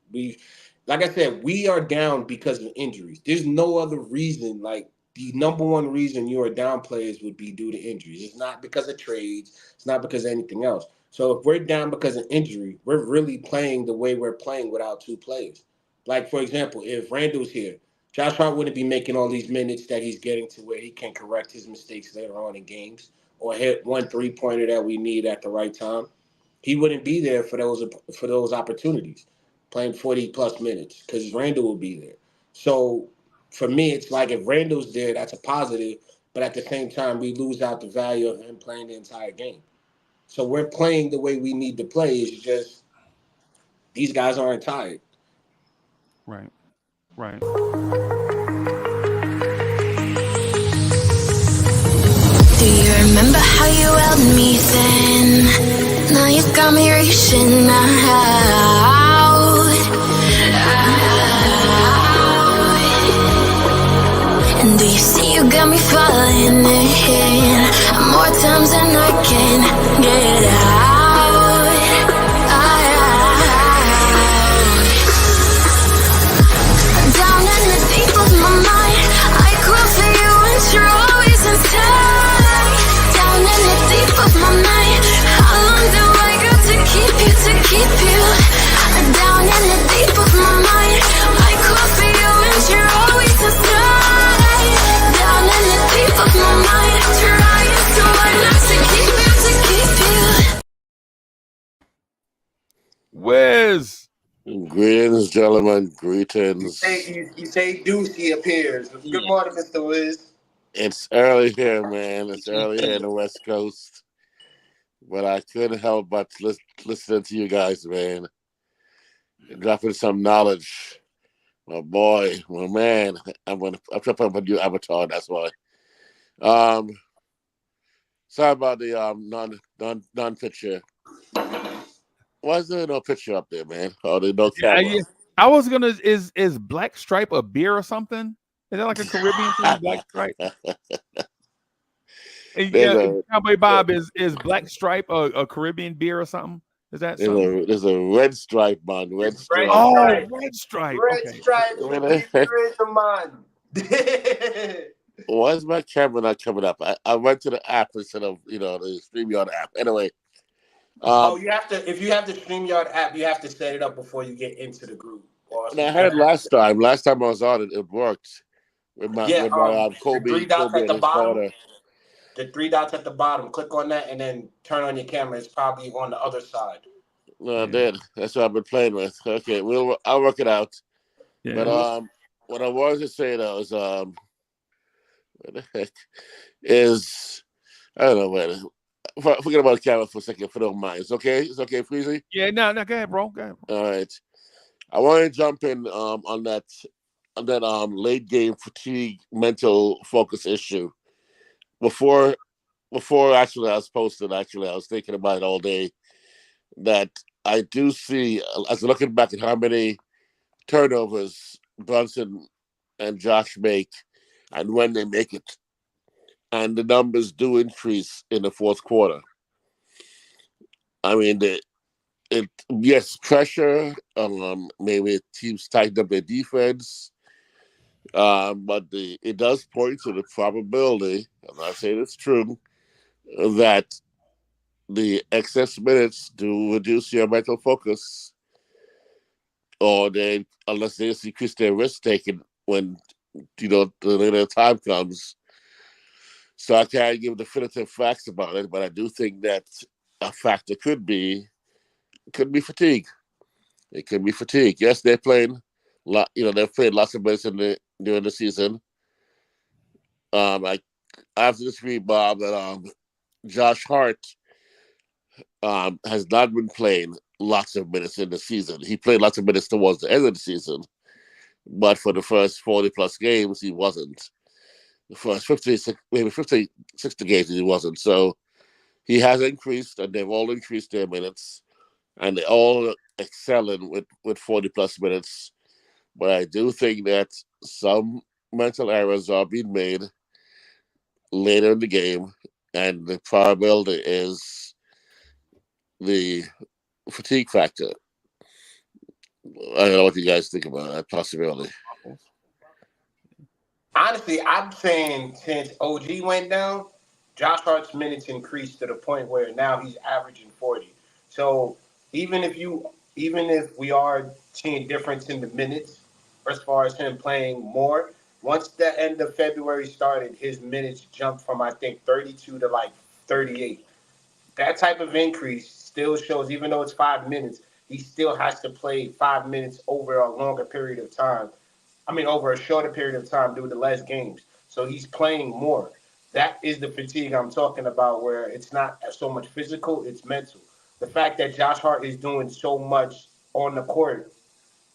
C: Like I said, we are down because of injuries. There's no other reason. Like the number one reason you are down players would be due to injuries. It's not because of trades. It's not because of anything else. So if we're down because of injury, we're really playing the way we're playing without two players. Like for example, if Randall's here, Josh Hart wouldn't be making all these minutes that he's getting to where he can correct his mistakes later on in games or hit one 3-pointer that we need at the right time. He wouldn't be there for those opportunities, playing 40 plus minutes because Randall will be there. So for me, it's like if Randall's there, that's a positive. But at the same time, we lose out the value of him playing the entire game. So we're playing the way we need to play. It's just these guys aren't tired.
A: Right. Right.
E: Do you remember how you held me then? Now you got me reaching out. And do you see you got me falling in more times than I can get out. Down in the deep of my mind, I crawl for you and you're always inside. Down in the deep of my mind, how long do I got to keep you, to keep you? Down in the deep of my mind, I crawl for you and you're always inside. Down in the deep of my mind, trying so hard not to keep you, to keep you.
A: Wiz.
F: Greetings, gentlemen. Greetings.
C: You say Deucey appears. Good morning, Mr. Wiz.
F: It's early here, man. It's early here in the West Coast. But I couldn't help but listening to you guys, man. Dropping some knowledge. My boy, my man. I'm trying to put up a new avatar, that's why. Sorry about the non-picture. Why is there no picture up there, man? Oh, there's no camera.
A: Yeah, I was gonna. Is Black Stripe a beer or something? Is that like a Caribbean thing? Black Stripe. And Cowboy Bob, is Black Stripe a Caribbean beer or something? Is that something?
F: There's a red stripe, man. Red stripe.
A: Oh, red stripe.
C: Red
A: Okay.
C: stripe.
F: Why is my camera not coming up? I went to the app instead of the StreamYard app. Anyway.
C: You have to. If you have the StreamYard app, you have to set it up before you get into the group.
F: And I heard last time I was on it, it worked. With my Kobe,
C: the 3 dots
F: Kobe
C: at the bottom.
F: Father.
C: The 3 dots at the bottom. Click on that and then turn on your camera. It's probably on the other side.
F: No, I did. That's what I've been playing with. Okay, I'll work it out.
A: Yeah.
F: But what I wanted to say though is what the heck is I don't know where. Forget about the camera for a second, if you don't mind. It's okay? It's okay, Freezy?
A: Yeah, no, go ahead, bro. Go ahead.
F: All right. I want to jump in on that late game fatigue mental focus issue. Before actually I was posted, I was thinking about it all day, that I do see, as looking back at how many turnovers Brunson and Josh make and when they make it. And the numbers do increase in the fourth quarter. I mean, yes, pressure. Maybe teams tighten up their defense, but it does point to the probability, and I say it's true, that the excess minutes do reduce your mental focus, or unless they just increase their risk taking when the time comes. So I can't give definitive facts about it, but I do think that a factor could be fatigue. It could be fatigue. Yes, they're playing they've played lots of minutes during the season. I have to disagree, Bob, that Josh Hart has not been playing lots of minutes in the season. He played lots of minutes towards the end of the season, but for the first 40 plus games, he wasn't. The first 56 games he wasn't. So he has increased, and they've all increased their minutes, and they all excelling with 40 plus minutes. But I do think that some mental errors are being made later in the game, and the probability is the fatigue factor. I don't know what you guys think about that possibility.
C: Honestly, I'm saying since OG went down, Josh Hart's minutes increased to the point where now he's averaging 40. So even if we are seeing difference in the minutes as far as him playing more, once the end of February started, his minutes jumped from I think 32 to like 38. That type of increase still shows, even though it's 5 minutes, he still has to play 5 minutes over a longer period of time. I mean, over a shorter period of time due to less games. So he's playing more. That is the fatigue I'm talking about, where it's not so much physical, it's mental. The fact that Josh Hart is doing so much on the court,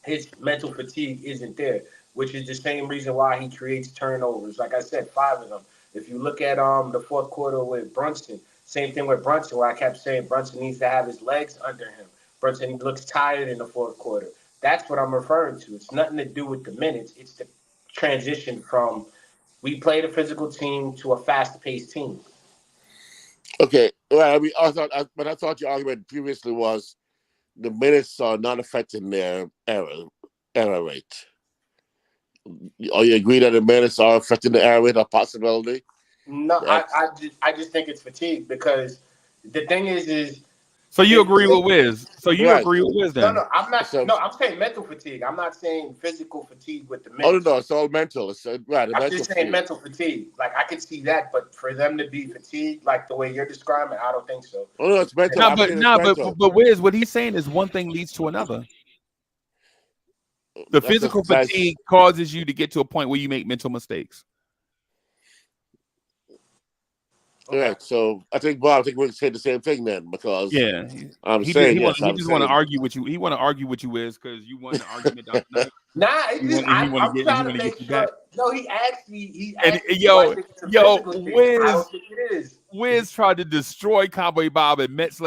C: his mental fatigue isn't there, which is the same reason why he creates turnovers. Like I said, 5 of them. If you look at the fourth quarter with Brunson, same thing with Brunson, where I kept saying Brunson needs to have his legs under him. Brunson looks tired in the fourth quarter. That's what I'm referring to. It's nothing to do with the minutes. It's the transition from we played a physical team to a fast-paced team.
F: Okay, well, I mean, I thought your argument previously was the minutes are not affecting their error rate. Are you agree that the minutes are affecting the error rate, a possibility?
C: No, I just think it's fatigue because the thing is.
A: So you agree with Wiz? So you
F: Right.
A: agree with Wiz then?
C: No, I'm not.
F: So-
C: No, I'm saying mental fatigue. I'm not saying physical fatigue with the
F: Oh
C: minutes.
F: no, it's all mental. It's right.
C: I'm just saying mental fatigue. Like I could see that, but for them to be fatigued, like the way you're describing, I don't think so.
F: Oh no, it's mental.
A: No,
F: I'm saying it's mental.
A: but Wiz, what he's saying is one thing leads to another. The physical fatigue causes you to get to a point where you make mental mistakes.
F: All right, so I think Bob, we're saying the same thing then, because
A: Yeah,
F: I'm
A: he
F: saying
A: just,
F: yes.
A: he just want to argue with you. He want to argue with you, Wiz, because you won the argument the other night.
C: Nah, it's just I'm trying to make sure. No, he asked me.
A: Yo,
C: Wiz. I don't think it is.
A: Wiz tried to destroy Cowboy Bob, and Mets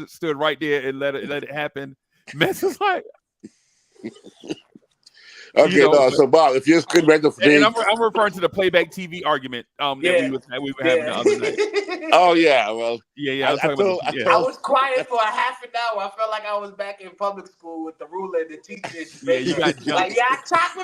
A: stood right there and let it happen. Mets was like,
F: okay, so Bob, if you're good mental fatigue,
A: and I'm referring to the playback TV argument that we were having the other night.
F: Oh yeah, well,
A: yeah.
C: I was quiet for a half an hour. I felt like I was back in public school with the ruler and the teachers.
A: Yeah, you got jumped.
C: Like, attack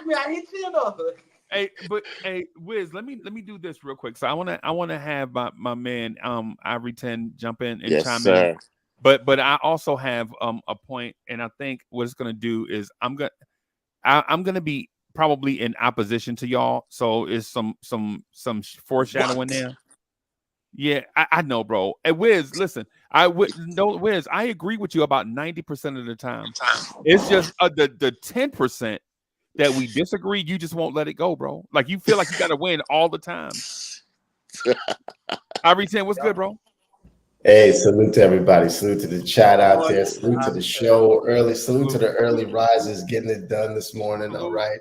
C: me. I hit you though.
A: Hey, Wiz, let me do this real quick. So I wanna have my man Ivory 10 jump in and chime in. But I also have a point, and I think what it's gonna do is I'm gonna be probably in opposition to y'all. So it's some foreshadowing there. Yeah, I know, bro. Hey, Wiz, listen, Wiz, I agree with you about 90% of the time. It's just the 10% that we disagree. You just won't let it go, bro. Like you feel like you got to win all the time. Ivory 10, what's good, bro?
G: Hey, salute to everybody. Salute to the chat out there. Salute to the show. Salute to the early risers getting it done this morning. All right.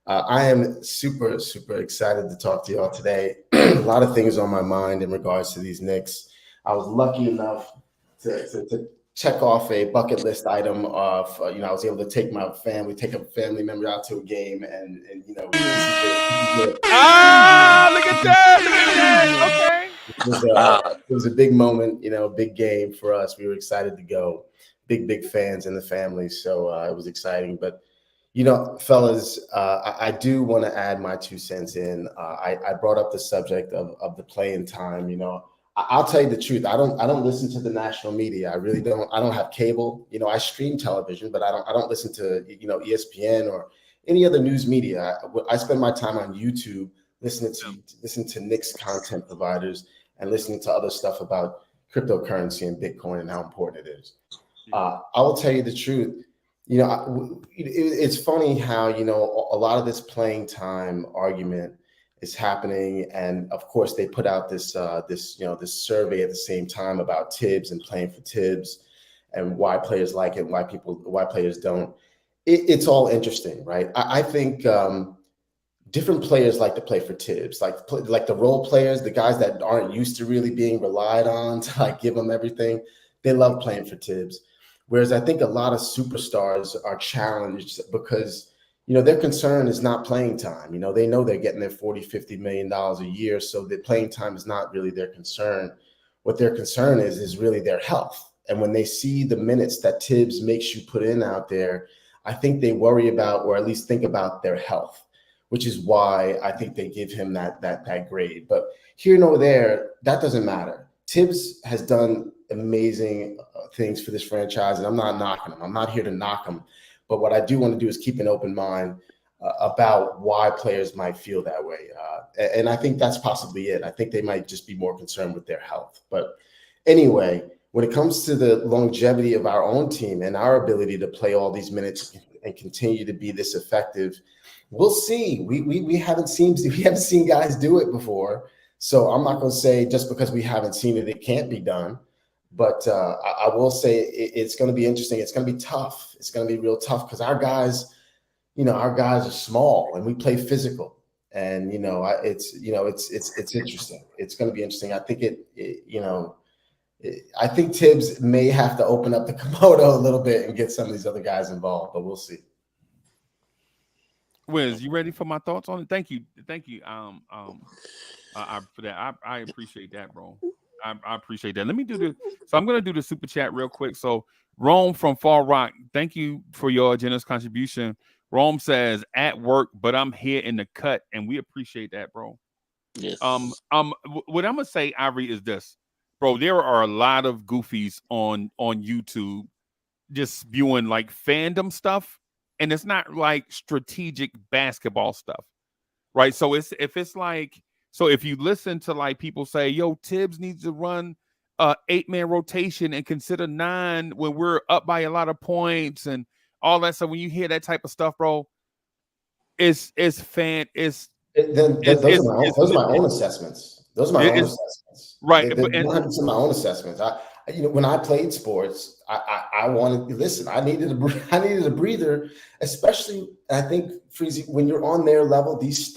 G: I am super, super excited to talk to y'all today. A lot of things on my mind in regards to these Knicks. I was lucky enough to check off a bucket list item of, I was able to take a family member out to a game and
A: look at that. Okay.
G: It was a big moment, big game for us. We were excited to go. Big fans in the family. So it was exciting. But, fellas, I do want to add my 2 cents in. I brought up the subject of the playing time. I'll tell you the truth. I don't listen to the national media. I really don't. I don't have cable. I stream television, but I don't listen to, ESPN or any other news media. I spend my time on YouTube listening to Knicks content providers and listening to other stuff about cryptocurrency and Bitcoin and how important it is. I will tell you the truth. It's funny how, a lot of this playing time argument is happening. And of course they put out this survey at the same time about Tibbs and playing for Tibbs and why players like it, why players don't. It's all interesting, right? I think, different players like to play for Tibbs, like the role players, the guys that aren't used to really being relied on to give them everything. They love playing for Tibbs. Whereas I think a lot of superstars are challenged because, their concern is not playing time. They know they're getting their $40-50 million a year, so the playing time is not really their concern. What their concern is really their health. And when they see the minutes that Tibbs makes you put in out there, I think they worry about, or at least think about, their health, which is why I think they give him that grade. But here nor there, that doesn't matter. Tibbs has done amazing things for this franchise, and I'm not knocking him. I'm not here to knock him. But what I do want to do is keep an open mind about why players might feel that way. And I think that's possibly it. I think they might just be more concerned with their health. But anyway, when it comes to the longevity of our own team and our ability to play all these minutes and continue to be this effective, we'll see. We haven't seen guys do it before. So I'm not going to say just because we haven't seen it, it can't be done. But I will say it's going to be interesting. It's going to be tough. It's going to be real tough because our guys are small and we play physical. And it's interesting. It's going to be interesting. I think I think Tibbs may have to open up the kimono a little bit and get some of these other guys involved, but we'll see.
A: Wiz, you ready for my thoughts on it? Thank you. For that. I appreciate that, bro. I appreciate that. Let me so I'm going to do the super chat real quick. So Rome from Far Rock, thank you for your generous contribution. Rome says, at work, but I'm here in the cut, and we appreciate that, bro.
F: Yes.
A: What I'm going to say, Ivory, is this. Bro, there are a lot of goofies on YouTube just spewing like fandom stuff, and it's not like strategic basketball stuff, right? So if you listen to like people say, yo, Tibbs needs to run 8-man rotation and consider 9 when we're up by a lot of points and all that stuff, when you hear that type of stuff, bro, those are
G: my own assessments. Those are my own assessments. Right. They're my own assessments. When I played sports, I wanted to listen. I needed a breather, especially I think, Freezy, when you're on their level, these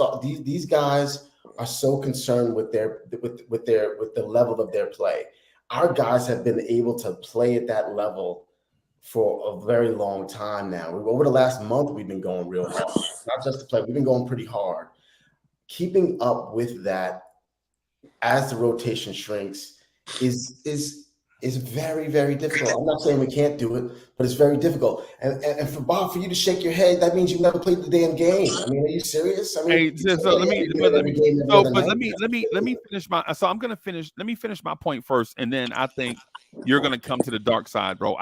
G: guys are so concerned with the level of their play. Our guys have been able to play at that level for a very long time now. Over the last month, we've been going real hard. Not just to play, we've been going pretty hard. Keeping up with that as the rotation shrinks is very, very difficult. I'm not saying we can't do it, but it's very difficult. And for Bob, for you to shake your head, that means you've never played the damn game. I mean, are you serious? I mean,
A: let me finish my. So I'm gonna finish. Let me finish my point first, and then I think you're gonna come to the dark side, bro.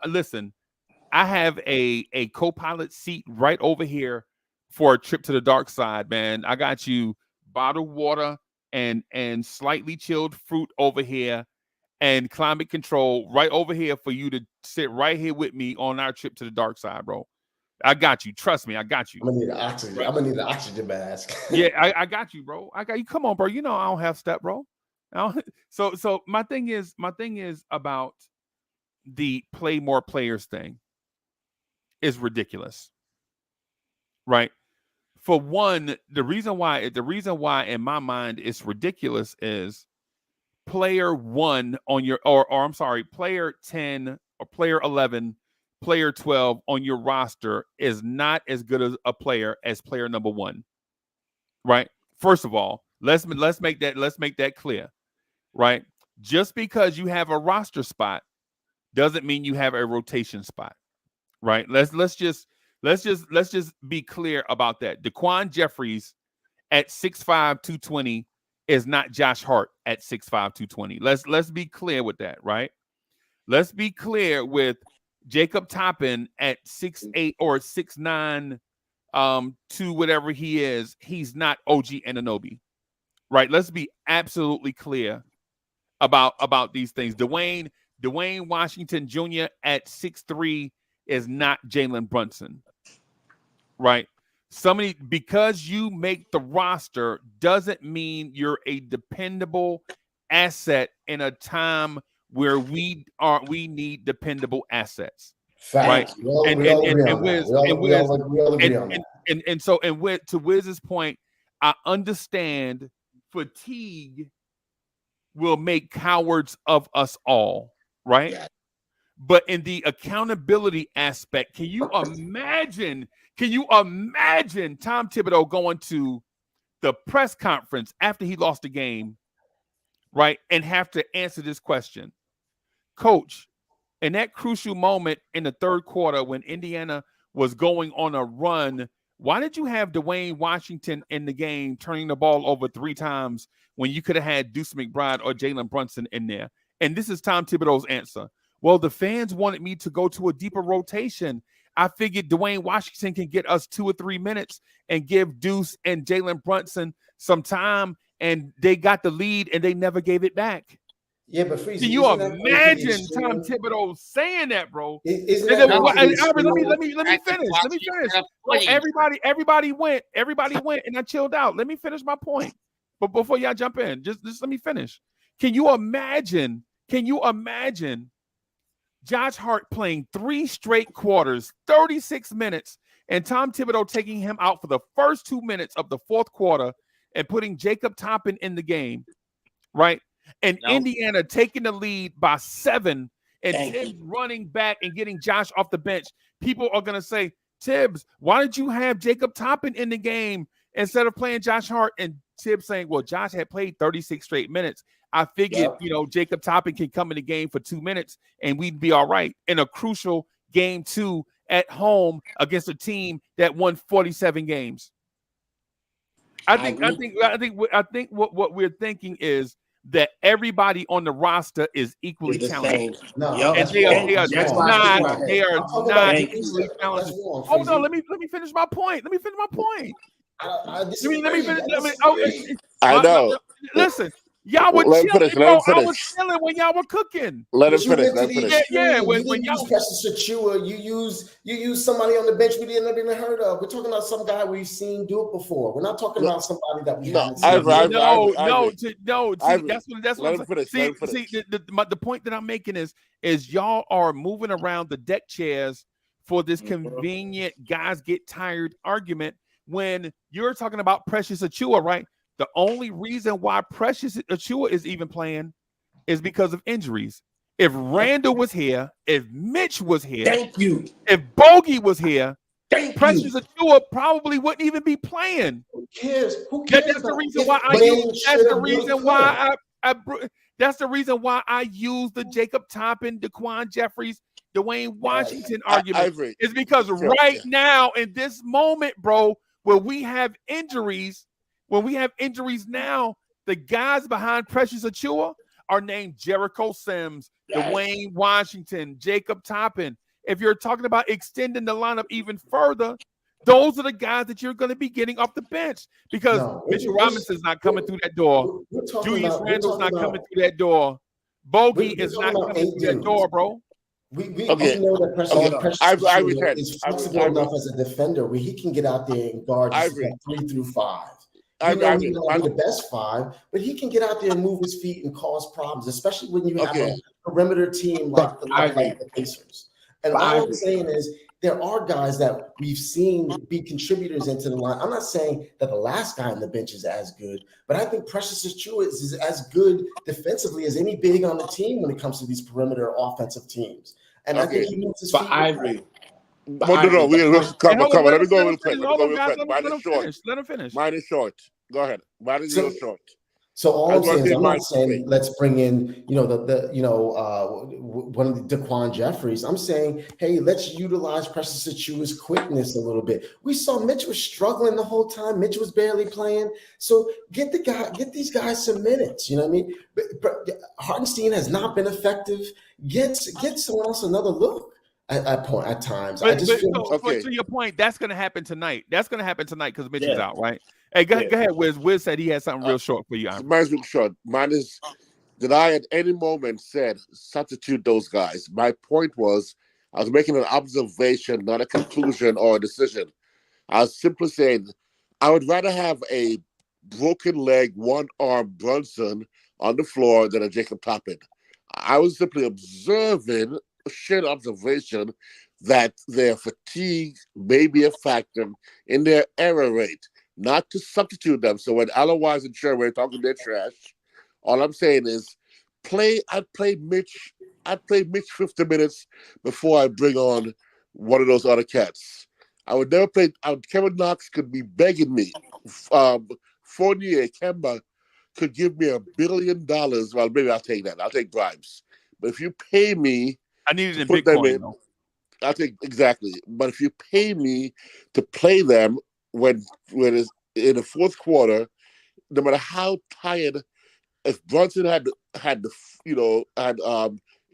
A: Listen, I have a co-pilot seat right over here for a trip to the dark side, man. I got you bottled water and slightly chilled fruit over here, and climate control right over here for you to sit right here with me on our trip to the dark side, bro. I got you. Trust me, I got you.
G: I'm gonna need the oxygen mask.
A: Yeah, I got you, bro. I got you. Come on, bro. You know I don't have step, bro. So my thing is about the play more players thing is ridiculous, right? For one, the reason why in my mind it's ridiculous is player 1 on your player 10 or player 11, player 12 on your roster is not as good as a player as player number 1, right? First of all, let's make that clear, right? Just because you have a roster spot doesn't mean you have a rotation spot, right? Let's just be clear about that. Daquan Jeffries at 6'5", 220 is not Josh Hart at 6'5", 220. Let's be clear with that, right? Let's be clear with Jacob Toppin at 6'8" or 6'9", to whatever he is. He's not OG Anunoby, right? Let's be absolutely clear about these things. Dwayne Washington Jr. at 6'3" is not Jalen Brunson, right? Because you make the roster doesn't mean you're a dependable asset in a time where we need dependable assets.
G: Facts.
A: Right? To Wiz's point, I understand fatigue will make cowards of us all, right? Yeah. But in the accountability aspect, can you imagine Tom Thibodeau going to the press conference after he lost the game, right, and have to answer this question? Coach, in that crucial moment in the third quarter when Indiana was going on a run, why did you have Dwayne Washington in the game turning the ball over 3 times when you could have had Deuce McBride or Jalen Brunson in there? And this is Tom Thibodeau's answer. Well, the fans wanted me to go to a deeper rotation. I figured Dwayne Washington can get us 2 or 3 minutes and give Deuce and Jalen Brunson some time, and they got the lead and they never gave it back.
G: Yeah, but Freezy,
A: can you imagine Tom Thibodeau saying that, bro?
G: Isn't
A: And
G: that
A: then,
G: what
A: let
G: he's
A: me
G: doing?
A: finish. Let me finish. Well, everybody went, and I chilled out. Let me finish my point. But before y'all jump in, just let me finish. Can you imagine Josh Hart playing 3 straight quarters, 36 minutes, and Tom Thibodeau taking him out for the first 2 minutes of the fourth quarter and putting Jacob Toppin in the game, right? And Indiana taking the lead by 7 and Tibbs running back and getting Josh off the bench. People are going to say, Tibbs, why did you have Jacob Toppin in the game instead of playing Josh Hart? And Tibbs saying, well, Josh had played 36 straight minutes. I figured, Jacob Toppin can come in the game for 2 minutes and we'd be all right in a crucial game 2 at home against a team that won 47 games. I think what we're thinking is that everybody on the roster is equally talented.
G: No,
A: and they are not equally talented. Hold on, let me finish my point. Let me finish.
F: I know.
A: Listen, y'all were chilling, bro. I was chilling when y'all were cooking.
F: Let him finish.
A: Yeah.
G: When y'all use Achua, you use somebody on the bench we never even heard of. We're talking about some guy we've seen do it before. We're not talking about somebody that we haven't seen.
A: No. That's what I'm saying. See, the point that I'm making is y'all are moving around the deck chairs for this convenient guys get tired argument when you're talking about Precious Achua, right? The only reason why Precious Achua is even playing is because of injuries. If Randall was here, if Mitch was here, if Bogey was here, Precious Achua probably wouldn't even be playing.
G: Who cares?
A: That's the reason why That's the reason why I use the Jacob Toppin, Daquan Jeffries, Dwayne Washington argument. It's because now in this moment, bro, where we have injuries. When we have injuries now, the guys behind Precious Achua are named Jericho Sims, Dwayne Washington, Jacob Toppin. If you're talking about extending the lineup even further, those are the guys that you're going to be getting off the bench because Mitchell Robinson's not coming through that door. Julius Randle's not coming through that door. Bogey is not coming through that door, bro.
G: We know that Precious is flexible enough as a defender where he can get out there and guard 3 through 5. He may not be the best 5, but he can get out there and move his feet and cause problems, especially when you have a perimeter team like the Pacers. And all I'm saying is there are guys that we've seen be contributors into the line. I'm not saying that the last guy on the bench is as good, but I think Precious Achua is as good defensively as any big on the team when it comes to these perimeter offensive teams. And I think he moves his feet.
F: Ivory. No, we'll come on. Let me go real quick.
A: Let him finish.
F: Mine is short. Go ahead. Mine is real short.
G: So all I'm saying is I'm not saying let's bring in, one of the Daquan Jeffries. I'm saying, hey, let's utilize Precious Achua's quickness a little bit. We saw Mitch was struggling the whole time. Mitch was barely playing. So get these guys some minutes. You know what I mean? But Hartenstein has not been effective. Get someone else another look. At times,
A: but to your point, that's going to happen tonight. That's going to happen tonight because Mitch is out, right? Hey, go ahead, Wiz. Wiz said he had something real short for you.
F: Mine's real short. Mine is that I at any moment said substitute those guys. My point was I was making an observation, not a conclusion or a decision. I was simply saying I would rather have a broken leg, one arm Brunson on the floor than a Jacob Toppin. I was simply observing. Shared observation that their fatigue may be a factor in their error rate, not to substitute them. So when Alan and Sherman are talking their trash, all I'm saying is I'd play Mitch I'd play Mitch 50 minutes before I bring on one of those other cats. I would never play. Kevin Knox could be begging me. Fournier, Kemba could give me $1 billion. Well, maybe I'll take that. I'll take bribes. But if you pay me,
A: I need it in
F: put them
A: Bitcoin.
F: in,
A: Though.
F: I'll take exactly. But if you pay me to play them when it's in the fourth quarter, no matter how tired, if Brunson had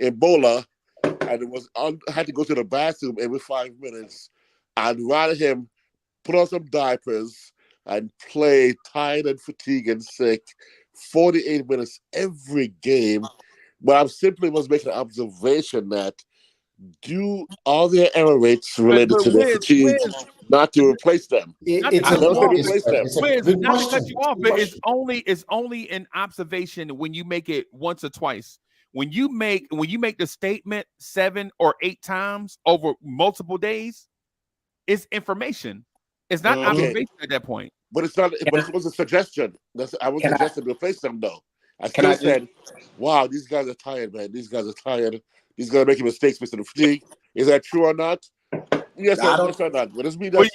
F: Ebola and had to go to the bathroom every 5 minutes, I'd rather him put on some diapers and play tired and fatigued and sick 48 minutes every game. But I simply was making an observation that are there error rates related
A: But
F: to their fatigue not to replace them?
G: It's
F: I
G: a
F: never said
G: focus.
F: replace them.
G: It's a
A: Wiz,
G: good
A: not to
G: question.
A: cut you off,
G: Good
A: but it's
G: question.
A: only an observation when you make it once or twice. When you make the statement 7 or 8 times over multiple days, it's information. It's not
C: Mhm.
A: observation at that point.
F: But it's not.
C: Can
F: But
C: I-
F: it was a suggestion. I was
C: Can I-
F: suggesting to replace them though. I
C: Can I
F: still
C: just-
F: said, "Wow, these guys are tired, man. These guys are tired. These guys are making mistakes, Mr. Fatigue." Is that true or not? Yes,
C: I don't-
F: yes or not. What does mean?
A: But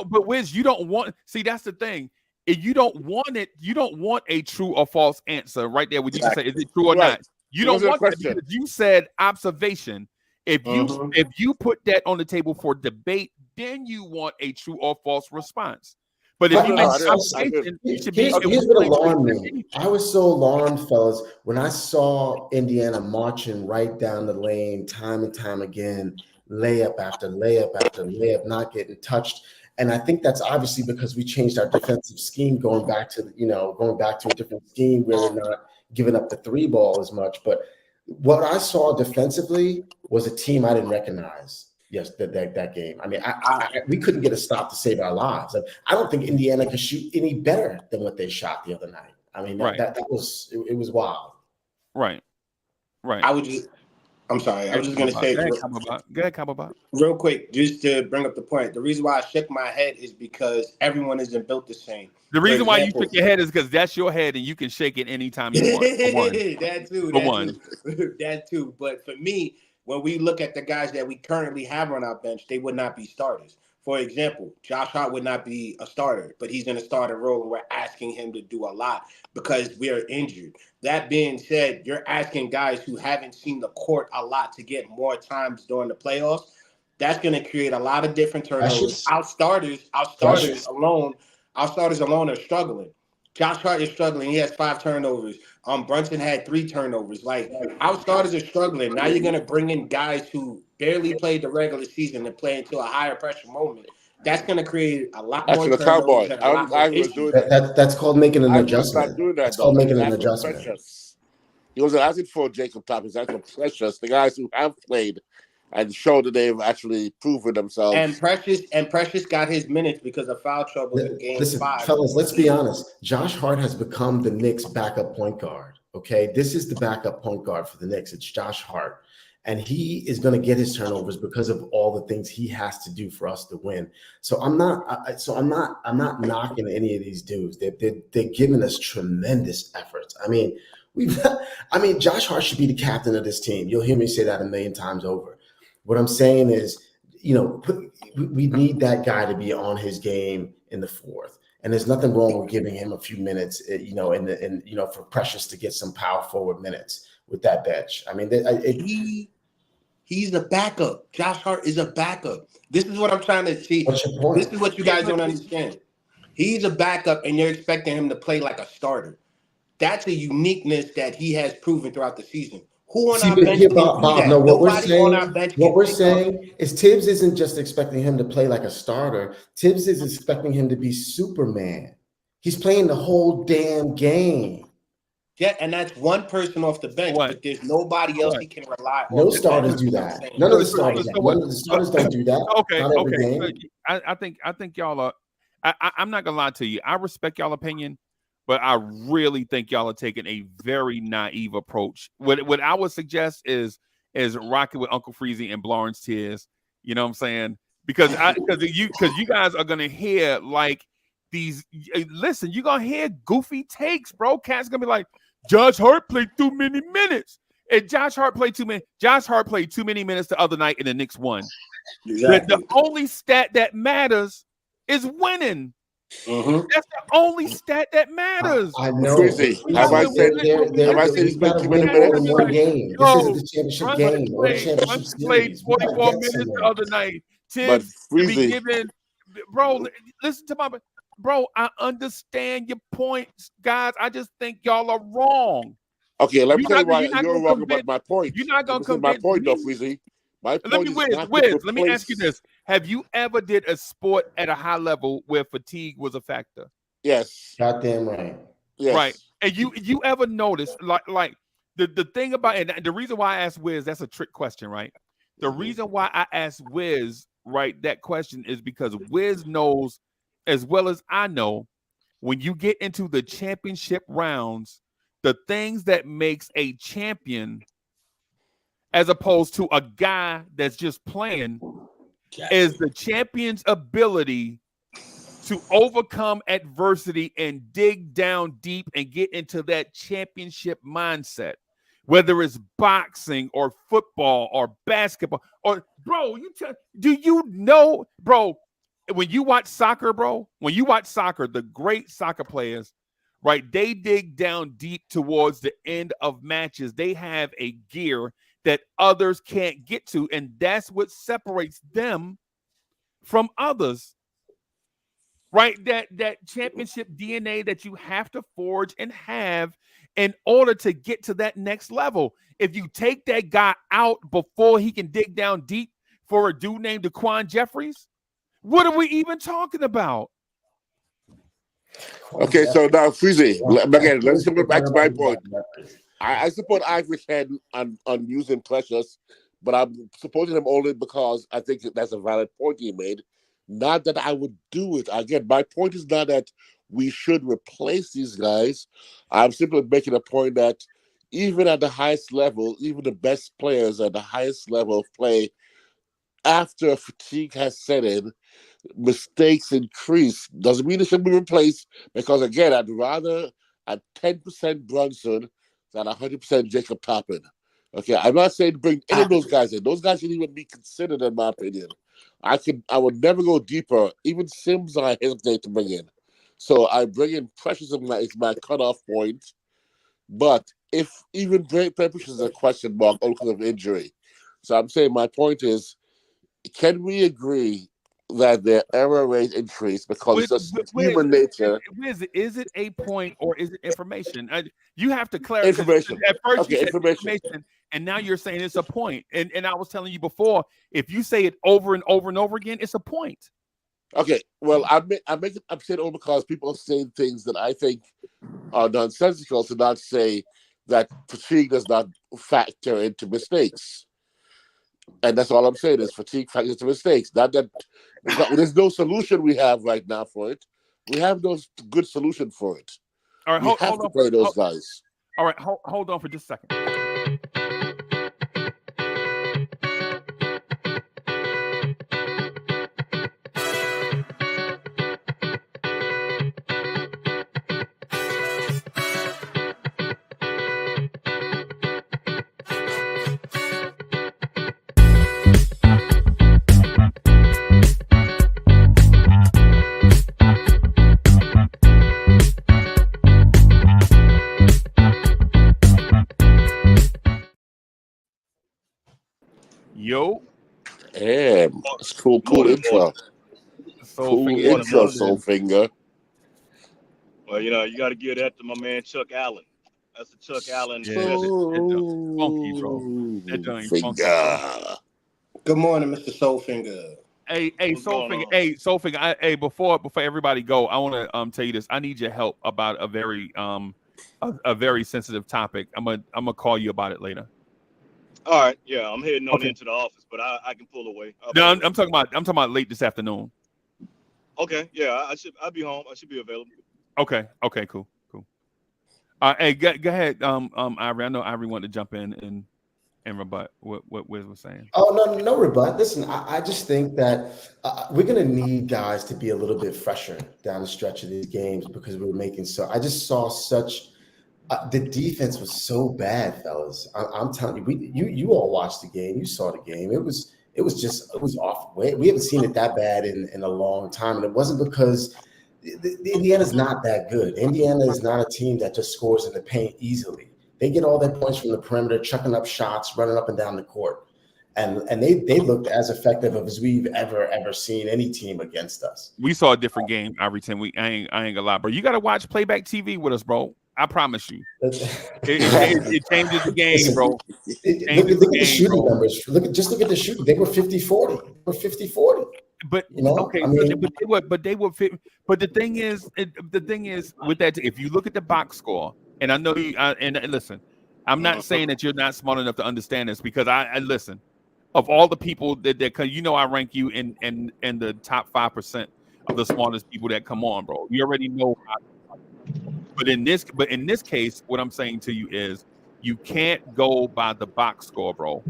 A: but Wiz, you don't want. See, that's the thing. If you don't want it, you don't want a true or false answer right there. When you can say, is it true or
F: Right.
A: not? You
F: It
A: don't
F: wasn't a
A: want that
F: question.
A: because you said observation. If
C: Mhm.
A: you put that on the table for debate, then you want a true or false response. But if you make an observation, it should be.
G: Here's what alarmed me. I was so alarmed, fellas, when I saw Indiana marching right down the lane time and time again, layup after layup after layup, not getting touched. And I think that's obviously because we changed our defensive scheme, going back to a different scheme where we're not giving up the 3 ball as much. But what I saw defensively was a team I didn't recognize. Yes, that game. I mean, we couldn't get a stop to save our lives. I don't think Indiana could shoot any better than what they shot the other night. I mean, that was wild.
A: Right.
C: I'm sorry. I was just going to say
A: Go ahead, Kababa.
C: real quick, just to bring up the point. The reason why I shook my head is because everyone isn't built the same.
A: The reason why you
C: example-
A: shook your head is because that's your head and you can shake it anytime you want. For one.
C: That too. But for me, when we look at the guys that we currently have on our bench, they would not be starters. For example, Josh Hart would not be a starter, but he's in a starter role, and we're asking him to do a lot because we are injured. That being said, you're asking guys who haven't seen the court a lot to get more times during the playoffs. That's going to create a lot of different turnovers. Our starters alone are struggling. Josh Hart is struggling. He has 5 turnovers. Brunson had 3 turnovers. Like, our starters are struggling. Now you're gonna bring in guys who barely played the regular season and play into a higher pressure moment. That's gonna create a lot more turnovers.
F: Cowboy.
C: And a lot more
F: I was
C: issues.
F: doing that.
G: That's called making an
F: I was
G: adjustment.
F: not doing that.
G: That's called
F: though.
G: making an
F: That's for
G: adjustment.
F: Precious. He wasn't asking for Jacob Topping. That's for Precious. The guys who have played and showed that they've actually proven themselves.
C: And Precious got his minutes because of foul trouble in game
G: Listen,
C: 5.
G: fellas, let's be honest. Josh Hart has become the Knicks' backup point guard. Okay, this is the backup point guard for the Knicks. It's Josh Hart, and he is going to get his turnovers because of all the things he has to do for us to win. So I'm not knocking any of these dudes. They're giving us tremendous efforts. I mean, Josh Hart should be the captain of this team. You'll hear me say that a million times over. What I'm saying is, we need that guy to be on his game in the 4th. And there's nothing wrong with giving him a few minutes, for Precious to get some power forward minutes with that bench. I mean,
C: he's a backup. Josh Hart is a backup. This is what I'm trying to see.
G: What's your point?
C: This is what you guys don't understand. He's a backup, and you're expecting him to play like a starter. That's a uniqueness that he has proven throughout the season. Who on our bench can do that?
G: No, what
C: Nobody on our bench can
G: we're
C: pick up.
G: saying is Tibbs isn't just expecting him to play like a starter. Tibbs is expecting him to be Superman. He's playing the whole damn game.
C: Yeah, and that's one person off the bench, but there's nobody else he can rely on.
G: No starters do that. None of the starters. None of the starters don't do that.
A: Okay,
G: Not every
A: okay.
G: game.
A: I think y'all are. I'm not gonna lie to you. I respect y'all opinion, but I really think y'all are taking a very naive approach. What I would suggest is rocking with Uncle Freezy and Lawrence Tears. You know what I'm saying? Because you guys are gonna hear like these. Listen, you're gonna hear goofy takes, bro. Cat's gonna be like, Josh Hart played too many minutes. And Josh Hart played too many. Josh Hart played too many minutes the other night, and the Knicks won.
C: Exactly.
A: The only stat that matters is winning.
C: Mhm.
A: That's the only stat that matters.
G: I know.
F: Freezy, have I said he's played too many minutes?
G: More game. This isn't the championship game or the championship
A: Brunson played
G: series. We gotta
A: 44
G: get
A: minutes the
G: somewhere.
A: other night.
F: But
A: Tibbs to be
F: Freezy,
A: given, bro. Listen to my bro. I understand your points, guys. I just think y'all are wrong.
F: okay, let me
A: You're
F: tell you
A: not-
F: why
A: you're not
F: you're
A: gonna
F: wrong
A: convince-
F: about my point.
A: You're not gonna
F: This is my
A: convince
F: point, though,
A: me.
F: Freezy. My
A: Let
F: point
A: me
F: is
A: Wiz,
F: not to
A: Wiz, let me ask you
F: replace-
A: this: have you ever did a sport at a high level where fatigue was a factor?
F: Yes.
G: Goddamn right.
F: Yes.
A: Right. And you ever notice like the thing about, and the reason why I asked Wiz, that's a trick question, right? The reason why I asked Wiz, right, that question is because Wiz knows as well as I know, when you get into the championship rounds, the things that makes a champion as opposed to a guy that's just playing is the champion's ability to overcome adversity and dig down deep and get into that championship mindset, whether it's boxing or football or basketball or bro, do you know, bro, when you watch soccer, the great soccer players, right, they dig down deep towards the end of matches. They have a gear that others can't get to, and that's what separates them from others. Right, that championship DNA that you have to forge and have in order to get to that next level. If you take that guy out before he can dig down deep for a dude named Daquan Jeffries, what are we even talking about?
F: Okay, so now Freezy, again, let's go back to my point. I support Irish Head on using Precious, but I'm supporting him only because I think that's a valid point he made. Not that I would do it. Again, my point is not that we should replace these guys. I'm simply making a point that even at the highest level, even the best players at the highest level of play, after fatigue has set in, mistakes increase. Doesn't mean it should be replaced, because again, I'd rather at 10% Brunson than 100% Jacob Toppin. Okay, I'm not saying to bring any of those guys in. Those guys shouldn't even be considered, in my opinion. I would never go deeper. Even Sims, I hesitate to bring in. So I bring in Precious as my cutoff point. But if even Precious is a question mark only because of injury. So I'm saying my point is, can we agree that their error rate increased because it's just human nature?
A: Is it a point or is it information? You have to clarify.
F: Information.
A: At first,
F: Okay,
A: you said
F: information.
A: and now you're saying it's a point. And I was telling you before, if you say it over and over and over again, it's a point.
F: Okay, well, I'm saying over because people are saying things that I think are nonsensical to not say that fatigue does not factor into mistakes. And that's all I'm saying is fatigue factors into mistakes. Not that there's no solution we have right now for it. We have no good solution for it.
A: All right,
F: we have to play those guys.
A: All right, hold on for just a second. Yo.
F: Damn, it's cool intro. Soulfinger.
H: Well, you got to give that to my man Chuck Allen. That's the Chuck Allen.
A: Yeah, it's funky, bro. That joint funky.
C: Good morning, Mr. Soulfinger.
A: Hey, Soulfinger. Before everybody go, I want to tell you this. I need your help about a very sensitive topic. I'm gonna call you about it later.
H: All right, yeah, I'm heading on into the office, but I can pull away.
A: I'm talking about late this afternoon.
H: Okay, yeah, I'll be home. I should be available.
A: Okay, cool. Hey, go ahead, Ivory. I know Ivory wanted to jump in and rebut what Wiz was saying.
G: Oh, no rebut. Listen, I just think that we're going to need guys to be a little bit fresher down the stretch of these games because we're making I just saw such The defense was so bad, fellas. I'm telling you, you all watched the game. You saw the game. It was off. We haven't seen it that bad in a long time, and it wasn't because Indiana's not that good. Indiana is not a team that just scores in the paint easily. They get all their points from the perimeter, chucking up shots, running up and down the court, and they looked as effective as we've ever seen any team against us.
A: We saw a different game, Iverson. I ain't gonna lie, bro. You got to watch playback TV with us, bro. I promise you, it changes the game, bro.
G: Look at the shooting numbers. Look at the shooting. They were 50-40. They were 50-40.
A: But okay, but they were fit. But the thing is with that, if you look at the box score, and I know you, and listen, I'm not saying that you're not smart enough to understand this, because I listen. Of all the people that I rank you in the top 5% of the smartest people that come on, bro. You already know how. But in this case, what I'm saying to you is you can't go by the box score, bro.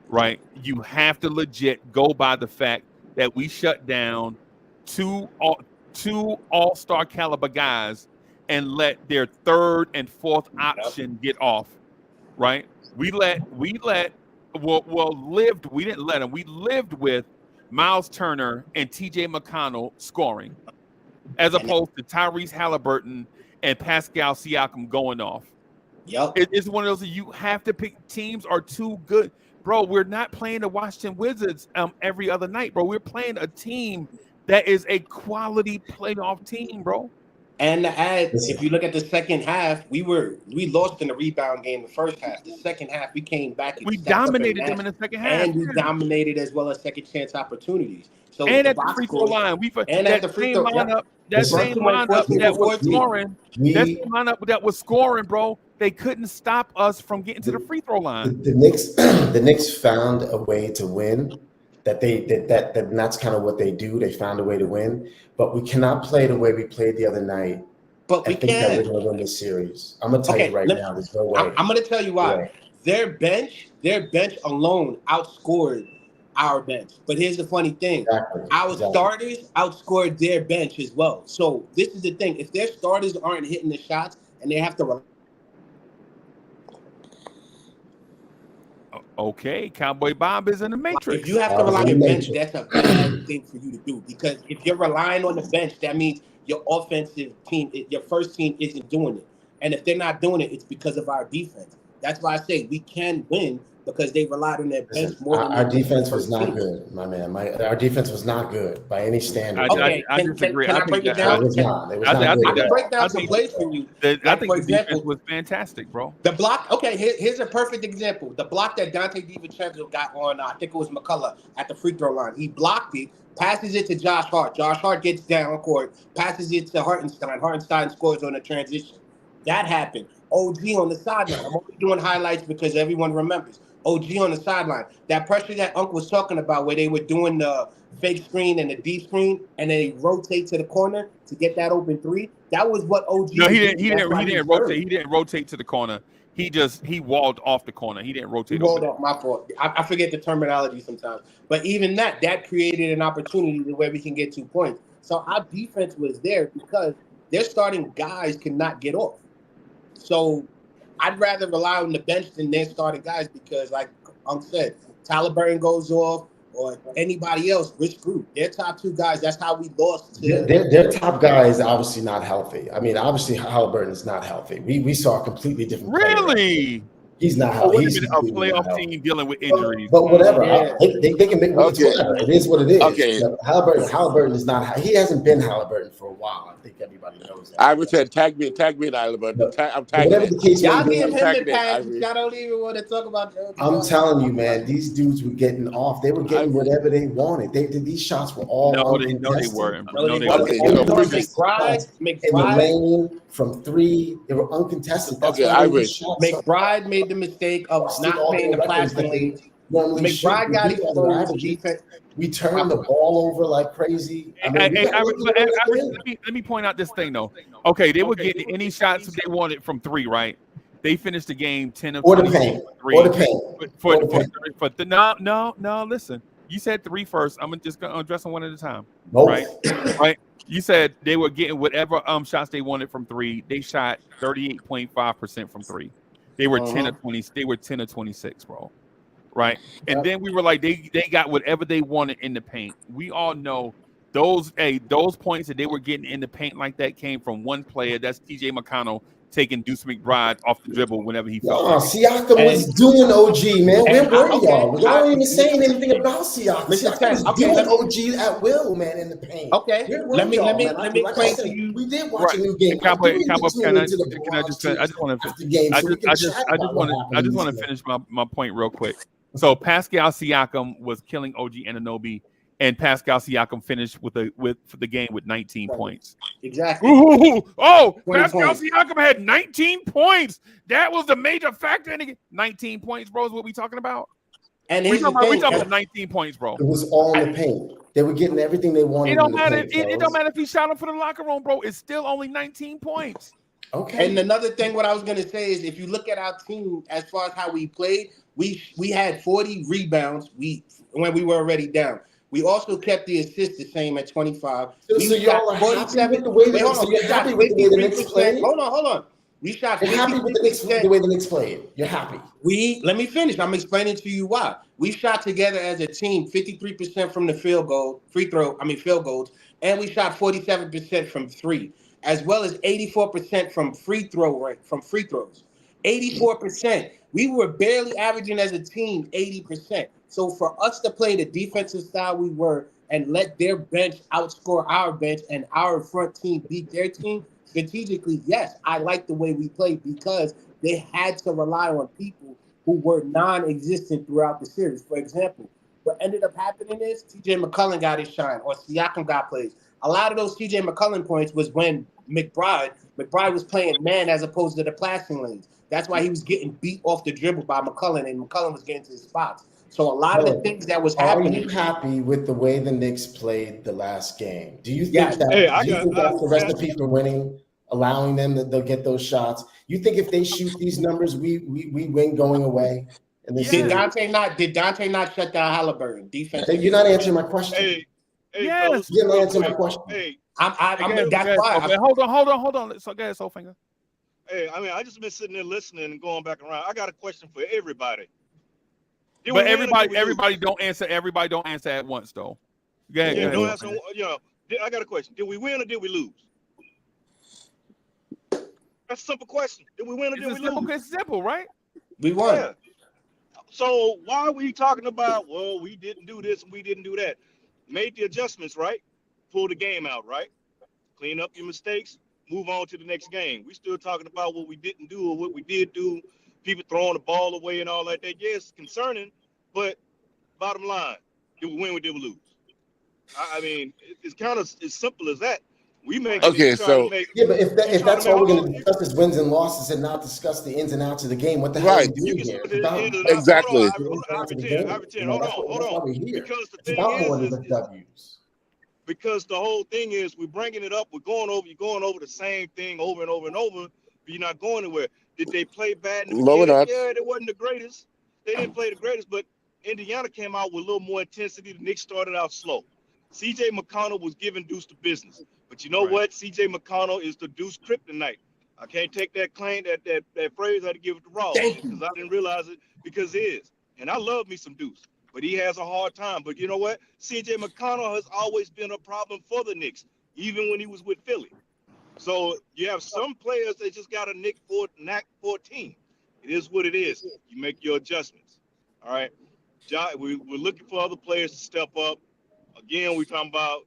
A: Right? You have to legit go by the fact that we shut down two all-star caliber guys and let their third and fourth option get off. Right? We lived with Miles Turner and TJ McConnell scoring, as opposed to Tyrese Halliburton and Pascal Siakam going off.
C: Yep.
A: It's one of those you have to pick. Teams are too good. Bro, we're not playing the Washington Wizards every other night, bro. We're playing a team that is a quality playoff team, bro.
C: And to add, if you look at the second half, we lost in the rebound game the first half. The second half, we came back. And
A: we dominated them in the second half.
C: And we dominated as well as second chance opportunities. So
A: and at the free throw line, that same lineup that was scoring, bro. They couldn't stop us from getting to the free throw line.
G: The Knicks found a way to win. And that's kind of what they do. They found a way to win, but we cannot play the way we played the other night.
C: But we
G: think
C: can.
G: That we're going to win this series. I'm going to tell you right now. There's no way.
C: I'm going to tell you why. Yeah. Their bench alone outscored our bench. But here's the funny thing: our starters outscored their bench as well. So this is the thing: if their starters aren't hitting the shots and they have to.
A: Okay, Cowboy Bob is in the matrix.
C: If you have to rely on your bench, that's a bad thing for you to do, because if you're relying on the bench, that means your offensive team, your first team isn't doing it. And if they're not doing it, it's because of our defense. That's why I say we can win, because they relied on their bench more than
G: our defense was not good, my man. Our defense was not good by any standard.
C: Okay,
A: I disagree.
C: Can I break it down? I can break down some plays for you.
A: I think the defense was fantastic, bro.
C: The block, okay, here's a perfect example. The block that Dante DiVincenzo got on, I think it was McCullough at the free throw line. He blocked it, passes it to Josh Hart. Josh Hart gets down court, passes it to Hartenstein. Hartenstein scores on a transition. That happened. OG on the sideline. I'm only doing highlights because everyone remembers. OG on the sideline. That pressure that Unc was talking about, where they were doing the fake screen and the D screen, and then they rotate to the corner to get that open three. That was what OG.
A: No, he didn't rotate. He didn't rotate to the corner. He walled off the corner. He didn't rotate.
C: He walled off. My fault. I forget the terminology sometimes. But even that created an opportunity to where we can get 2 points. So our defense was there because their starting guys cannot get off. So I'd rather rely on the bench than their starting guys, because, like Unc said, Tyler Burton goes off or anybody else, we're screwed. Their top 2 guys, that's how we lost.
G: Their top guy is obviously not healthy. I mean, obviously Halliburton is not healthy. We saw a completely different player.
A: Really?
G: He's not healthy. He's
A: a playoff team dealing with injuries.
G: But whatever. Yeah. They can make whatever. It is what it is. Okay. Halliburton is not. He hasn't been Halliburton for a while. I think everybody knows that.
F: I would say tag me in Halliburton. I'm tagging
C: whatever the case. Y'all give him the pass. Y'all don't even want to talk about that.
G: I'm telling you, man, these dudes were getting off. They were getting whatever they wanted. These shots were all
A: they weren't.
C: McBride
G: in the lane from 3, they were uncontested. That's
C: McBride made the mistake of not paying the passing lanes. McBride got exposed to defense.
G: We turned the ball over like crazy.
A: Let me point out this thing though. Okay, they were getting any shots that they wanted from 3, right? They finished the game 10 of 20 from 3.
G: No, listen.
A: You said 3 first. I'm just gonna address them one at a time.
G: Both.
A: Right. You said they were getting whatever shots they wanted from 3. They shot 38.5% from 3. They were 10 or 20. They were 10 or 26, bro. Right. And then we were like, they got whatever they wanted in the paint. We all know those points that they were getting in the paint like that came from one player. That's TJ McConnell taking Deuce McBride off the dribble whenever he felt like it.
G: Siakam was doing OG, man. Where were y'all?
C: Okay.
G: Y'all ain't even saying anything about Siakam.
C: Listen,
G: Siakam was doing OG at will, man, in the paint.
C: Okay.
G: Where were
C: Let me
G: y'all, man?
C: explain
G: Like I
C: to
G: said,
C: you.
G: we did watch a new game.
A: Can I just want to finish my point real quick. So Pascal Siakam was killing OG Anunoby, and Pascal Siakam finished with the game with 19 points.
C: Exactly.
A: Ooh, oh,
C: 20
A: Pascal
C: points.
A: Siakam had 19 points. That was the major factor in it. 19 points, bro, is what we talking about.
C: And
A: We
C: here's the
A: talking
C: thing.
A: about 19 points, bro.
G: It was all in the paint. They were getting everything they wanted.
A: It don't
G: in the
A: matter.
G: paint,
A: It don't matter if he shot him for the locker room, bro. It's still only 19 points.
G: Okay.
C: And another thing, what I was gonna say is, if you look at our team as far as how we played, we had 40 rebounds. When we were already down. We also kept the assists the same at 25.
G: So y'all are happy with the way the Knicks played?
C: Hold on. We shot 53%.
G: You're happy with the way the Knicks played. You're happy.
C: Let me finish. I'm explaining to you why. We shot together as a team 53% from the field goals, and we shot 47% from 3, as well as 84% from free throws. 84%. We were barely averaging as a team 80%. So for us to play the defensive style we were and let their bench outscore our bench and our front team beat their team, strategically, yes, I like the way we played because they had to rely on people who were non-existent throughout the series. For example, what ended up happening is TJ McCollum got his shine or Siakam got plays. A lot of those TJ McCollum points was when McBride was playing man as opposed to the passing lanes. That's why he was getting beat off the dribble by McCollum, and McCollum was getting to his spots. So a lot of the things that was happening.
G: Are you happy with the way the Knicks played the last game? Do you think
C: Yes.
G: that
H: Hey,
G: that's the recipe for winning, allowing them that they'll get those shots? You think if they shoot these numbers, we win going away? In this
C: Did
G: series?
C: Dante not shut down Halliburton? Defense.
G: You're not answering my question.
H: Hey,
A: Yes.
H: fellas,
G: You're not
H: real
G: answering my
H: quick.
G: question.
H: Hey,
C: That's
A: Okay,
C: why.
A: hold on. So go ahead, Soulfinger.
H: I just been sitting there listening and going back around. I got a question for everybody. Did
A: But
H: we win or did we lose?
A: everybody don't answer. Everybody don't answer at once, though. Go ahead.
H: Yeah,
A: go
H: don't
A: ahead.
H: answer. I got a question. Did we win or did we lose? That's a simple question. Did we win or did we lose?
A: It's simple, right?
C: We won.
H: Yeah. So why are we talking about, well, we didn't do this and we didn't do that? Made the adjustments, right? Pull the game out, right? Clean up your mistakes, move on to the next game. We still talking about what we didn't do or what we did do, people throwing the ball away and all that. Yes, concerning, but bottom line, did we win or did we lose? I mean, it's kind of as simple as that. We make
F: Okay, so
G: Yeah, but if that's all we're going to discuss is wins and losses and not discuss the ins and outs of the game, what the hell are
F: Right.
G: we
H: You
G: doing
H: can
G: here?
H: split it into the-
F: Exactly.
H: Hold on, hold on. Because the
G: It's
H: thing
G: about more than
H: is
G: the W's.
H: because the whole thing is we're bringing it up, you're going over the same thing over and over and over, but you're not going anywhere. Did they play bad in the
F: No, we're
H: beginning?
F: not.
H: Yeah, they wasn't the greatest. They didn't play the greatest, but Indiana came out with a little more intensity. The Knicks started out slow. CJ McConnell was giving Deuce the business. But you know what? CJ McConnell is the Deuce kryptonite. I can't take that claim, that phrase, I had to give it to Raw because I didn't realize it because it is. And I love me some Deuce, but he has a hard time. But you know what? CJ McConnell has always been a problem for the Knicks, even when he was with Philly. So you have some players that just got a knack for a team. It is what it is. You make your adjustments. All right. We're looking for other players to step up. Again, we're talking about,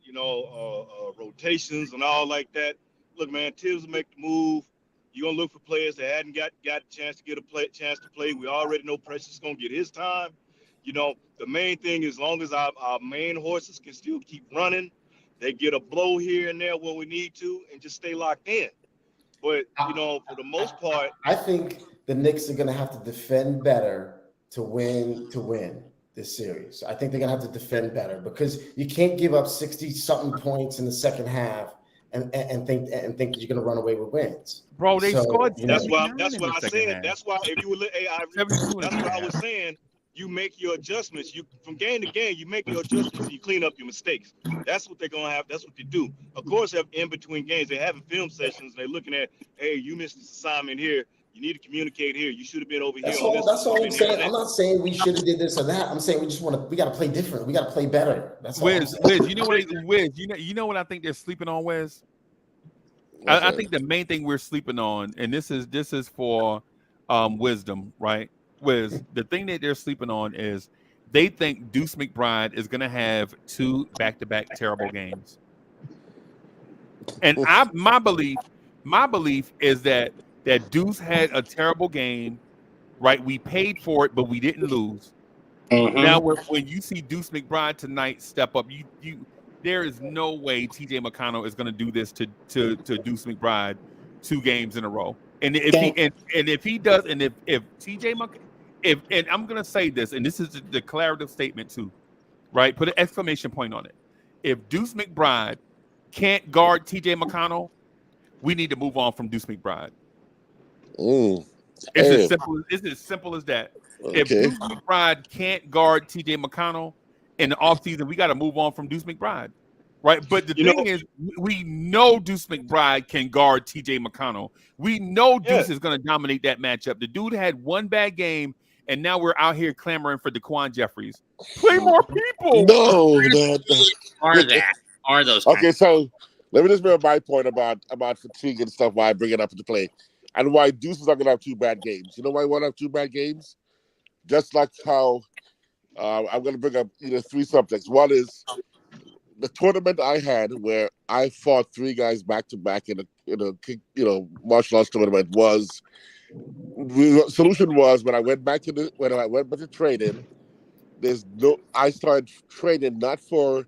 H: rotations and all like that. Look, man, Tibbs will make the move. You're going to look for players that hadn't got a chance to get a chance to play. We already know Precious is going to get his time. The main thing is as long as our main horses can still keep running, they get a blow here and there when we need to and just stay locked in. But, for the most part.
G: I think the Knicks are going to have to defend better to win this series. I think they're going to have to defend better because you can't give up 60-something points in the second half and think that you're going to run away with wins.
A: Bro, they scored.
H: That's why I said. That's why if you were, that's what I was saying. you make your adjustments. You from game to game, you make your adjustments and you clean up your mistakes. That's what they're gonna have. That's what they do. Of course, in between games, they're having film sessions. They're looking at, hey, you missed this assignment here. You need to communicate here. You should have been over here on this.
G: That's all I'm saying.
H: Here.
G: I'm not saying we should have did this or that. I'm saying we got to play different. We got to play better. That's all.
A: Wiz, you know what? Wiz, you know what I think they're sleeping on, Wiz? I think the main thing we're sleeping on, and this is for wisdom, right? Wiz, the thing that they're sleeping on is they think Deuce McBride is going to have 2 back-to-back terrible games, and my belief is that Deuce had a terrible game, right? We paid for it, but we didn't lose. Now, when you see Deuce McBride tonight step up, you there is no way TJ McConnell is going to do this to Deuce McBride 2 games in a row. And if he does, and if TJ and I'm going to say this, and this is the declarative statement too, right? Put an exclamation point on it. If Deuce McBride can't guard TJ McConnell, we need to move on from Deuce McBride. It's as simple as that. Okay. If Deuce McBride can't guard TJ McConnell in the offseason, we got to move on from Deuce McBride. Right. But the thing is, we know Deuce McBride can guard TJ McConnell. We know Deuce is going to dominate that matchup. The dude had 1 bad game, and now we're out here clamoring for DeQuan Jeffries. Play more people.
F: No,
D: are those
F: okay? So let me just make my point about fatigue and stuff. Why I bring it up into play, and why Deuce is not going to have 2 bad games. You know why I want to have 2 bad games? Just like how I'm going to bring up 3 subjects. One is the tournament I had where I fought 3 guys back to back in a martial arts tournament was the solution was when I went back to training. I started training not for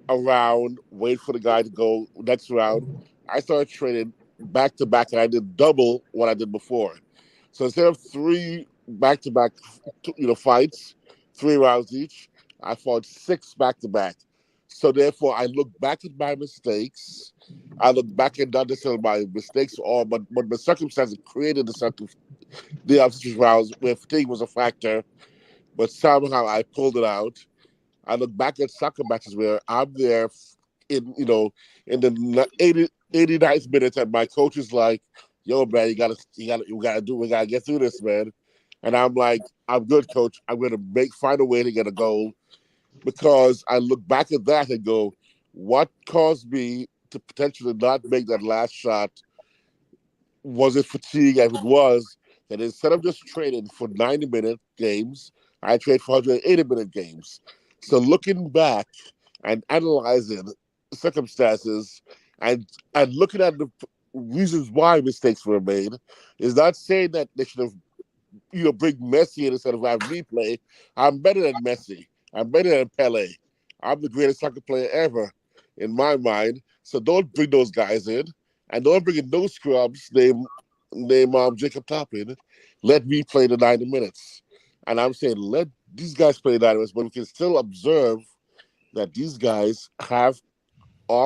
F: a round, wait for the guy to go next round. I started training back to back, and I did double what I did before. So instead of 3 back to back, fights, 3 rounds each, I fought 6 back to back. So therefore, I look back at my mistakes. I look back at not necessarily my mistakes, but the circumstances created the opposite rounds where fatigue was a factor, but somehow I pulled it out. I look back at soccer matches where I'm there in the 89th minute, and my coach is like, "Yo, man, we gotta get through this, man." And I'm like, "I'm good, coach. I'm gonna find a way to get a goal." Because I look back at that and go, what caused me to potentially not make that last shot? Was it fatigue? If it was, then instead of just training for 90-minute games, I trained for 180-minute games. So looking back and analyzing circumstances and looking at the reasons why mistakes were made is not saying that they should have bring Messi in instead of have me play. I'm better than Messi. I'm better than Pele. I'm the greatest soccer player ever, in my mind. So don't bring those guys in, and don't bring in those scrubs named Jacob Toppin. Let me play the 90 minutes. And I'm saying let these guys play the 90 minutes, but we can still observe that these guys are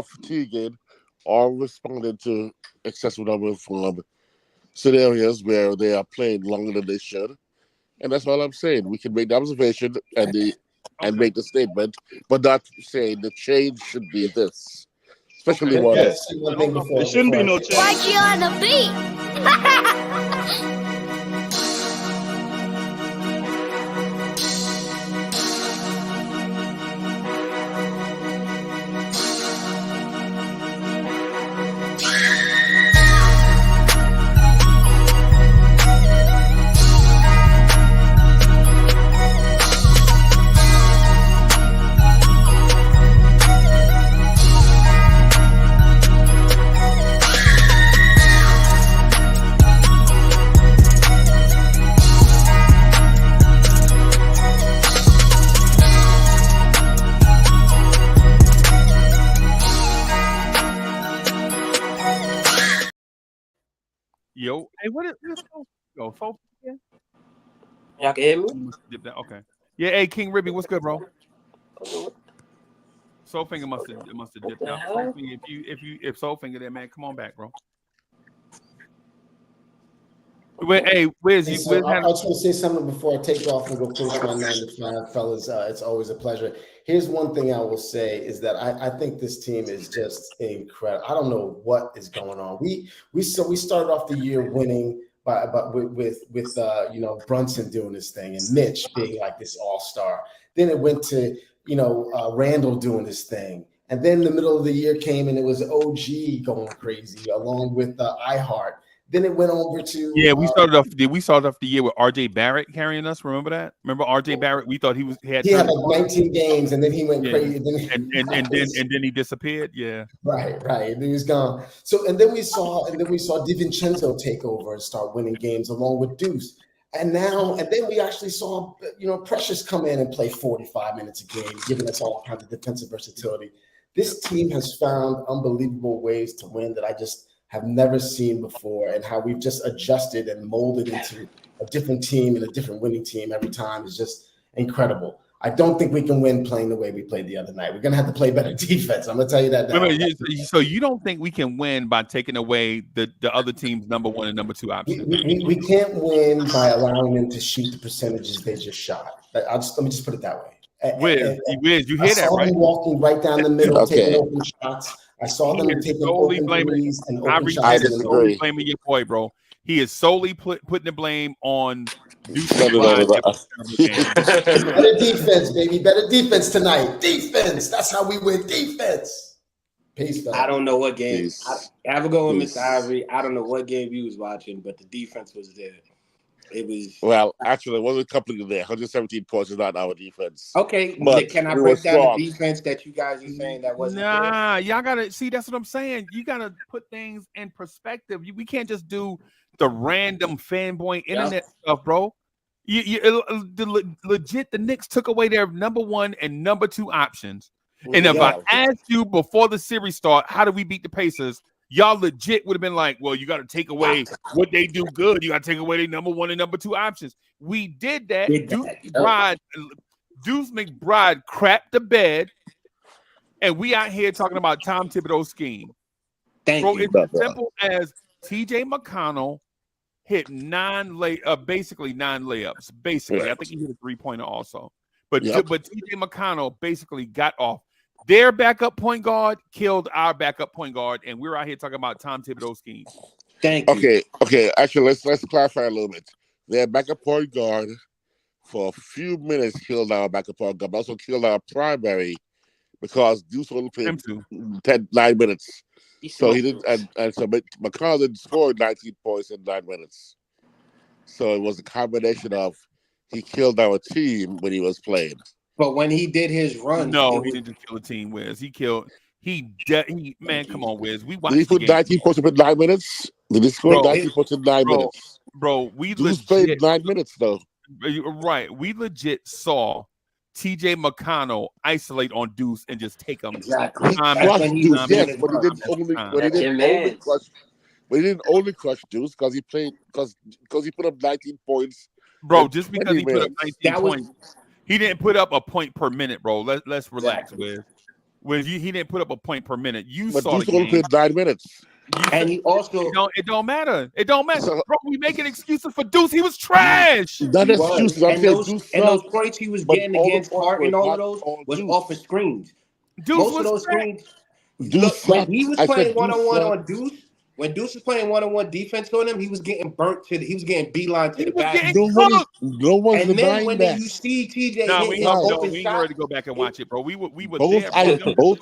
F: fatiguing or responding to excessive number of scenarios where they are playing longer than they should. And that's all I'm saying. We can make the observation and make the statement, but not saying the change should be this. Especially one.
H: There shouldn't be no change.
E: Like you on the beat.
A: Yo, hey, what is Soul?
I: Y'all can hear me?
A: Okay. Yeah, hey, King Ribby, what's good, bro? Soulfinger must have dipped out. Soulfinger, if Soulfinger there, man, come on back, bro. Hey, Wiz,
G: Hey,
A: you
G: so
A: Wiz
G: I
A: had
G: just want to say something before I take off and go finish my 9 to 5, fellas. It's always a pleasure. Here's one thing I will say is that I think this team is just incredible. I don't know what is going on. We started off the year winning with Brunson doing this thing and Mitch being like this all-star. Then it went to Randall doing this thing. And then the middle of the year came and it was OG going crazy along with iHeart. Then it went over to
A: we started off the year with RJ Barrett carrying us. Remember that? Remember RJ Barrett? We thought he had
G: like 19 games and then he went crazy.
A: and then he disappeared. Yeah.
G: Right. And he was gone. So and then we saw DiVincenzo take over and start winning games along with Deuce. And then we actually saw Precious come in and play 45 minutes a game, giving us all kinds of defensive versatility. This team has found unbelievable ways to win that I just have never seen before, and how we've just adjusted and molded into a different team and a different winning team every time is just incredible. I don't think we can win playing the way we played the other night. We're going to have to play better defense. I'm going to tell you that now.
A: So you don't think we can win by taking away the other team's number 1 and number 2 options?
G: We can't win by allowing them to shoot the percentages they just shot. Let me just put it that way.
A: Wiz, you hear that, right?
G: Walking right down the middle, taking open shots. I saw them taking open threes and open shots.
A: I solely blaming your boy, bro. He is solely putting the blame on
G: Better defense, baby. Better defense tonight. Defense. That's how we win. Defense. Peace, fella.
C: I don't know what game. Have a go with Mr. Ivory. I don't know what game you was watching, but the defense was there. It was
F: actually, it wasn't completely there. 117 points is not our defense.
C: Okay, but can I break down the defense that you guys are saying that wasn't there?
A: Y'all gotta see. That's what I'm saying. You gotta put things in perspective. We can't just do the random fanboy internet stuff, bro. Legit, the Knicks took away their number 1 and number 2 options. And if I asked you before the series start, how do we beat the Pacers? Y'all legit would have been like, well, you got to take away what they do good. You got to take away their number 1 and number 2 options. We did that. Deuce McBride crapped the bed, and we out here talking about Tom Thibodeau's scheme. It's as simple as TJ McConnell hit basically 9 layups. Basically, I think he hit a 3-pointer also. But TJ McConnell basically got off. Their backup point guard killed our backup point guard, and we're out here talking about Tom Thibodeau's scheme.
C: Thank you.
F: Okay. Actually, let's clarify a little bit. Their backup point guard for a few minutes killed our backup point guard, but also killed our primary because Deuce only played 9 minutes. So he didn't, and so McConnell didn't score 19 points in 9 minutes. So it was a combination of he killed our team when he was playing.
C: But when he did his run,
A: he didn't kill a team. Wiz, man, come on, Wiz. We watched.
F: Did he put 19 points in 9 minutes? Did he score 19 points in 9 minutes?
A: Bro, we
F: legit played 9 minutes though.
A: Right, we legit saw TJ McConnell isolate on Deuce and just take him.
F: Exactly. But he didn't only crush Deuce because he played because he put up 19 points.
A: Bro, just because he put up 19 points. He didn't put up a point per minute, bro. Let's relax, Wiz. He didn't put up a point per minute.
F: But Deuce only played 9 minutes.
C: And he also
A: it don't matter. It don't matter. Bro, we making excuses for Deuce. He was trash.
F: Not excuses.
C: And those points he was getting against Hart and all of those was off of screens. Most of those screens. When he was playing one-on-one on Deuce, when Deuce was playing one-on-one defense on him, he was getting he was getting beeline to the back.
F: No one's
C: and then when
F: that.
C: you see TJ,
A: we ain't ready to go back and watch it, bro. We were there.
F: Both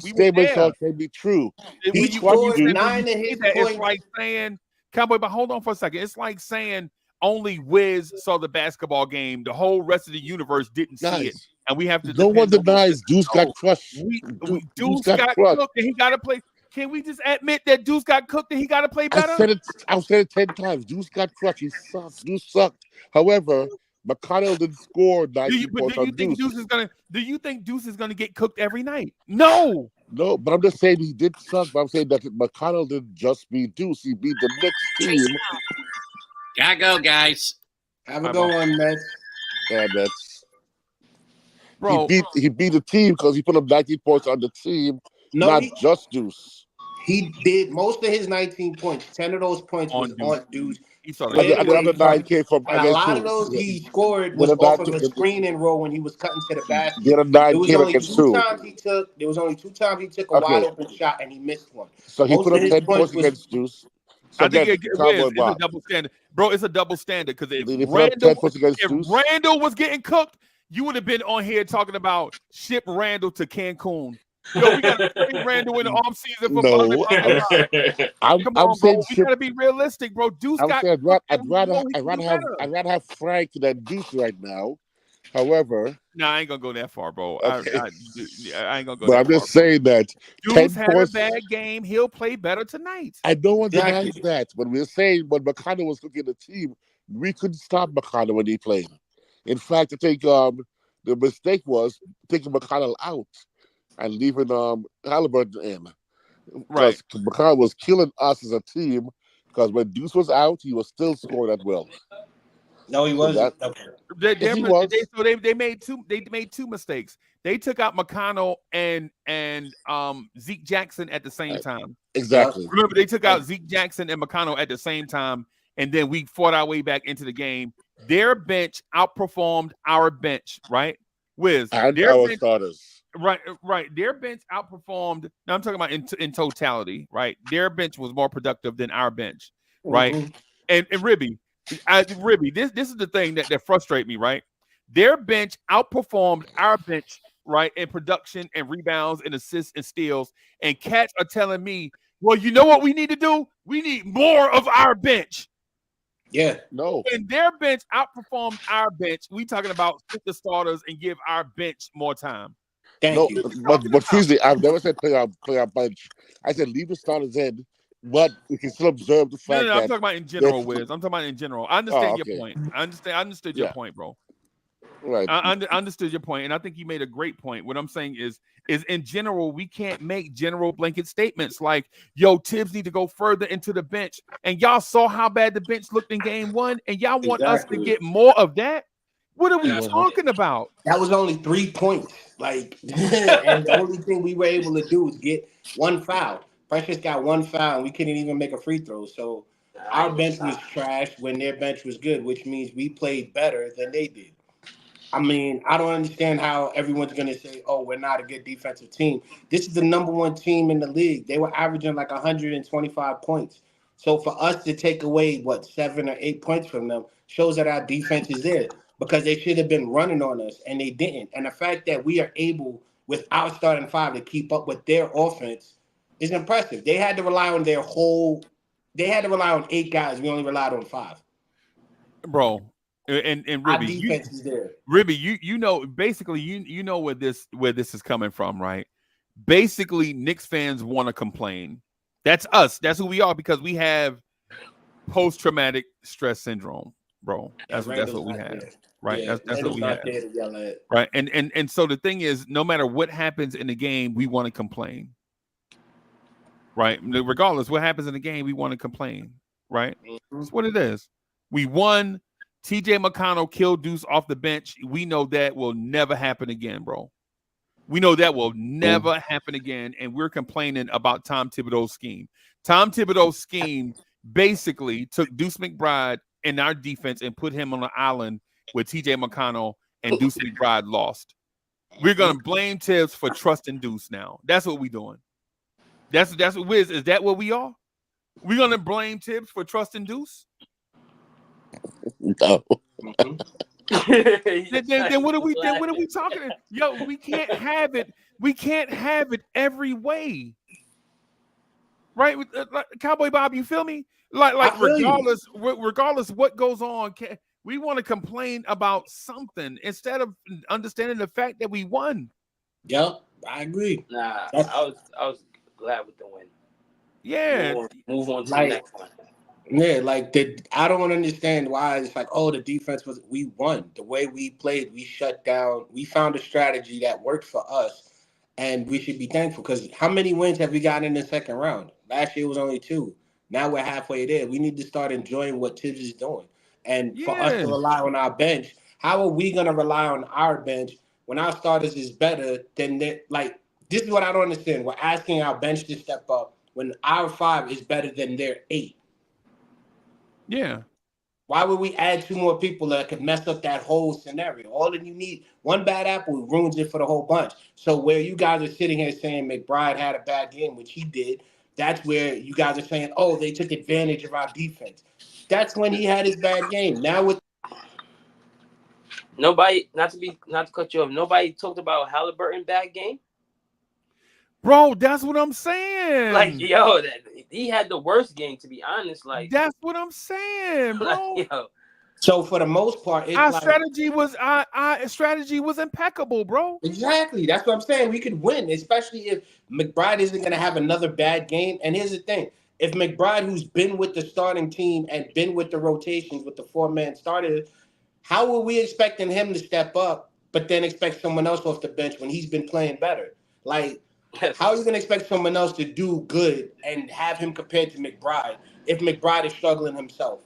F: statements can be true.
C: He scored 9 in his points.
A: It's like saying, Cowboy, but hold on for a second. It's like saying only Wiz saw the basketball game. The whole rest of the universe didn't see it, and we have to.
F: No one denies Deuce got crushed.
A: Deuce got cooked, and he got to play. Can we just admit that Deuce got cooked and he got to play better?
F: I've said it 10 times. Deuce got crushed. He sucked. Deuce sucked. However, McConnell didn't score 19 points on Deuce.
A: Do you think Deuce is gonna get cooked every night? No,
F: but I'm just saying he did suck. But I'm saying that McConnell didn't just beat Deuce. He beat the next team.
D: Gotta go, guys.
C: Have a good one, Mets.
F: Yeah, Mets.
A: Bro,
F: he beat the team because he put up 19 points on the team, not just Deuce.
C: He did most of his 19 points. 10 of those points was
A: On
C: on Deuce.
A: He started
F: And
C: Way
F: the
C: away
F: other
C: from,
F: 9 came from
C: and a
F: against
C: lot
F: who?
C: of those he scored
F: The
C: was
F: other
C: off
F: 9
C: of a
F: came,
C: screen and roll when he was cutting to the basket.
F: the other
C: There
F: 9
C: was
F: came
C: only
F: against
C: two
F: who?
C: times he took. There was only 2 times he took a wide
F: Okay,
C: open shot and he missed one.
F: so he
C: Most
F: put
C: of
F: up
C: his
F: 10
C: points
F: points
C: was
F: against Deuce. So
A: I think
F: again,
A: Wiz,
F: Cowboy
A: it's a
F: Bob.
A: double standard, bro. It's a double standard because
F: Did he put up 10 points against
A: if
F: Deuce?
A: Randall was getting cooked, you would have been on here talking about ship Randall to Cancun. Yo, we got to trade Randall in the offseason for blah, blah,
F: No,
A: blah, blah. Come
F: I'm
A: on, bro.
F: saying
A: We
F: ship.
A: got to be realistic, bro. Deuce
F: I'm
A: got
F: saying
A: cooked, and we know he
F: I'd
A: can
F: rather
A: do
F: have
A: better.
F: Frank than Deuce right now. However,
A: No, I ain't gonna go that far, bro.
F: okay,
A: I ain't gonna go
F: but
A: that
F: I'm
A: far,
F: just
A: bro.
F: saying that
A: Deuce
F: 10
A: had a
F: points.
A: bad game. He'll play better tonight.
F: I don't want to deny
C: exactly.
F: that, but we're saying when McConnell was looking at the team, we couldn't stop McConnell when he played. In fact, I think the mistake was taking McConnell out and leaving Halliburton in.
A: Right.
F: Because McConnell was killing us as a team. Because when Deuce was out, he was still scoring at will.
C: No, he
F: So
C: wasn't.
F: that
C: Okay.
F: yes, he was.
A: They made two mistakes. They took out McConnell and Zeke Jackson at the same time.
F: Exactly.
A: Remember, they took out Zeke Jackson and McConnell at the same time, and then we fought our way back into the game. Their bench outperformed our bench, right? Wiz,
F: And
A: their
F: our
A: bench,
F: starters.
A: right. Their bench outperformed. Now I'm talking about in totality, right? Their bench was more productive than our bench, right?
C: Mhm.
A: And Ribby, this is the thing that frustrates me, right? Their bench outperformed our bench, right, in production and rebounds and assists and steals. And cats are telling me, well, you know what we need to do? We need more of our bench.
C: Yeah.
F: No.
A: When their bench outperformed our bench, we talking about sit the starters and give our bench more time.
C: Thank you.
F: But Fuzi, I've never said play our bench. I said leave the starters in, but we can still observe the fact
A: No, I'm
F: that
A: talking about in general, Wiz. I'm talking about in general. I understand your point. I understood your point, bro.
F: Right.
A: I understood your point, and I think you made a great point. What I'm saying is in general, we can't make general blanket statements like, yo, Tibbs need to go further into the bench. And y'all saw how bad the bench looked in game one, and y'all want us to get more of that? What are we talking about?
C: That was only 3 points. Like, and the only thing we were able to do was get one foul. Precious got one foul, and we couldn't even make a free throw. So our bench was trash when their bench was good, which means we played better than they did. I mean, I don't understand how everyone's going to say, oh, we're not a good defensive team. This is the number 1 team in the league. They were averaging like 125 points. So for us to take away, 7 or 8 points from them shows that our defense is there because they should have been running on us, and they didn't. And the fact that we are able, with our starting 5, to keep up with their offense is impressive. They had to rely on they had to rely on 8 guys. We only relied on 5.
A: Bro. And
C: Our
A: Ribby,
C: defense is there.
A: Ribby, you know, basically, you know where this is coming from, right? Basically, Knicks fans want to complain. That's us. That's who we are because we have post-traumatic stress syndrome, bro. That's what we have, right?
C: Yeah,
A: That's what we have,
C: there to yell at.
A: right? And so the thing is, no matter what happens in the game, we want to complain, right? Regardless what happens in the game, we want to complain, right? That's what it is. We won. TJ McConnell killed Deuce off the bench. We know that will never happen again, bro. We know that will never happen again, and we're complaining about Tom Thibodeau's scheme. Tom Thibodeau's scheme basically took Deuce McBride in our defense and put him on an island where TJ McConnell and Deuce McBride lost. We're gonna blame Tibbs for trusting Deuce now. That's what we're doing. That's what Wiz. Is that what we are? We're gonna blame Tibbs for trusting Deuce?
F: No.
A: Then what are we talking? Yo, we can't have it. We can't have it every way. Right? Like, Cowboy Bob, you feel me? Like regardless what goes on, we want to complain about something instead of understanding the fact that we won.
C: Yep, I agree.
I: Nah, I was glad with the win.
A: Yeah.
I: Move on to the next one.
C: Yeah, I don't understand why it's like, oh, the defense we won. The way we played, we shut down. We found a strategy that worked for us, and we should be thankful because how many wins have we gotten in the second round? Last year was only 2. Now we're halfway there. We need to start enjoying what Tibbs is doing. And for us to rely on our bench, how are we going to rely on our bench when our starters is better than they? Like, this is what I don't understand. We're asking our bench to step up. when our 5 is better than their 8?
A: Yeah.
C: Why would we add 2 more people that could mess up that whole scenario? All that you need, one bad apple ruins it for the whole bunch. So where you guys are sitting here saying McBride had a bad game, which he did, that's where you guys are saying, oh, they took advantage of our defense. That's when he had his bad game. Now with
I: Nobody, not to cut you off. Nobody talked about Halliburton bad game.
A: Bro, that's what I'm saying.
I: Like, yo, he had the worst game, to be honest. Like,
A: that's what I'm saying, bro.
I: Like, yo.
C: So for the most part, it's
A: our
C: like,
A: strategy was impeccable, bro.
C: Exactly. That's what I'm saying. We could win, especially if McBride isn't going to have another bad game. And here's the thing. If McBride, who's been with the starting team and been with the rotations with the 4-man starters, how are we expecting him to step up, but then expect someone else off the bench when he's been playing better? Like, how are you going to expect someone else to do good and have him compared to McBride if McBride is struggling himself?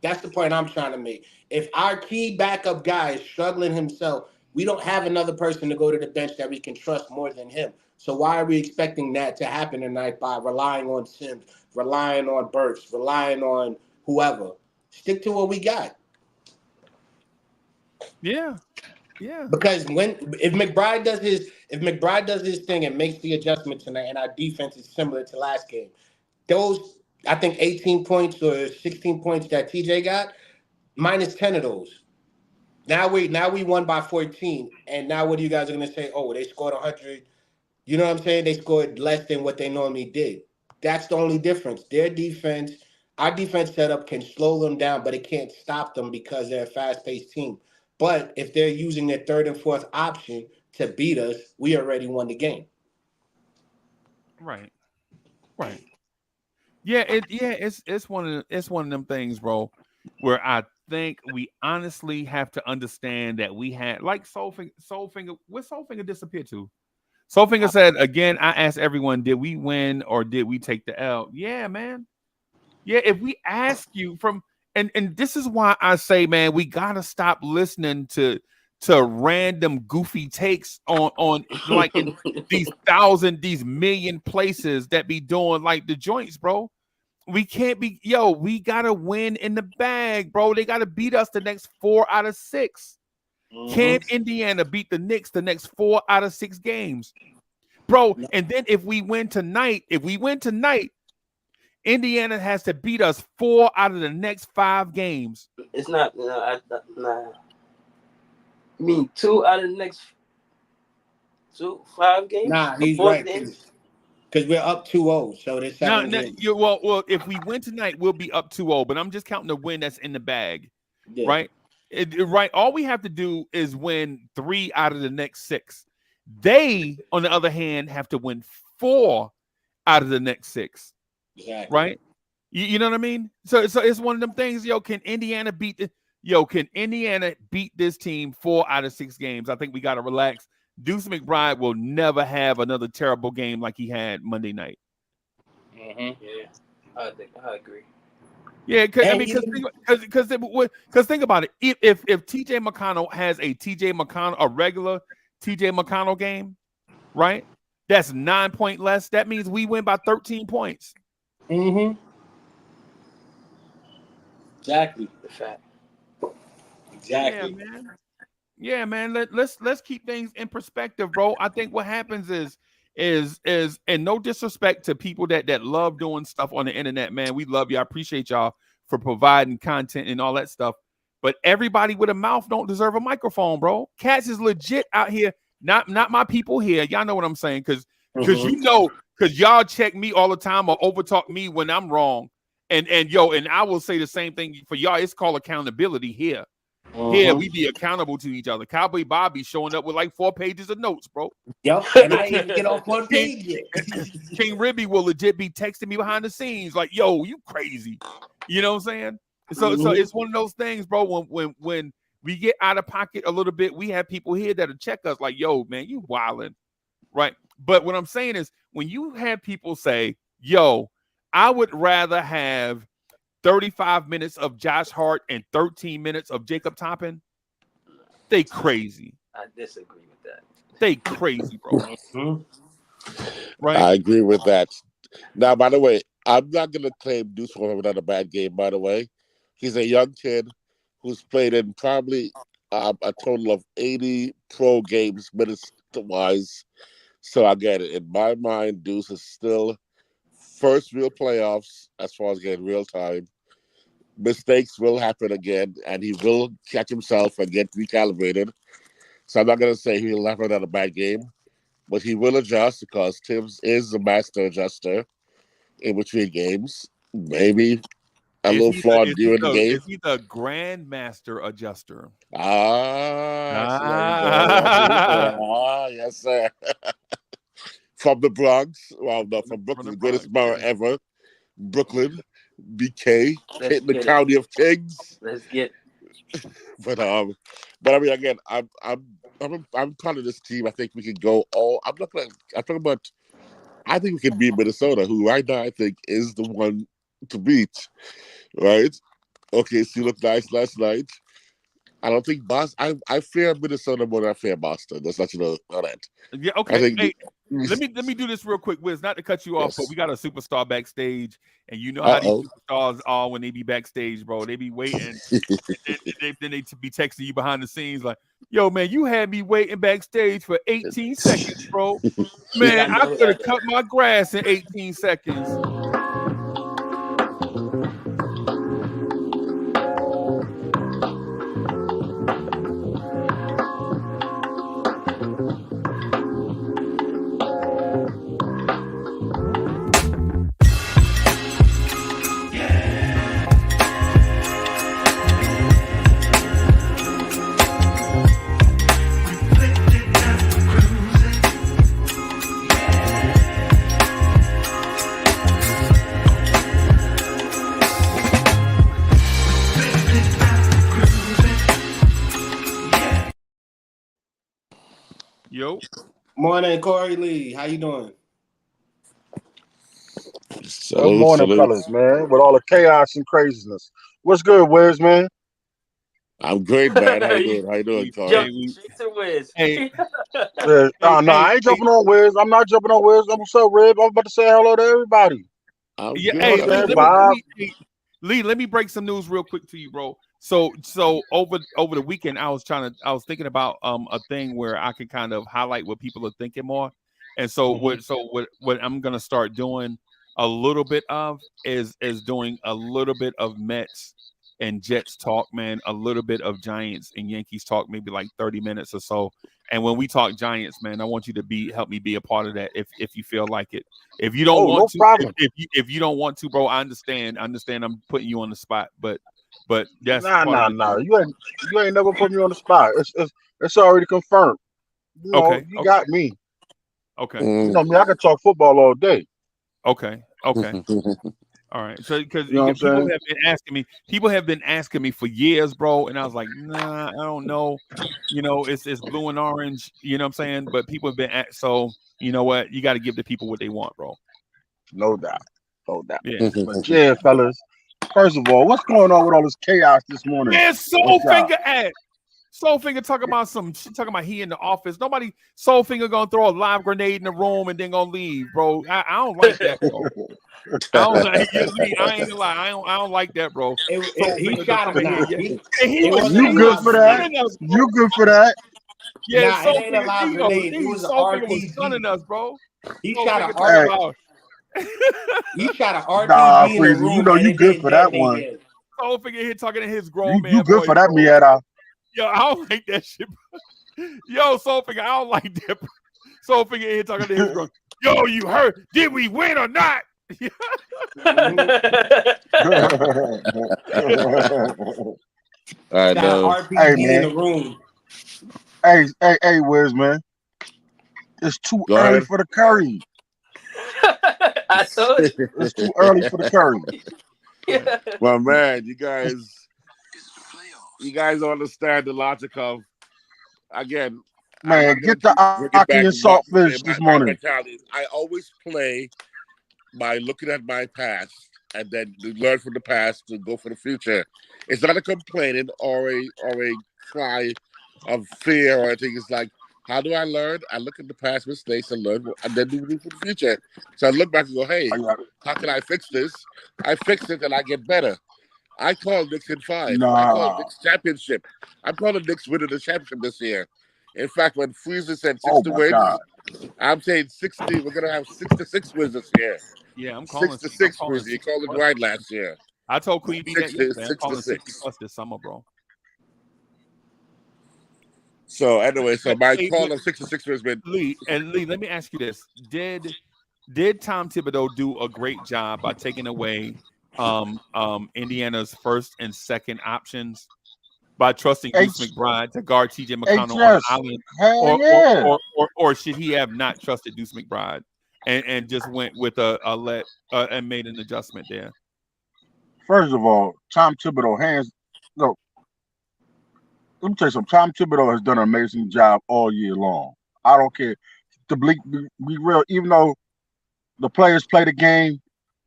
C: That's the point I'm trying to make. If our key backup guy is struggling himself, we don't have another person to go to the bench that we can trust more than him. So why are we expecting that to happen tonight by relying on Sims, relying on Burks, relying on whoever? Stick to what we got.
A: Yeah. Yeah.
C: Because if McBride does his thing and makes the adjustment tonight, and our defense is similar to last game, those, I think 18 points or 16 points that TJ got, minus 10 of those. Now we won by 14, and now what are you guys are gonna say? Oh, they scored 100. You know what I'm saying? They scored less than what they normally did. That's the only difference. Their defense, our defense setup can slow them down, but it can't stop them because they're a fast-paced team. But if they're using their 3rd and 4th option to beat us, we already won the game.
A: Right. Yeah, it's one of them things, bro, where I think we honestly have to understand that we had, like Soulfinger, where Soulfinger disappeared to? Soulfinger said again, I asked everyone, did we win or did we take the L? Yeah, man. Yeah, if we ask you from and this is why I say, man, we gotta stop listening to random goofy takes on like in these million places that be doing like the joints, bro. We can't be, we gotta win in the bag, bro. They gotta beat us the next 4 out of 6. Can Indiana beat the Knicks the next 4 out of 6 games, bro? And then if we win tonight, Indiana has to beat us 4 out of the next 5 games.
I: It's not. Nah. I mean, 2 out of the next 5 games.
C: Nah, he's right. Because we're up 2-0, so there's 7 games.
A: Well, if we win tonight, we'll be up 2-0. But I'm just counting the win that's in the bag, right? Right. All we have to do is win 3 out of the next 6. They, on the other hand, have to win 4 out of the next 6.
C: Exactly.
A: Right? You know what I mean? So it's one of them things. Can Indiana beat this team 4 out of 6 games? I think we got to relax. Deuce McBride will never have another terrible game like he had Monday night.
I: Yeah, I agree.
A: Yeah, because think about it. If TJ McConnell has a regular TJ McConnell game, right? That's 9 points less. That means we win by 13 points.
C: Exactly.
I: The fact.
C: Exactly.
A: Yeah, man. Let's keep things in perspective, bro. I think what happens is and no disrespect to people that love doing stuff on the internet, man. We love you. I appreciate y'all for providing content and all that stuff. But everybody with a mouth don't deserve a microphone, bro. Cats is legit out here. Not my people here. Y'all know what I'm saying, because y'all check me all the time or overtalk me when I'm wrong. And I will say the same thing for y'all. It's called accountability here. Here we be accountable to each other. Cowboy Bobby showing up with like 4 pages of notes, bro.
C: Yep, and I didn't even get off 1 page yet.
A: King Ribby will legit be texting me behind the scenes like, "Yo, you crazy?" You know what I'm saying? So it's one of those things, bro. When we get out of pocket a little bit, we have people here that'll check us like, "Yo, man, you wildin'," right? But what I'm saying is, when you have people say, "Yo, I would rather have 35 minutes of Josh Hart and 13 minutes of Jacob Toppin," they crazy.
I: I disagree with that.
A: They crazy, bro. right?
F: I agree with that. Now, by the way, I'm not going to claim Deuce for another bad game, by the way. He's a young kid who's played in probably a total of 80 pro games, minutes-wise. So, again, in my mind, Deuce is still first real playoffs as far as getting real time. Mistakes will happen again, and he will catch himself and get recalibrated. So I'm not going to say he'll have another bad game, but he will adjust because Tibbs is the master adjuster in between games. Maybe a little flawed during the game.
A: Is he the grandmaster adjuster?
F: Ah, see how we go. Yes, sir. From the Bronx, well, no, from Brooklyn, the greatest borough ever, Brooklyn, BK, in the county of Kings.
I: Let's get it.
F: But I mean, again, I'm part of this team. I think we can go all. I'm talking about. I think we can beat Minnesota, who right now I think is the one to beat. Right? Okay, so you looked nice last night. I don't think Boston. I fear Minnesota more than I fear Boston. That's not that.
A: Yeah. Okay.
F: I think
A: let me do this real quick, Wiz. Not to cut you off,
F: Yes.
A: but we got a superstar backstage, and you know how
F: Uh-oh.
A: these superstars are when they be backstage, bro. They be waiting, and then they be texting you behind the scenes like, "Yo, man, you had me waiting backstage for 18 seconds, bro. Man, I could have cut my grass in 18 seconds." Yo,
C: Morning, Corey Lee. How you doing?
J: Good morning, fellas, man. With all the chaos and craziness. What's good, Wiz, man?
F: I'm great, man. How you doing, Corey?
A: Hey,
J: No, I ain't jumping on Wiz. I'm not jumping on Wiz. What's up, Rib? I'm about to say hello to everybody.
A: yeah,
J: You
A: hey,
J: know what I'm saying, Bob?
A: Lee, let me break some news real quick to you, bro. So over the weekend, I was thinking about a thing where I could kind of highlight what people are thinking more, and so what I'm gonna start doing a little bit of is doing a little bit of Mets and Jets talk, man, a little bit of Giants and Yankees talk, maybe like 30 minutes or so. And when we talk Giants, man, I want you to help me be a part of that if you feel like it. If you don't want to,
J: problem.
A: If you don't want to, bro, I understand. I'm putting you on the spot, but that's
J: Nah. You ain't never put me on the spot. It's already confirmed. You know,
A: Okay,
J: you got me.
A: Okay.
J: You know me, I can talk football all day.
A: Okay. All right. So because
J: You know what I'm saying?
A: people have been asking me for years, bro, and I was like, nah, I don't know. You know, it's blue and orange. You know what I'm saying? But people have been so you know what? You got to give the people what they want, bro.
J: No doubt.
A: Yeah.
J: But yeah, fellas. First of all, what's going on with all this chaos this morning?
A: Man, Soulfinger talking about talking about he in the office. Nobody Soulfinger gonna throw a live grenade in the room and then gonna leave, bro. I don't like that, bro. I ain't gonna lie. I don't like that, bro.
C: He shot him now.
J: You good for that? You good for that?
A: Yeah,
C: nah, it ain't a live grenade. It was an
A: Soulfinger was
C: RPG.
A: stunning us, bro.
C: He shot an
J: He
C: shot an RPG
J: Nah,
C: in the
J: Freezy,
C: room.
J: you know
C: and
J: you
C: it
J: good
C: didn't
J: for that
C: detonate
J: one.
C: yet.
A: Soulfinger here talking to his grown man.
J: You good
A: voice,
J: for that,
A: bro.
J: Mieta?
A: Yo, I don't like that shit, bro. Yo, Soulfinger, I don't like that, bro. Soulfinger here talking to his grown. Yo, you heard? Did we win or not?
F: I know.
C: RPG in the room.
J: Hey, Wiz, man. It's too
F: Go
J: early
F: ahead.
J: for the curry.
I: I told you.
J: It's too early for the curry.
F: Well, man, you guys don't understand the logic of, again,
J: Man, get the Aki and saltfish this morning.
F: mentality. I always play by looking at my past and then learn from the past to go for the future. It's not a complaining or a cry of fear or anything. It's like, How do I learn? I look at the past mistakes and learn, and then do for the future. So I look back and go, hey, how can I fix this? I fix it and I get better. I call Knicks in 5. I call Knicks championship. I'm calling Knicks winning the championship this year. In fact, when Freezer said 6 to win, I'm saying 60. We're gonna have 6 to 6 wins this year.
A: Yeah, I'm calling
F: 6 to 6 wins. You called it right last year.
A: I told Queen B that yesterday. I'm calling
F: 6.
A: 60 plus this summer, bro.
F: So anyway, so my call of 6 to 6 has been
A: Lee. Let me ask you this: Did Tom Thibodeau do a great job by taking away Indiana's first and second options by trusting Deuce McBride to guard TJ McConnell on the island, or should he have not trusted Deuce McBride and just went with and made an adjustment there?
J: First of all, Tom Thibodeau let me tell you something. Tom Thibodeau has done an amazing job all year long. I don't care. To be real, even though the players play the game, as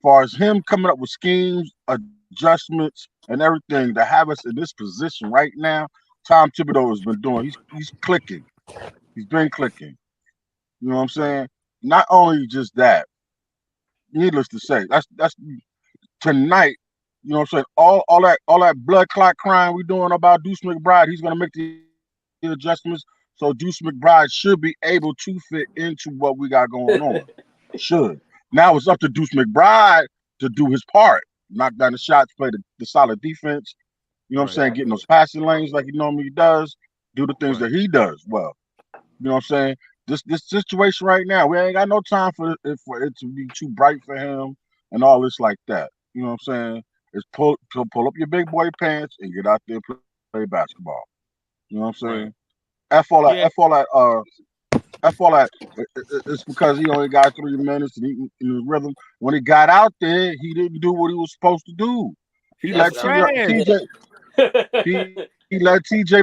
J: far as him coming up with schemes, adjustments, and everything to have us in this position right now, Tom Thibodeau has been doing. He's clicking. He's been clicking. You know what I'm saying? Not only just that, needless to say, that's tonight. You know what I'm saying? All that blood clot crying we doing about Deuce McBride, he's gonna make the adjustments. So Deuce McBride should be able to fit into what we got going on. Should. Now it's up to Deuce McBride to do his part. Knock down the shots, play the solid defense. You know what I'm saying? Getting those passing lanes like he normally does. Do the things that he does well. You know what I'm saying? This situation right now, we ain't got no time for it to be too bright for him and all this like that. You know what I'm saying? It's pull up your big boy pants and get out there and play basketball. You know what I'm saying? F all that. It's because he only got 3 minutes and he in his rhythm. When he got out there, he didn't do what he was supposed to do. He let TJ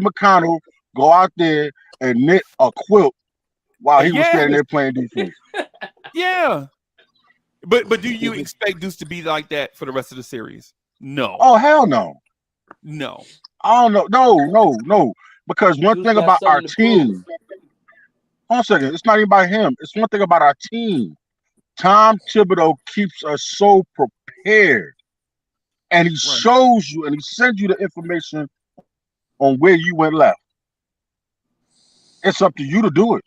J: McConnell go out there and knit a quilt while he was standing there playing defense.
A: Yeah. But do you expect Deuce to be like that for the rest of the series? No.
J: Oh, hell no.
A: No.
J: I don't know. No. Because one thing about our team, hold on a second, it's not even about him. It's one thing about our team. Tom Thibodeau keeps us so prepared. And he shows you and he sends you the information on where you went left. It's up to you to do it.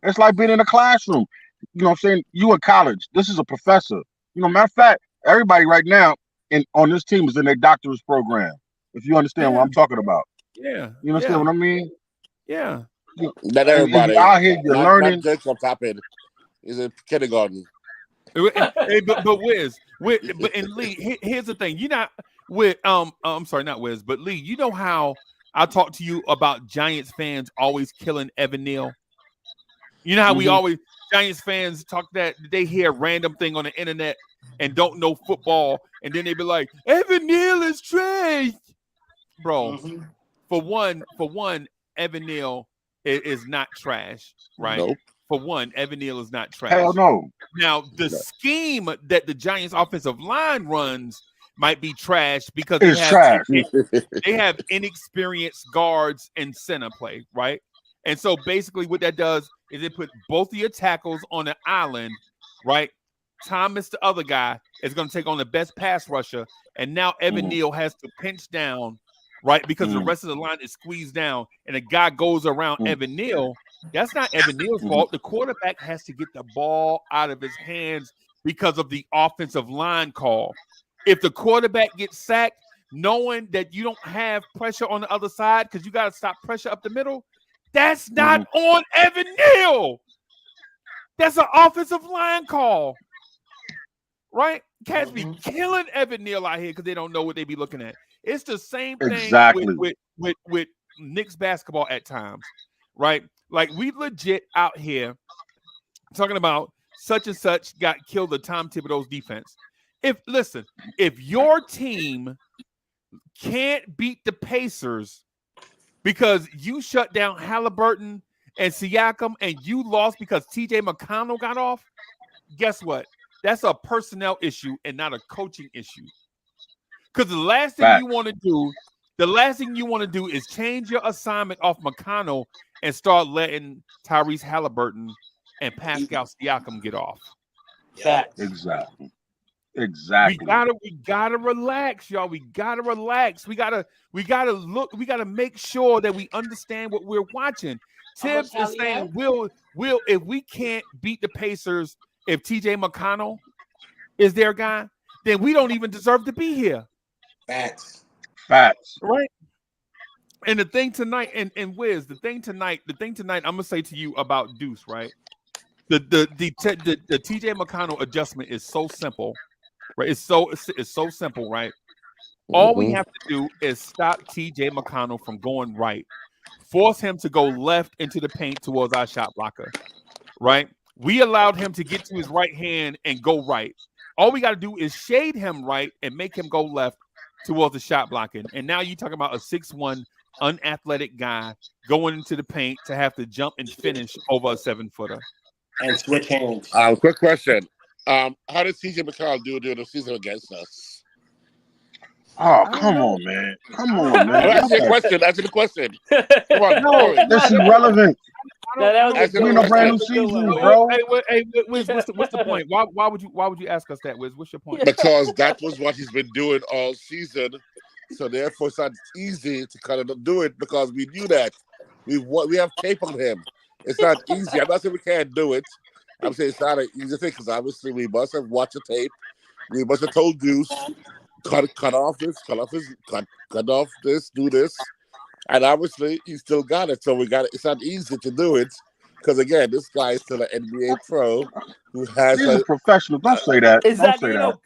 J: It's like being in a classroom. You know what I'm saying? You in college. This is a professor. You know, matter of fact, everybody right now on this team is in their doctorate program. If you understand what I'm talking about.
A: Yeah.
J: You understand what I mean?
A: Yeah.
F: Not everybody.
J: Out here, you're learning.
F: Not Jacob top end. He's in kindergarten.
A: But Wiz, and Lee, here's the thing. You're not with I'm sorry, not Wiz, but Lee, you know how I talk to you about Giants fans always killing Evan Neal? You know how we always Giants fans talk that they hear a random thing on the internet and don't know football, and then they be like, Evan Neal is trash. Bro, for one, Evan Neal is not trash, right?
F: Nope.
A: For one, Evan Neal is not trash.
J: Hell no.
A: Now, the scheme that the Giants offensive line runs might be trash because they have inexperienced guards and center play, right? And so basically what that does is it put both of your tackles on an island, right? Thomas, the other guy, is going to take on the best pass rusher. And now Evan Neal has to pinch down, right? Because the rest of the line is squeezed down and a guy goes around Evan Neal. That's not Evan Neal's fault. The quarterback has to get the ball out of his hands because of the offensive line call. If the quarterback gets sacked, knowing that you don't have pressure on the other side because you got to stop pressure up the middle, that's not on Evan Neal. That's an offensive line call, right? Cats be killing Evan Neal out here because they don't know what they be looking at. It's the same thing with Knicks basketball at times, right? Like we legit out here talking about such and such got killed to Tom Thibodeau's defense. If your team can't beat the Pacers because you shut down Halliburton and Siakam and you lost because TJ McConnell got off, guess what? That's a personnel issue and not a coaching issue. Because the last thing you want to do The last thing you want to do is change your assignment off McConnell and start letting Tyrese Halliburton and Pascal Siakam get off.
I: Facts.
J: Exactly.
A: We gotta relax, y'all. We gotta relax. We gotta look. We gotta make sure that we understand what we're watching. Tibbs is saying, "Will if we can't beat the Pacers, if TJ McConnell is their guy, then we don't even deserve to be here."
C: Facts.
A: Right. And the thing tonight, and Wiz, the thing tonight, I'm gonna say to you about Deuce, right? The TJ McConnell adjustment is so simple, right? It's so simple, right? All we have to do is stop TJ McConnell from going right, force him to go left into the paint towards our shot blocker, right? We allowed him to get to his right hand and go right. All we got to do is shade him right and make him go left towards the shot blocking. And now you're talking about a 6'1" unathletic guy going into the paint to have to jump and finish over a 7-footer.
C: And switch hands.
F: Quick question. How did TJ McConnell do during the season against us?
J: Oh, come on, man. Come on, man.
F: Answer the question. Come on.
J: No, that's irrelevant.
C: That was
J: a brand new season, bro.
A: Hey, Wiz, what's the point? Why would you ask us that, Wiz? What's your point?
F: Because that was what he's been doing all season. So therefore, it's not easy to kind of do it because we knew that. We have tape on him. It's not easy. I'm not saying we can't do it. I'm saying it's not an easy thing because obviously we must have watched the tape. We must have told Deuce, cut off this, do this. And obviously he still got it. So it's not easy to do it. Because again, this guy is still an NBA pro who has
J: He's a professional. Don't say that. Don't say that.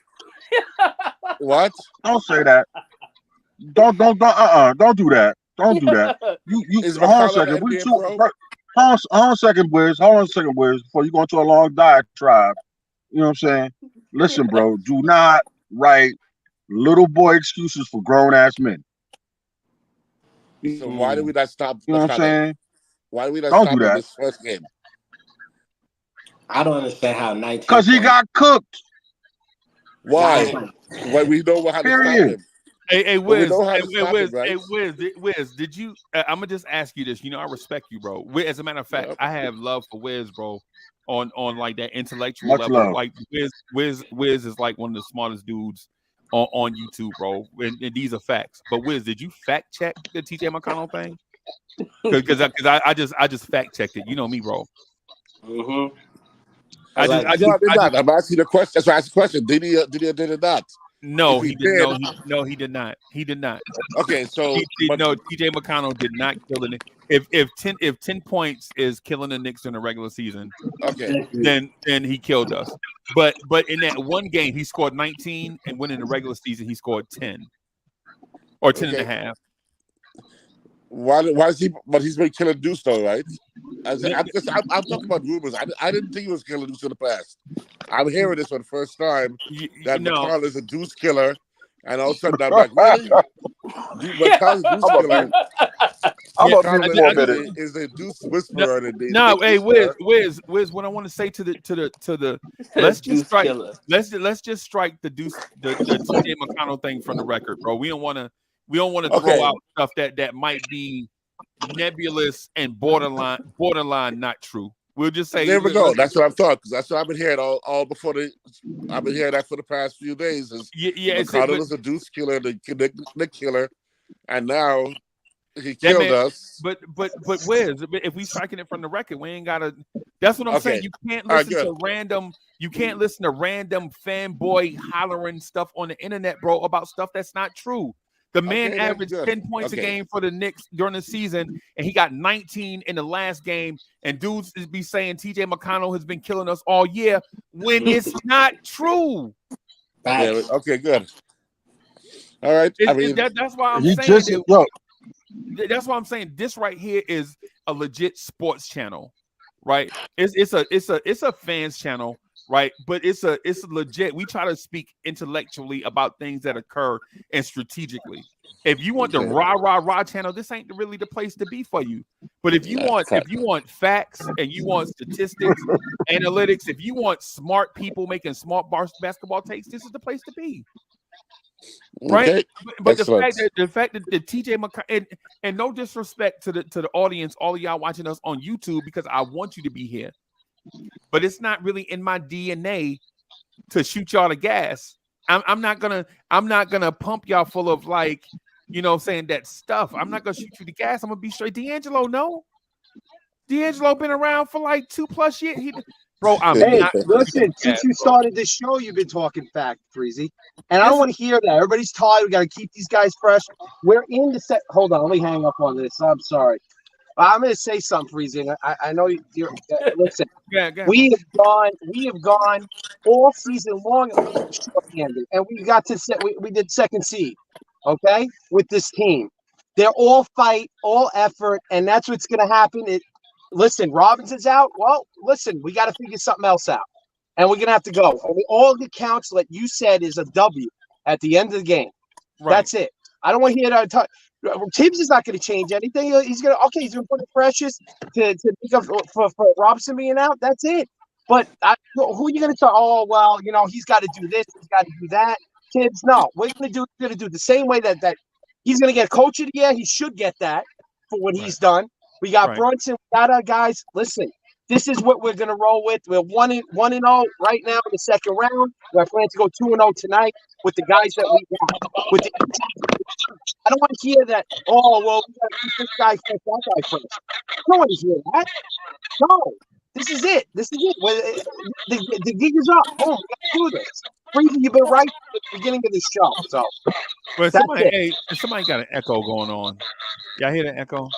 F: What?
J: Don't say that. Don't do that. Don't do that. Hold on a second. Hold on a second, Wiz. Before you go into a long diatribe. You know what I'm saying? Listen, bro. Do not write little boy excuses for grown ass men.
F: So why did we not stop?
J: You know what I'm saying?
F: Why did we not
J: Don't
F: stop
J: do that.
F: this first game?
C: I don't understand how 19.
J: Because he got cooked.
F: Why? Why we know how to stop him.
A: Hey, Wiz,
F: right?
A: Wiz, did you? I'm gonna just ask you this. You know, I respect you, bro. As a matter of fact, I have love for Wiz, bro. On like that intellectual
J: Much
A: level,
J: love.
A: like Wiz is like one of the smartest dudes on YouTube, bro. And these are facts. But Wiz, did you fact check the TJ McConnell thing? Because I just fact checked it. You know me, bro.
C: Mm-hmm.
F: I'm asking the question. That's why I asked the question. Did he or did it not?
A: No, he did. No, he did not. He did not.
F: Okay, so
A: TJ McConnell did not kill the Knicks. If 10 points is killing the Knicks in the regular season,
F: okay,
A: then he killed us. But in that one game, he scored 19, and when in the regular season he scored 10 or 10 and a half.
F: Why is he? But he's been killing Deuce though, right? I'm talking about rumors. I didn't think he was killing Deuce in the past. I'm hearing this for the first time that McConnell is a Deuce killer, and all of a sudden I'm like, really? McConnell's a Deuce killer.
J: I'm a
F: is a Deuce whisperer.
A: Hey, Wiz. What I want to say to the let's just strike the Deuce the TJ McConnell thing from the record, bro. We don't want to throw out stuff that might be nebulous and borderline not true. We'll just say
F: there we go. That's what I'm talking. Because that's what I've been hearing all before I've been hearing that for the past few days. McConnell is a Deuce killer, the Nick killer, and now he killed us.
A: But Wiz, if we striking it from the record, we ain't gotta. That's what I'm saying. You can't listen to random. You can't listen to random fanboy hollering stuff on the internet, bro, about stuff that's not true. The man averaged 10 points a game for the Knicks during the season, and he got 19 in the last game. And dudes be saying TJ McConnell has been killing us all year when it's not true.
F: Yeah, okay, good. All right.
A: That's why I'm saying that's why I'm saying this right here is a legit sports channel, right? It's a fans channel. Right, but it's legit. We try to speak intellectually about things that occur and strategically. If you want the rah channel, this ain't really the place to be for you. But if you want facts and you want statistics, analytics, if you want smart people making smart basketball takes, this is the place to be. right?
F: Okay.
A: But the
F: Excellent.
A: fact that the TJ McConnell, and no disrespect to the audience, all of y'all watching us on YouTube, because I want you to be here, but it's not really in my DNA to shoot y'all the gas. I'm not gonna pump y'all full of, like, you know, saying that stuff. I'm not gonna shoot you the gas. I'm gonna be straight. D'Angelo, no. D'Angelo been around for like 2+ years. Bro, I'm
K: Hey,
A: not.
K: listen, since you started this show, you've been talking fact, Freezy. And I don't want to hear that. Everybody's tired. We got to keep these guys fresh. We're in the set. Hold on. Let me hang up on this. I'm sorry. I'm going to say something, Freezy. I know you're. Listen, we have gone all season long short-handed, and we got to set. We did second seed, okay, with this team. They're all fight, all effort, and that's what's going to happen. Listen, Robinson's out. Well, listen, we got to figure something else out, and we're going to have to go. And all the counts, like you said, is a W at the end of the game. Right. That's it. I don't want to hear that. Tibbs is not going to change anything. He's going to put the Precious to make up for Robinson being out. That's it. But who are you going to talk? Oh, well, you know, he's got to do this. He's got to do that. Tibbs, no. We're going to do the same way that he's going to get Coach of the Year. He should get that for what he's done. We got Brunson. We got our guys. Listen, this is what we're going to roll with. We're 1-0 right now in the second round. We're planning to go 2-0 tonight with the guys that we got. I don't want to hear that. Oh, well, we got to keep this guy first, that guy first. I don't want to hear that. No, this is it. The gig is up. Oh, we got to do this. Freezy, you've been right from the beginning of this show. So,
A: but somebody got an echo going on. Y'all hear the echo?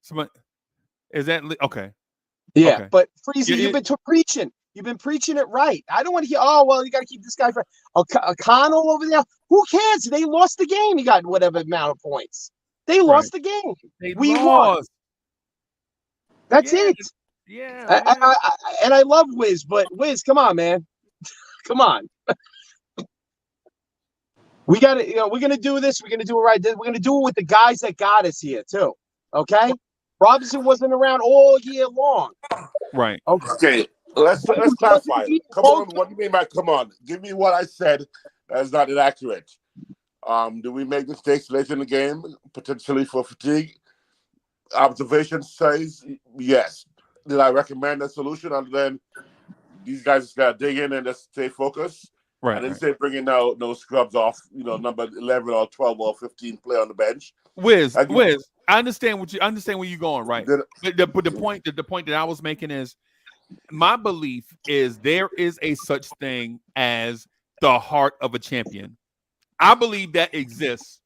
A: Somebody, is that okay?
K: Yeah,
A: okay.
K: But Freezy, you've been preaching. You've been preaching it right. I don't want to hear, oh, well, you got to keep this guy for O'Connell over there. Who cares? They lost the game. He got whatever amount of points. They lost the game. We won. That's it.
A: Yeah.
K: I love Wiz, but Wiz, come on, man. Come on. We got to, we're going to do this. We're going to do it right. We're going to do it with the guys that got us here, too. Okay? Robinson wasn't around all year long.
A: Right.
F: Okay. Let's clarify. Come on. What do you mean by come on? Give me what I said that is not inaccurate. Do we make mistakes late in the game, potentially for fatigue? Observation says yes. Did I recommend a solution other than these guys just got to dig in and just stay focused?
A: Right.
F: I didn't say bringing no scrubs off, number 11 or 12 or 15 play on the bench.
A: Wiz, I understand where you're going, right? The point that I was making is, my belief is there is a such thing as the heart of a champion. I believe that exists.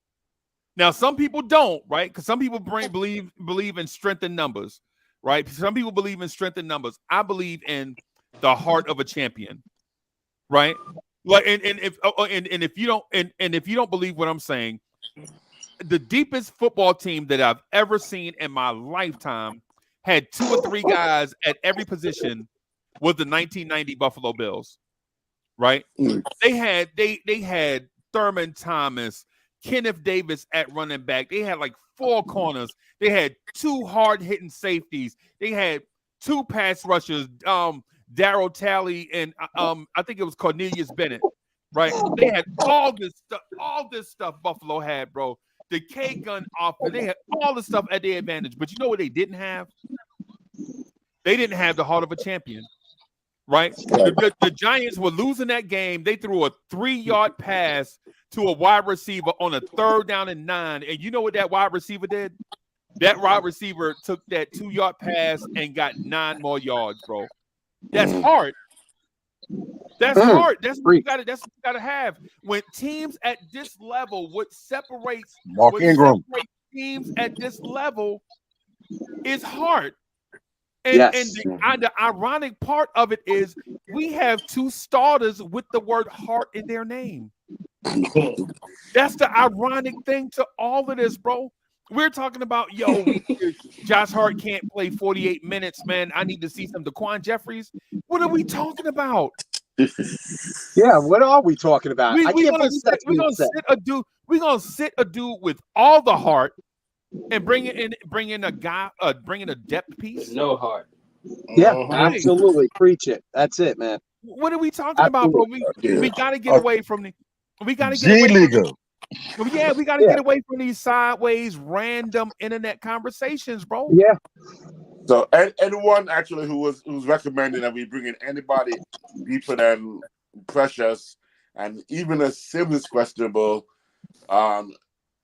A: Now, some people don't, right? Because some people believe in strength in numbers, right? Some people believe in strength in numbers. I believe in the heart of a champion, right? Like, and if you don't believe what I'm saying, the deepest football team that I've ever seen in my lifetime had 2 or 3 guys at every position was the 1990 Buffalo Bills, right? They had Thurman Thomas, Kenneth Davis at running back. They had like 4 corners. They had 2 hard-hitting safeties. They had 2 pass rushers, Darryl Talley and I think it was Cornelius Bennett, right? They had all this stuff Buffalo had, bro. The K-gun offense, they had all the stuff at their advantage. But you know what they didn't have? They didn't have the heart of a champion, right? The Giants were losing that game. They threw a 3-yard pass to a wide receiver on a 3rd down and 9. And you know what that wide receiver did? That wide receiver took that 2-yard pass and got 9 more yards, bro. That's hard. That's hard. That's what you gotta have. When teams at this level, what separates teams at this level is hard. And the ironic part of it is we have 2 starters with the word heart in their name. That's the ironic thing to all of this, bro. We're talking about, Josh Hart can't play 48 minutes, man. I need to see some Daquan Jeffries. What are we talking about?
K: Yeah, what are we talking about?
A: We're gonna sit a dude with all the heart and bring in a guy, bring in a depth piece.
I: No heart.
K: Yeah, absolutely. Preach it. That's it, man.
A: What are we talking about, bro? We got to get away from the. We got to get
J: G
A: away.
J: Leaguer.
A: Yeah, we got to get away from these sideways, random internet conversations, bro.
K: Yeah.
F: So anyone actually who's recommending that we bring in anybody deeper than Precious and even a Simmons questionable, we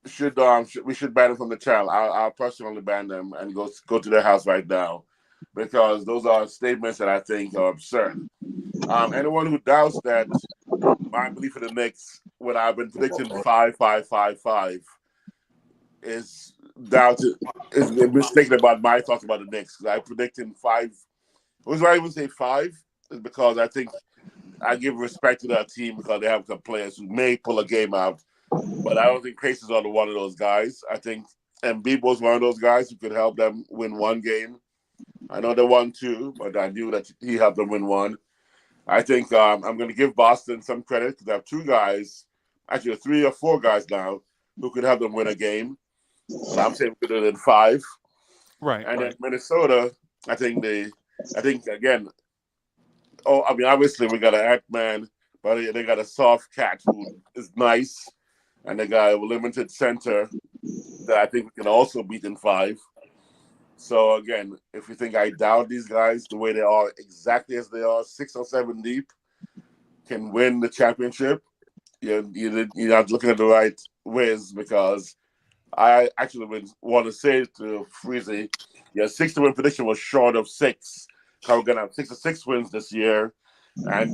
F: should ban them from the channel. I'll personally ban them and go to their house right now, because those are statements that I think are absurd. Anyone who doubts that my belief in the Knicks, when I've been predicting 5-5-5-5, is mistaken about my thoughts about the Knicks. I predicting 5. The reason why I even say 5 is because I think I give respect to that team because they have some players who may pull a game out, but I don't think Pacers are one of those guys. I think Embiid was one of those guys who could help them win one game. I know they won 2, but I knew that he helped them win 1. I think I'm going to give Boston some credit because they have 2 guys, actually 3 or 4 guys now, who could help them win a game. But I'm saying we could do it in 5.
A: Right.
F: And then Minnesota, I think again, obviously we got an Ant-Man, but they got a soft cat who is nice, and they got a limited center that I think we can also beat in 5. So again, if you think I doubt these guys the way they are, exactly as they are, 6 or 7 deep, can win the championship, you're not looking at the right ways, because I actually would want to say to Freezy, your 6-win prediction was short of 6. We're gonna have 6 or 6 wins this year, and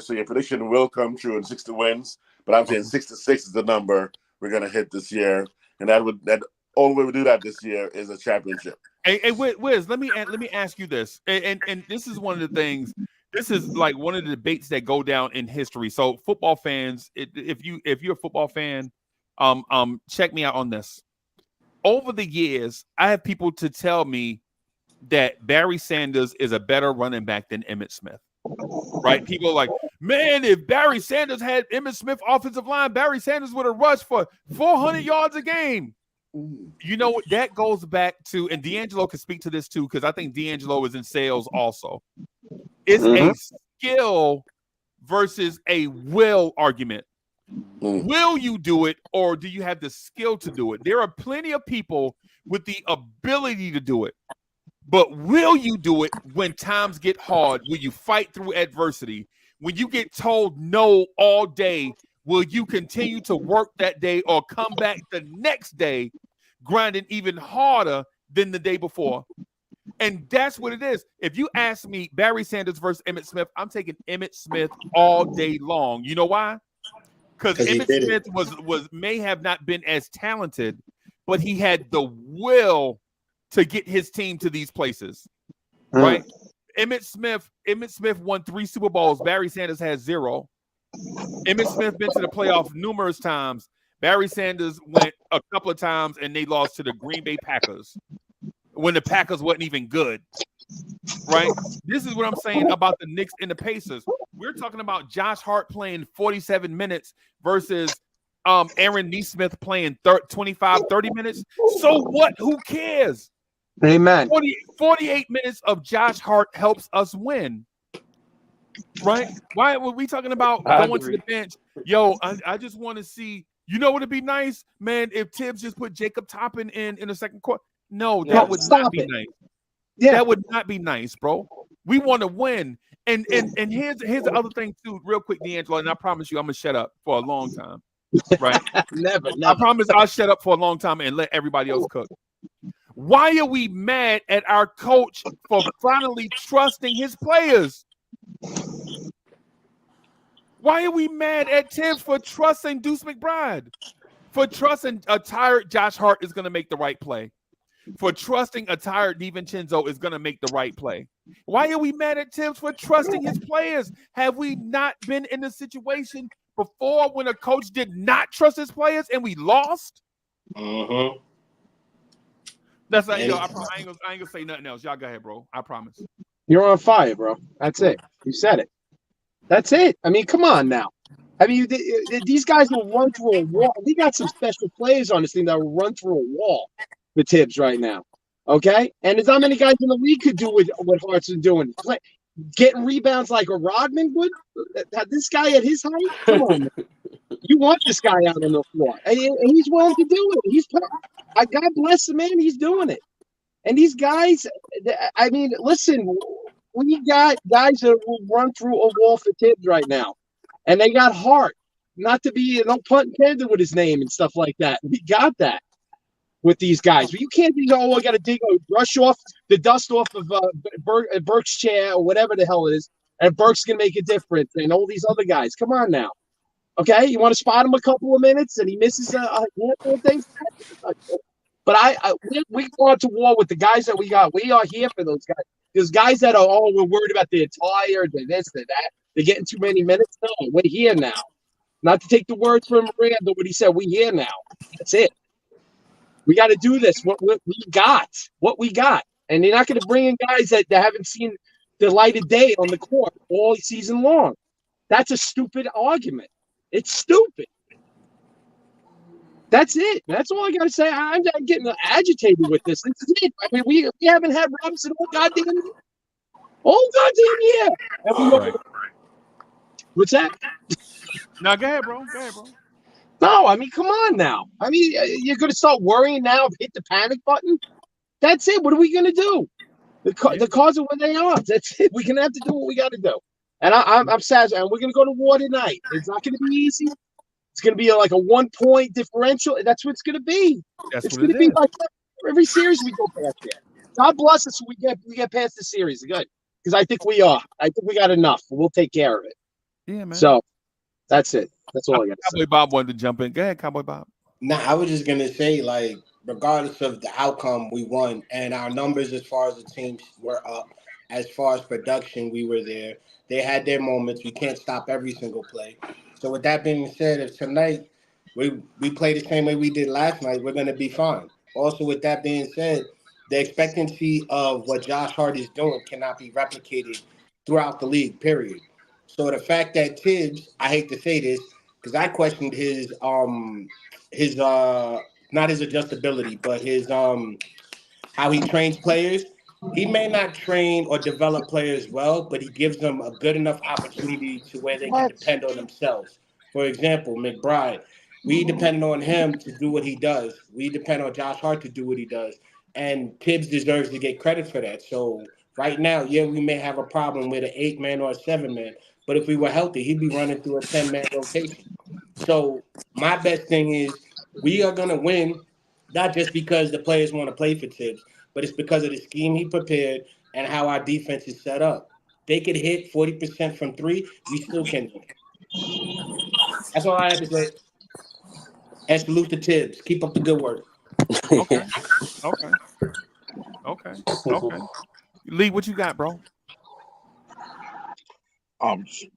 F: so your prediction will come true in 60 wins. But I'm saying 6 to 6 is the number we're gonna hit this year, and that only way we do that this year is a championship.
A: Hey, Wiz, let me ask you this, and this is one of the things. This is like one of the debates that go down in history. So, football fans, if you're a football fan, check me out on this. Over the years, I have people to tell me that Barry Sanders is a better running back than Emmitt Smith. Right? People are like, man, if Barry Sanders had Emmitt Smith offensive line, Barry Sanders would have rushed for 400 yards a game. You know what? That goes back to, and D'Angelo can speak to this too, because I think D'Angelo is in sales also. It's a skill versus a will argument. Will you do it, or do you have the skill to do it? There are plenty of people with the ability to do it, but will you do it when times get hard? Will you fight through adversity? When you get told no all day, will you continue to work that day or come back the next day grinding even harder than the day before? And that's what it is. If you ask me Barry Sanders versus Emmitt Smith, I'm taking Emmitt Smith all day long. You know why? Because Emmitt Smith may have not been as talented, but he had the will to get his team to these places. Right? Emmitt Smith won 3 Super Bowls. Barry Sanders has 0. Emmitt Smith been to the playoffs numerous times. Barry Sanders went a couple of times and they lost to the Green Bay Packers when the Packers wasn't even good. Right? This is what I'm saying about the Knicks and the Pacers. We're talking about Josh Hart playing 47 minutes versus Aaron Nesmith playing 25, 30 minutes. So what? Who cares?
K: Amen.
A: 48 minutes of Josh Hart helps us win. Right? Why were we talking about going to the bench? Yo, I just want to see, you know what would be nice? Man, if Tibbs just put Jacob Toppin in the second quarter. No, that would not be nice. Yeah. That would not be nice, bro. We want to win. And here's the other thing too, real quick, D'Angelo, and I promise you I'm gonna shut up for a long time. Right? Never. I promise I'll shut up for a long time and let everybody else cook. Why are we mad at our coach for finally trusting his players? Why are we mad at Tibbs for trusting Deuce McBride? For trusting a tired Josh Hart is going to make the right play. For trusting a tired DiVincenzo is going to make the right play. Why are we mad at Tibbs for trusting his players? Have we not been in a situation before when a coach did not trust his players and we lost? That's not, I ain't gonna say nothing else. Y'all go ahead, bro. I promise.
K: You're on fire, bro. That's it. You said it. That's it. I mean, come on now. I mean, these guys will run through a wall. We got some special players on this thing that will run through a wall with Tibbs right now. Okay? And there's not many guys in the league could do what Hart's doing. Getting rebounds like a Rodman would? This guy at his height? Come on, man. You want this guy out on the floor, and he's willing to do it. God bless him, man. He's doing it. And these guys, I mean, listen, we got guys that will run through a wall for Tibbs right now, and they got heart. Not to be no pun intended with his name and stuff like that. We got that with these guys, but you can't be I got to brush off the dust off of Burke's chair or whatever the hell it is, and Burke's gonna make a difference, and all these other guys. Come on now. Okay, you want to spot him a couple of minutes and he misses a handful of things. But we go to war with the guys that we got. We are here for those guys. There's guys that are we're worried about their tired, they're this, they're that. They're getting too many minutes. No, we're here now. Not to take the words from Miranda, what he said. We're here now. That's it. We got to do this. What we got. And they're not going to bring in guys that haven't seen the light of day on the court all season long. That's a stupid argument. It's stupid. That's it. That's all I got to say. I'm getting agitated with this. This is it. I mean, we haven't had Robinson all goddamn year.
A: Right.
K: What's that?
A: No, go ahead, bro.
K: No, I mean, come on now. I mean, you're going to start worrying now, hit the panic button? That's it. What are we going to do? The cards are where they are. That's it. We're going to have to do what we got to do. And I'm sad. And we're going to go to war tonight. It's not going to be easy. It's going to be like a 1 point differential. That's what it's going to be. It's going to be like every series we go past there. God bless us. We get past the series. Good. Because I think we are. I think we got enough. We'll take care of it.
A: Yeah, man.
K: So that's it. That's all I got to say.
A: Cowboy Bob wanted to jump in. Go ahead, Cowboy Bob.
C: Nah, I was just gonna say, like, regardless of the outcome, we won, and our numbers as far as the teams were up. As far as production, we were there. They had their moments. We can't stop every single play. So with that being said, if tonight we play the same way we did last night, we're gonna be fine. Also, with that being said, the expectancy of what Josh Hart is doing cannot be replicated throughout the league, period. So the fact that Tibbs, I hate to say this, because I questioned his not his adjustability, but his how he trains players. He may not train or develop players well, but he gives them a good enough opportunity to where they can depend on themselves. For example, McBride, we depend on him to do what he does. We depend on Josh Hart to do what he does. And Tibbs deserves to get credit for that. So right now, yeah, we may have a problem with an 8-man or a 7-man, but if we were healthy, he'd be running through a 10-man rotation. So my best thing is we are going to win, not just because the players want to play for Tibbs, but it's because of the scheme he prepared and how our defense is set up. They could hit 40% from 3, we still can win. That's all I have to say. And salute to Tibbs. Keep up the good work.
A: Okay. Lee, what you got, bro?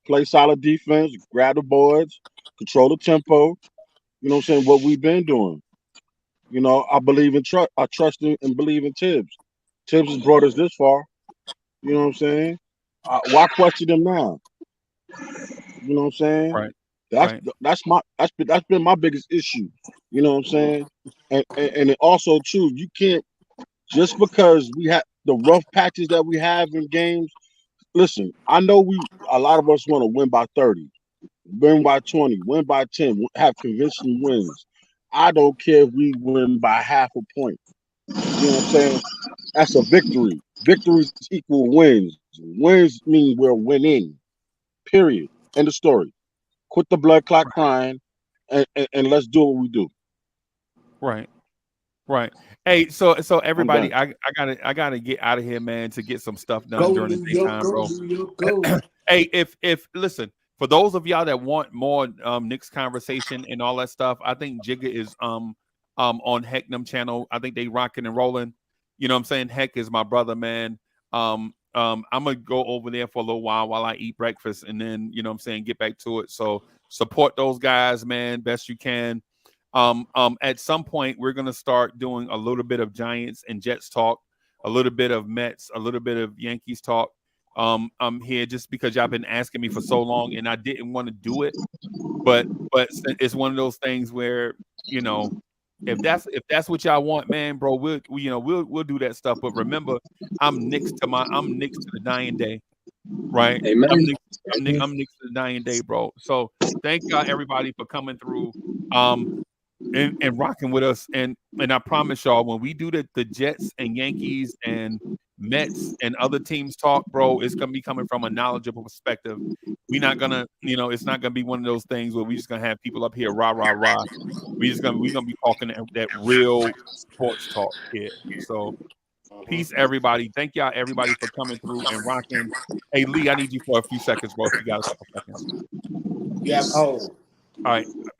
J: Play solid defense, grab the boards, control the tempo. You know what I'm saying? What we've been doing. You know, I believe in I trust and believe in Tibbs. Tibbs has brought us this far. You know what I'm saying? Why question him now? You know what I'm saying?
A: Right.
J: That's been my biggest issue. You know what I'm saying? And it also too, you can't just because we have the rough patches that we have in games. Listen, I know a lot of us want to win by 30, win by 20, win by 10, have convincing wins. I don't care if we win by half a point. You know what I'm saying? That's a victory. Victories equal wins. Wins mean we're winning. Period. End of story. Quit the blood clot crying and let's do what we do.
A: Right. Hey, so everybody, I gotta get out of here, man, to get some stuff done during the daytime, bro. Hey, if listen, for those of y'all that want more Knicks conversation and all that stuff, I think Jigga is on Hecknum channel. I think they rocking and rolling. You know what I'm saying? Heck is my brother, man. I'm gonna go over there for a little while I eat breakfast and then, you know what I'm saying, get back to it. So support those guys, man, best you can. At some point we're gonna start doing a little bit of Giants and Jets talk, a little bit of Mets, a little bit of Yankees talk. I'm here just because y'all been asking me for so long and I didn't want to do it, but it's one of those things where, you know, if that's what y'all want, man, bro, we'll do that stuff. But remember, I'm Knicks to the dying day. right?
K: Amen.
A: I'm Knicks to the dying day, bro. So thank y'all everybody for coming through and rocking with us. And I promise y'all, when we do the Jets and Yankees and Mets and other teams talk, bro, it's gonna be coming from a knowledgeable perspective. We're not gonna, it's not gonna be one of those things where we're just gonna have people up here rah rah rah. We're gonna be talking that real sports talk here. So peace, everybody. Thank y'all everybody for coming through and rocking. Hey Lee, I need you for a few seconds, bro. If you got a couple seconds.
C: Yeah. Oh.
A: All right.